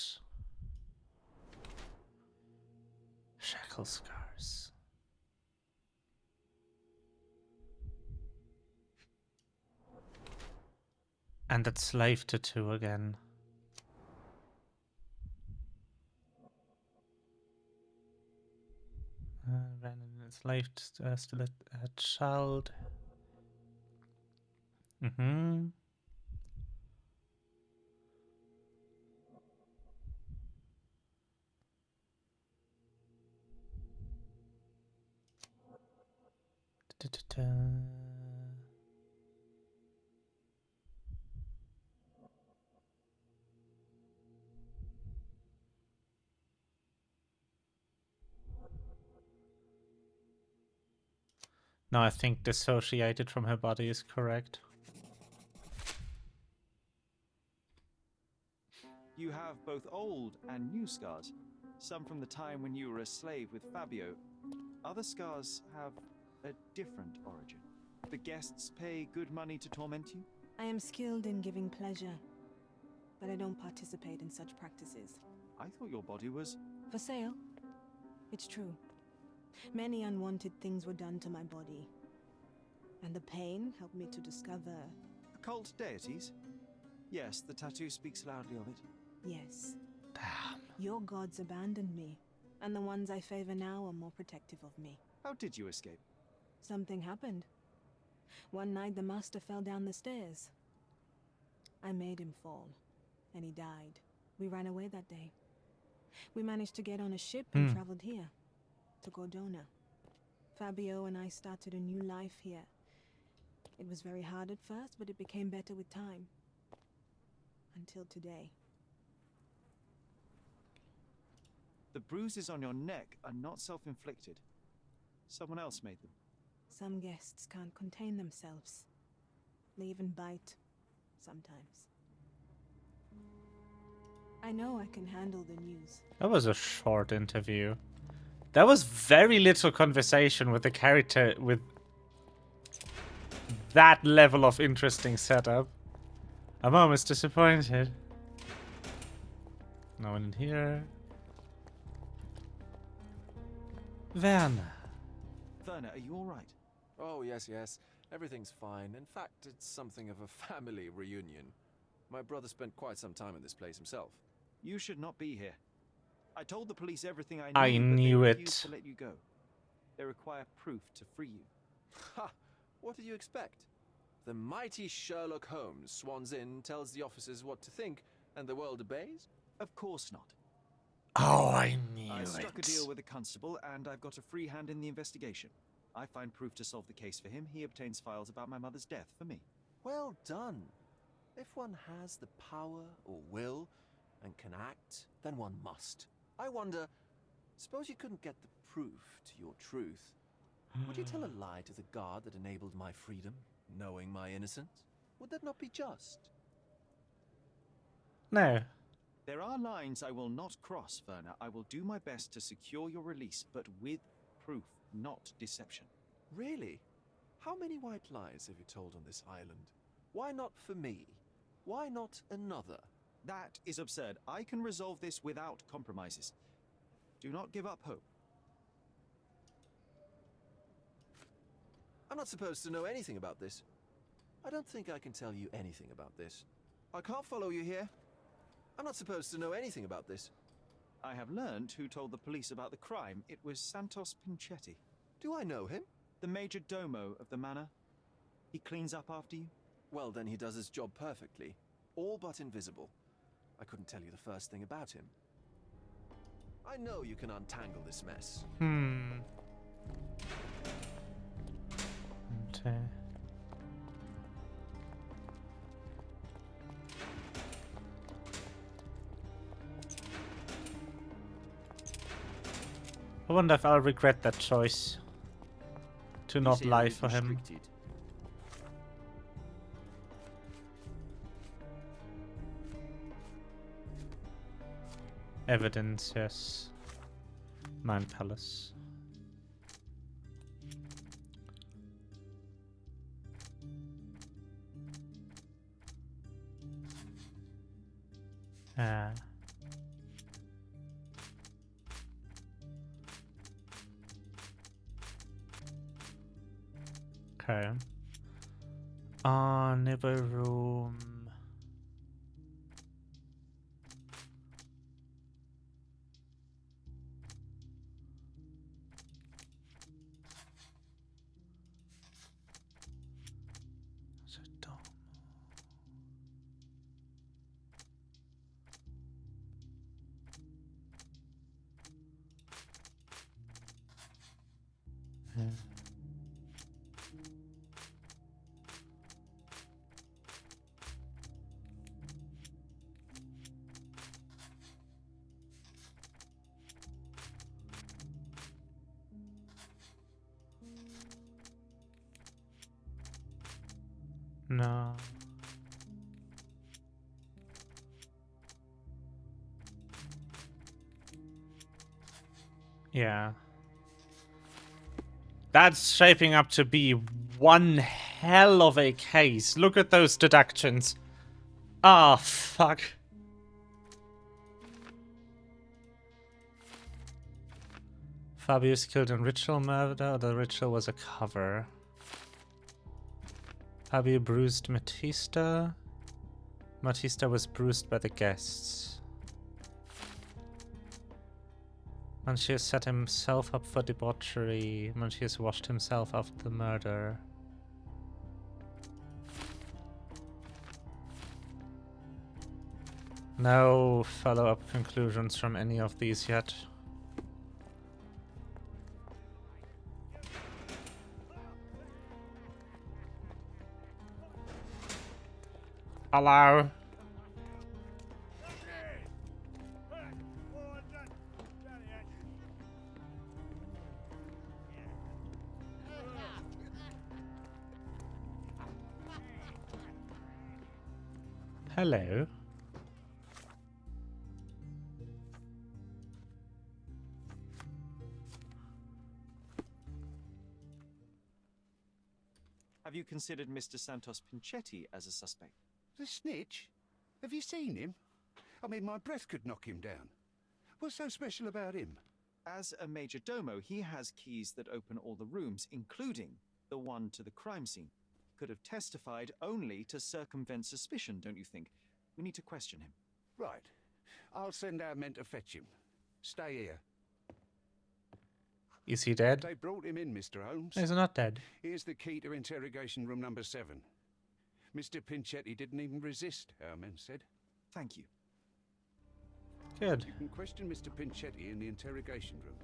Shackle scars. And that slave tattoo again. Ran enslaved, still a child. Mm-hmm. Da-da-da. No, I think dissociated from her body is correct. You have both old and new scars. Some from the time when you were a slave with Fabio. Other scars have a different origin. The guests pay good money to torment you? I am skilled in giving pleasure, but I don't participate in such practices. I thought your body was... For sale? It's true. Many unwanted things were done to my body. And the pain helped me to discover... Occult deities? Yes, the tattoo speaks loudly of it. Yes. Damn. Your gods abandoned me, and the ones I favor now are more protective of me. How did you escape? Something happened. One night the master fell down the stairs. I made him fall, and he died. We ran away that day. We managed to get on a ship and traveled here, to Gordona. Fabio and I started a new life here. It was very hard at first, but it became better with time. Until today. The bruises on your neck are not self-inflicted. Someone else made them. Some guests can't contain themselves. They even bite, sometimes. I know I can handle the news. That was a short interview. That was very little conversation with the character with that level of interesting setup. I'm almost disappointed. No one in here. Werner. Ferner, are you all right? Oh, yes, yes. Everything's fine. In fact, it's something of a family reunion. My brother spent quite some time in this place himself. You should not be here. I told the police everything I I knew, but they knew refused it. to let you go. They require proof to free you. Ha! What did you expect? The mighty Sherlock Holmes swans in, tells the officers what to think, and the world obeys? Of course not. Oh, I knew I it. struck a deal with a constable, and I've got a free hand in the investigation. I find proof to solve the case for him. He obtains files about my mother's death for me. Well done. If one has the power or will and can act, then one must. I wonder, suppose you couldn't get the proof to your truth. Would you tell a lie to the guard that enabled my freedom, knowing my innocence? Would that not be just? No. There are lines I will not cross, Ferner. I will do my best to secure your release, but with proof, not deception. Really? How many white lies have you told on this island? Why not for me? Why not another? That is absurd. I can resolve this without compromises. Do not give up hope. I'm not supposed to know anything about this. I don't think I can tell you anything about this. I can't follow you here. I'm not supposed to know anything about this. I have learned who told the police about the crime. It was Santos Pinchetti. Do I know him? The major domo of the manor. He cleans up after you? Well, then he does his job perfectly. All but invisible. I couldn't tell you the first thing about him. I know you can untangle this mess. Okay. I wonder if I'll regret that choice to not lie for him. Evidence, yes. Mind Palace. Okay. Never room. No. Yeah. That's shaping up to be one hell of a case. Look at those deductions. Ah, fuck. Fabius killed in ritual murder. The ritual was a cover. Fabio bruised Matista. Matista was bruised by the guests. Manchius set himself up for debauchery. Manchius washed himself after the murder. No follow-up conclusions from any of these yet. Hello? Hello? Have you considered Mr. Santos Pinchetti as a suspect? The snitch? Have you seen him? I mean, my breath could knock him down. What's so special about him? As a major domo, he has keys that open all the rooms, including the one to the crime scene. Could have testified only to circumvent suspicion, don't you think? We need to question him. Right. I'll send our men to fetch him. Stay here. Is he dead? They brought him in, Mr. Holmes. He's not dead. Here's the key to interrogation room number 7. Mr. Pinchetti didn't even resist, our men said. Thank you. Good. You can question Mr. Pinchetti in the interrogation room.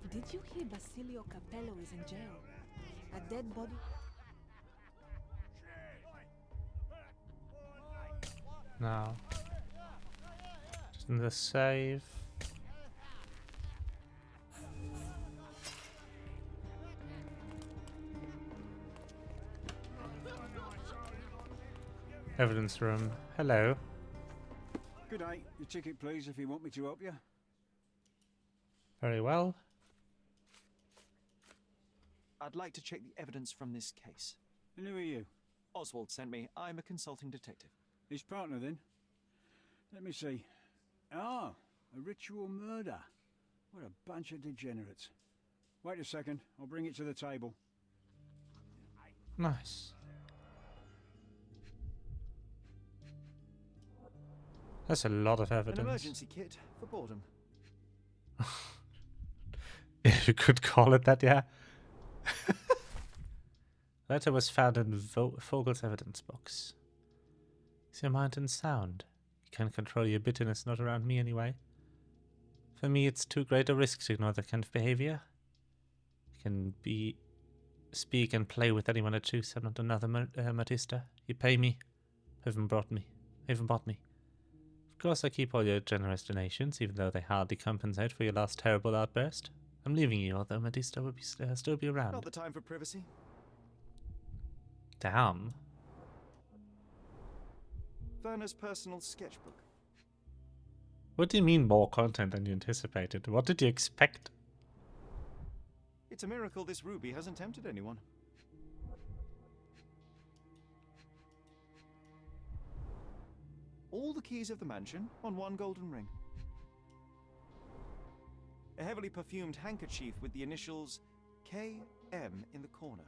Did you hear Basilio Capello is in jail? A dead body? No. Just in the safe. Evidence room. Hello. Good day. Your ticket, please, if you want me to help you. Very well. I'd like to check the evidence from this case. And who are you? Oswald sent me. I'm a consulting detective. His partner, then? Let me see. Ah, a ritual murder. What a bunch of degenerates. Wait a second. I'll bring it to the table. Nice. That's a lot of evidence. An emergency kit for boredom. Yeah, you could call it that, yeah. Letter was found in Vogel's evidence box. Is your mind in sound? You can't control your bitterness, not around me anyway. For me, it's too great a risk to ignore that kind of behavior. I can speak and play with anyone I choose. I'm not another Matista. You pay me. Haven't bought me. Of course, I keep all your generous donations, even though they hardly compensate for your last terrible outburst. I'm leaving you, although Matista will still be around. Not the time for privacy. Damn. Werner's personal sketchbook. What do you mean more content than you anticipated? What did you expect? It's a miracle this ruby hasn't tempted anyone. All the keys of the mansion on one golden ring. A heavily perfumed handkerchief with the initials KM in the corner.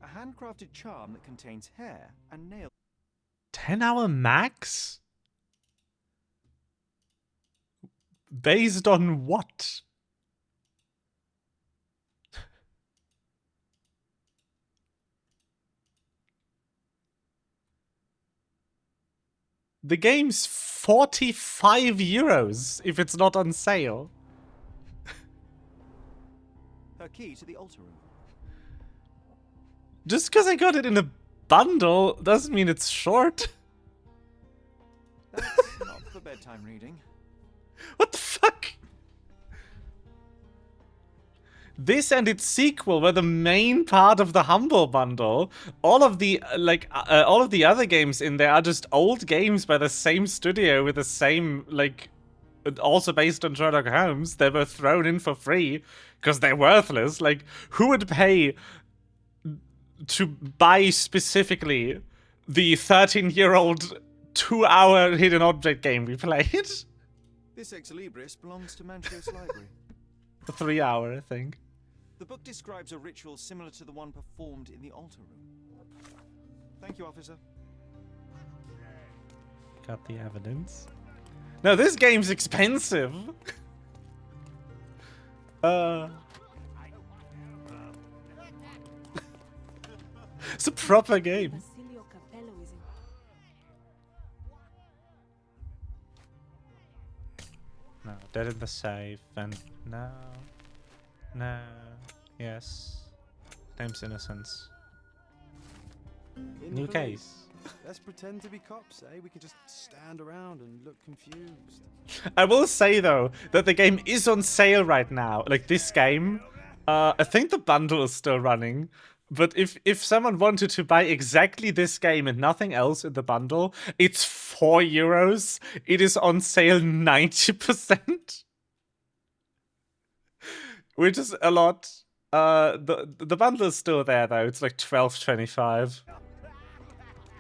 A handcrafted charm that contains hair and nails. 10-hour max? Based on what? The game's 45 euros if it's not on sale. Her key to the altar room. Just because I got it in a bundle doesn't mean it's short. That's not for bedtime reading. What the fuck? This and its sequel were the main part of the Humble Bundle. All of the all of the other games in there are just old games by the same studio with the same also based on Sherlock Holmes. They were thrown in for free because they're worthless. Like, who would pay to buy specifically the 13-year-old 2-hour hidden object game we played? This ex libris belongs to Manchios Library. The 3-hour, I think. The book describes a ritual similar to the one performed in the altar room. Thank you, officer. Got the evidence. No, this game's expensive. It's a proper game. Basilio Capello is in. No, dead in the safe, and no. Yes. Name's Innocence. New case. Let's pretend to be cops, eh? We can just stand around and look confused. I will say, though, that the game is on sale right now. Like, this game. I think the bundle is still running. But if someone wanted to buy exactly this game and nothing else in the bundle, it's 4 euros. It is on sale 90%. Which is a lot. The bundle is still there though. It's like 12.25.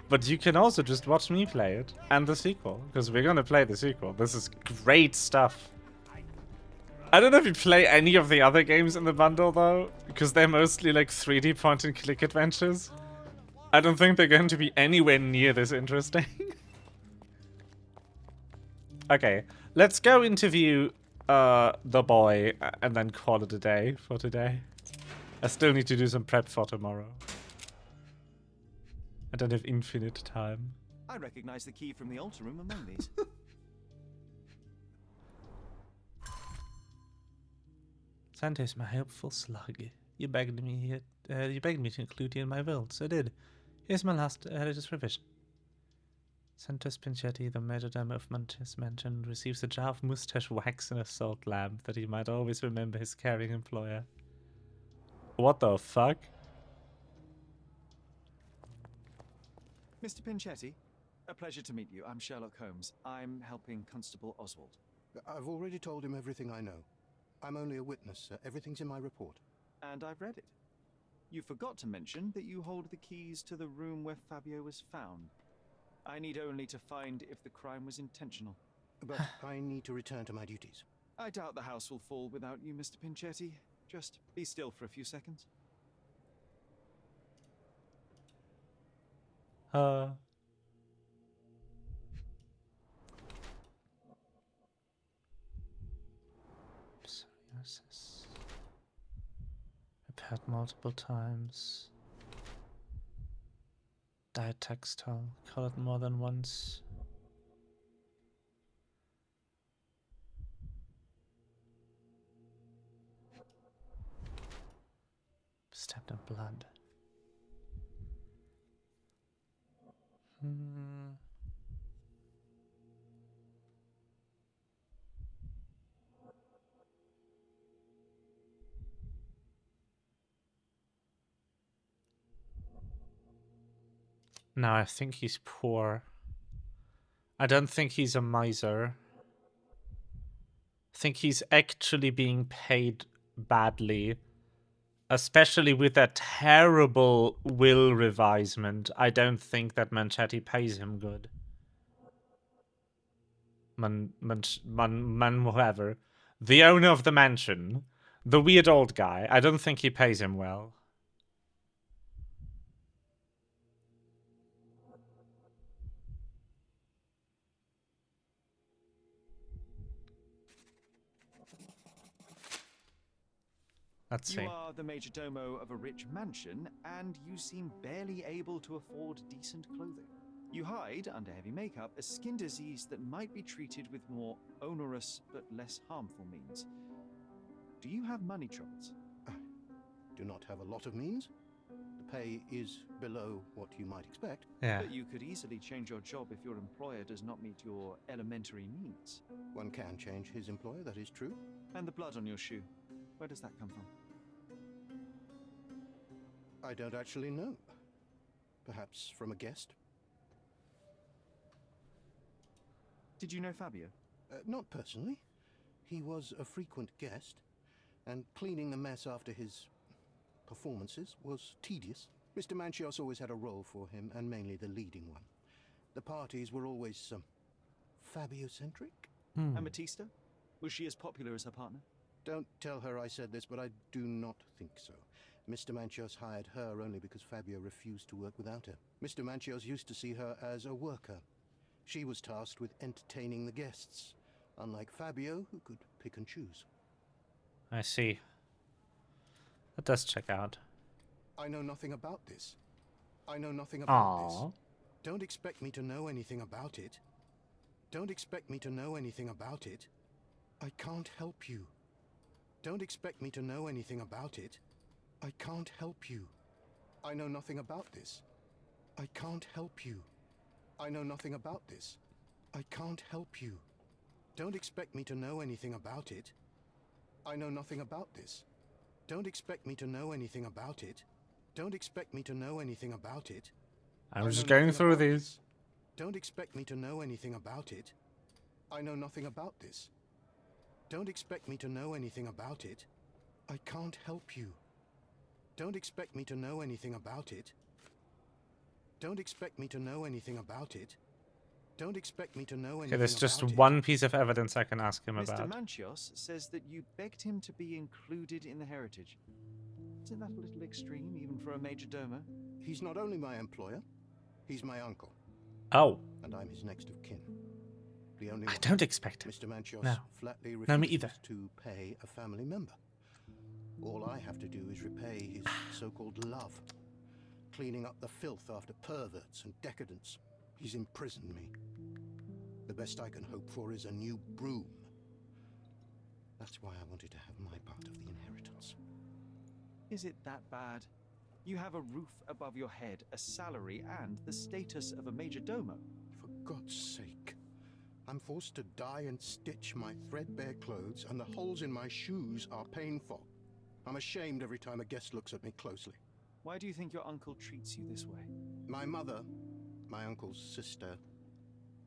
But you can also just watch me play it and the sequel, because we're gonna play the sequel. This is great stuff. I don't know if you play any of the other games in the bundle though, because they're mostly like 3D point and click adventures. I don't think they're going to be anywhere near this interesting. Okay, let's go interview the boy and then call it a day for today. I still need to do some prep for tomorrow. I don't have infinite time. I recognize the key from the altar room among these. Santos, my helpful slug. You begged me to include you in my will, so I did. Here's my last latest revision. Santos Pinchetti, the majordomo of Mantis Mansion, receives a jar of mustache wax and a salt lamp that he might always remember his caring employer. What the fuck? Mr. Pinchetti, a pleasure to meet you. I'm Sherlock Holmes. I'm helping Constable Oswald. I've already told him everything I know. I'm only a witness, sir. Everything's in my report. And I've read it. You forgot to mention that you hold the keys to the room where Fabio was found. I need only to find if the crime was intentional. But I need to return to my duties. I doubt the house will fall without you, Mr. Pinchetti. Just be still for a few seconds. Psoriasis. Repaired multiple times. Dyed textile. Colored more than once. Stabbed in blood. No, I think he's poor. I don't think he's a miser. I think he's actually being paid badly. Especially with that terrible will revisement. I don't think that Manchetti pays him good. Whoever. The owner of the mansion. The weird old guy. I don't think he pays him well. Let's see. You are the majordomo of a rich mansion, and you seem barely able to afford decent clothing. You hide, under heavy makeup, a skin disease that might be treated with more onerous but less harmful means. Do you have money troubles? Do not have a lot of means. The pay is below what you might expect. Yeah. But you could easily change your job if your employer does not meet your elementary needs. One can change his employer, that is true. And the blood on your shoe, where does that come from? I don't actually know. Perhaps from a guest? Did you know Fabio? Not personally. He was a frequent guest, and cleaning the mess after his performances was tedious. Mr. Manchios always had a role for him, and mainly the leading one. The parties were always Fabio-centric. Amatista? Was she as popular as her partner? Don't tell her I said this, but I do not think so. Mr. Manchios hired her only because Fabio refused to work without her. Mr. Manchios used to see her as a worker. She was tasked with entertaining the guests, unlike Fabio, who could pick and choose. I see. That does check out. I know nothing about this. I know nothing about this. Aww. Don't expect me to know anything about it. Don't expect me to know anything about it. I can't help you. Don't expect me to know anything about it. I can't help you. I know nothing about this. I can't help you. I know nothing about this. I can't help you. Don't expect me to know anything about it. I know nothing about this. Don't expect me to know anything about it. Don't expect me to know anything about it. I'm just going through these. Don't expect me to know anything about it. I know nothing about this. Don't expect me to know anything about it. I can't help you. Don't expect me to know anything about it. Don't expect me to know anything about it. Don't expect me to know anything Okay, there's just about it. one piece of evidence I can ask him Mr. about. Manchios says that you begged him to be included in the heritage. Isn't that a little extreme, even for a major domo? He's not only my employer, he's my uncle. Oh. And I'm his next of kin. The only I one. don't expect it. Mr. Manchios No. flatly No, me refuses either. to pay a family member. All I have to do is repay his so-called love, cleaning up the filth after perverts and decadents. He's imprisoned me. The best I can hope for is a new broom. That's why I wanted to have my part of the inheritance. Is it that bad? You have a roof above your head, a salary, and the status of a major domo. For God's sake. I'm forced to dye and stitch my threadbare clothes, and the holes in my shoes are painful. I'm ashamed every time a guest looks at me closely. Why do you think your uncle treats you this way? My mother, my uncle's sister,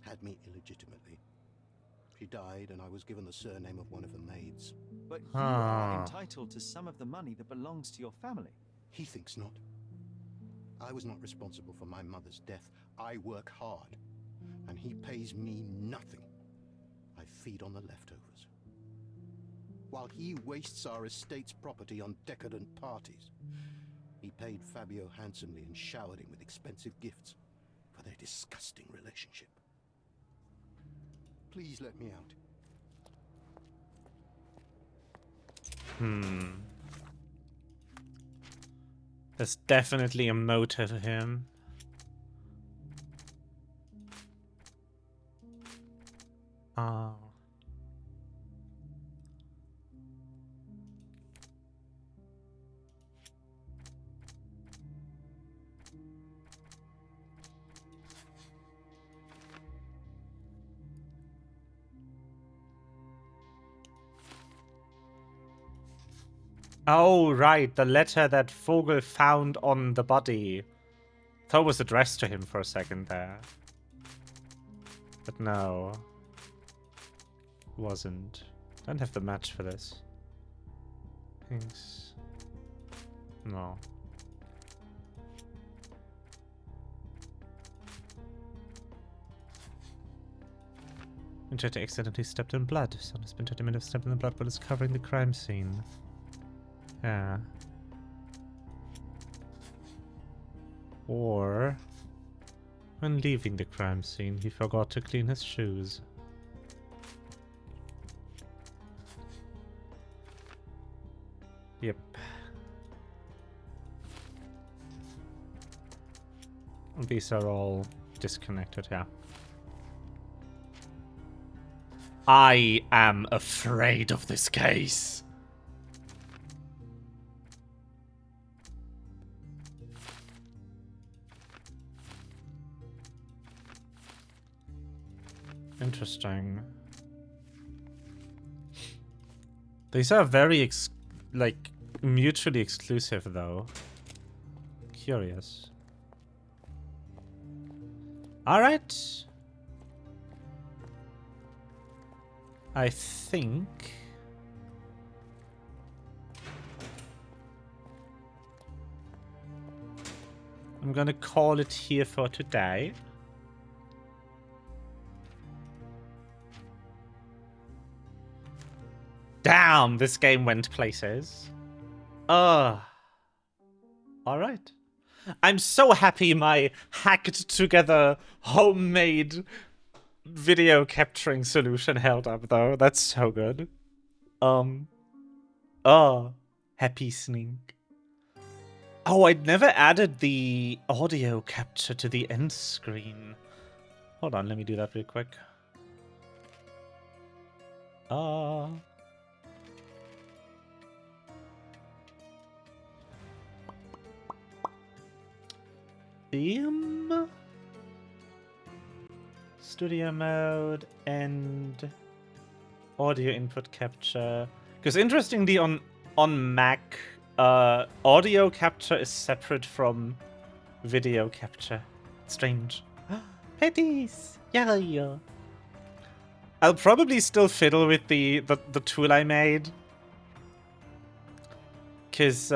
had me illegitimately. She died, and I was given the surname of one of the maids. But you are entitled to some of the money that belongs to your family. He thinks not. I was not responsible for my mother's death. I work hard, and he pays me nothing. I feed on the leftovers. While he wastes our estate's property on decadent parties, he paid Fabio handsomely and showered him with expensive gifts for their disgusting relationship. Please let me out. There's definitely a motive to him. Oh. Oh, right, the letter that Vogel found on the body. Thought it was addressed to him for a second there. But no. Wasn't. Don't have the match for this. Thanks. No. Injector accidentally stepped in blood. Son has been 20 minutes stepped in the blood but is covering the crime scene. Yeah. Or when leaving the crime scene, he forgot to clean his shoes. Yep. These are all disconnected, yeah. I am afraid of this case. Interesting. These are very like mutually exclusive though. Curious. All right. I think I'm gonna call it here for today. Damn, this game went places. Alright. I'm so happy my hacked together homemade video capturing solution held up though. That's so good. Happy sneak. Oh, I'd never added the audio capture to the end screen. Hold on, let me do that real quick. Studio mode and audio input capture. Because interestingly, on Mac, audio capture is separate from video capture. Strange. Petties! Yeah. I'll probably still fiddle with the tool I made. Because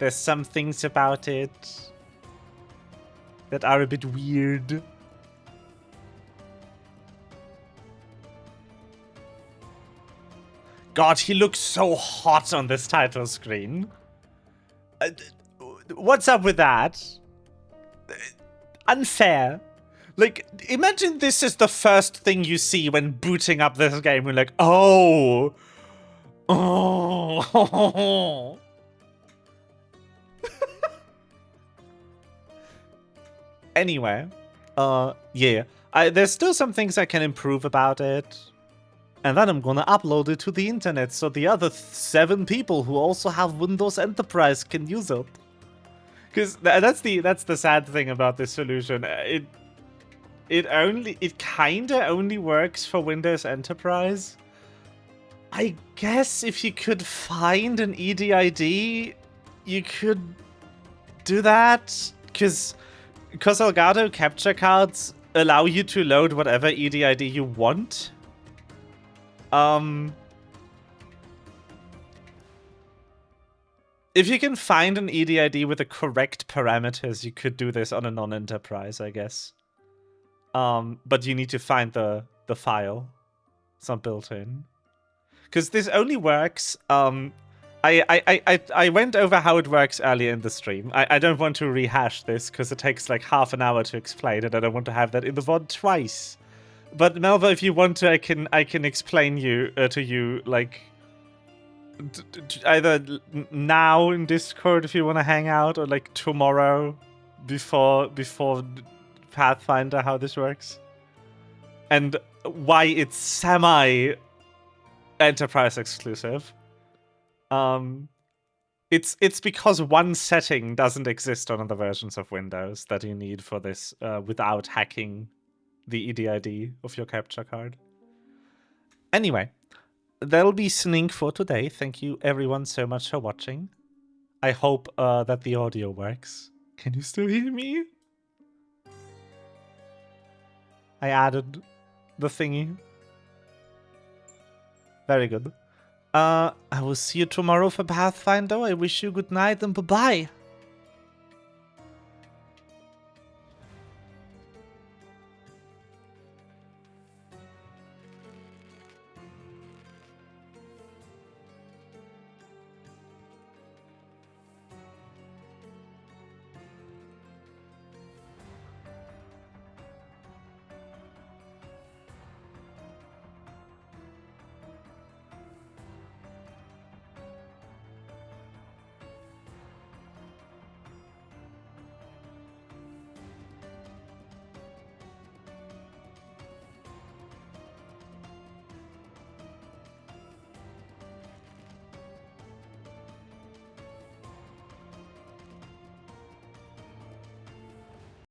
There's some things about it that are a bit weird. God, he looks so hot on this title screen. What's up with that? Unfair. Like, imagine this is the first thing you see when booting up this game. You're like, oh. Oh. Anyway, yeah. There's still some things I can improve about it. And then I'm gonna upload it to the internet so the other 7 people who also have Windows Enterprise can use it. Because that's the sad thing about this solution. It kinda only works for Windows Enterprise. I guess if you could find an EDID, you could do that. Because Elgato capture cards allow you to load whatever EDID you want. If you can find an EDID with the correct parameters, you could do this on a non-enterprise, I guess. But you need to find the file. It's not built in. Because this only works, I went over how it works earlier in the stream. I don't want to rehash this, because it takes like half an hour to explain it, and I don't want to have that in the VOD twice. But Melva, if you want to, I can explain to you like either now in Discord if you want to hang out, or like tomorrow before Pathfinder how this works, and why it's semi enterprise exclusive. It's because one setting doesn't exist on other versions of Windows that you need for this without hacking the EDID of your capture card. Anyway, that'll be Snink for today. Thank you everyone so much for watching. I hope that the audio works. Can you still hear me? I added the thingy. Very good. I will see you tomorrow for Pathfinder. I wish you good night and bye-bye.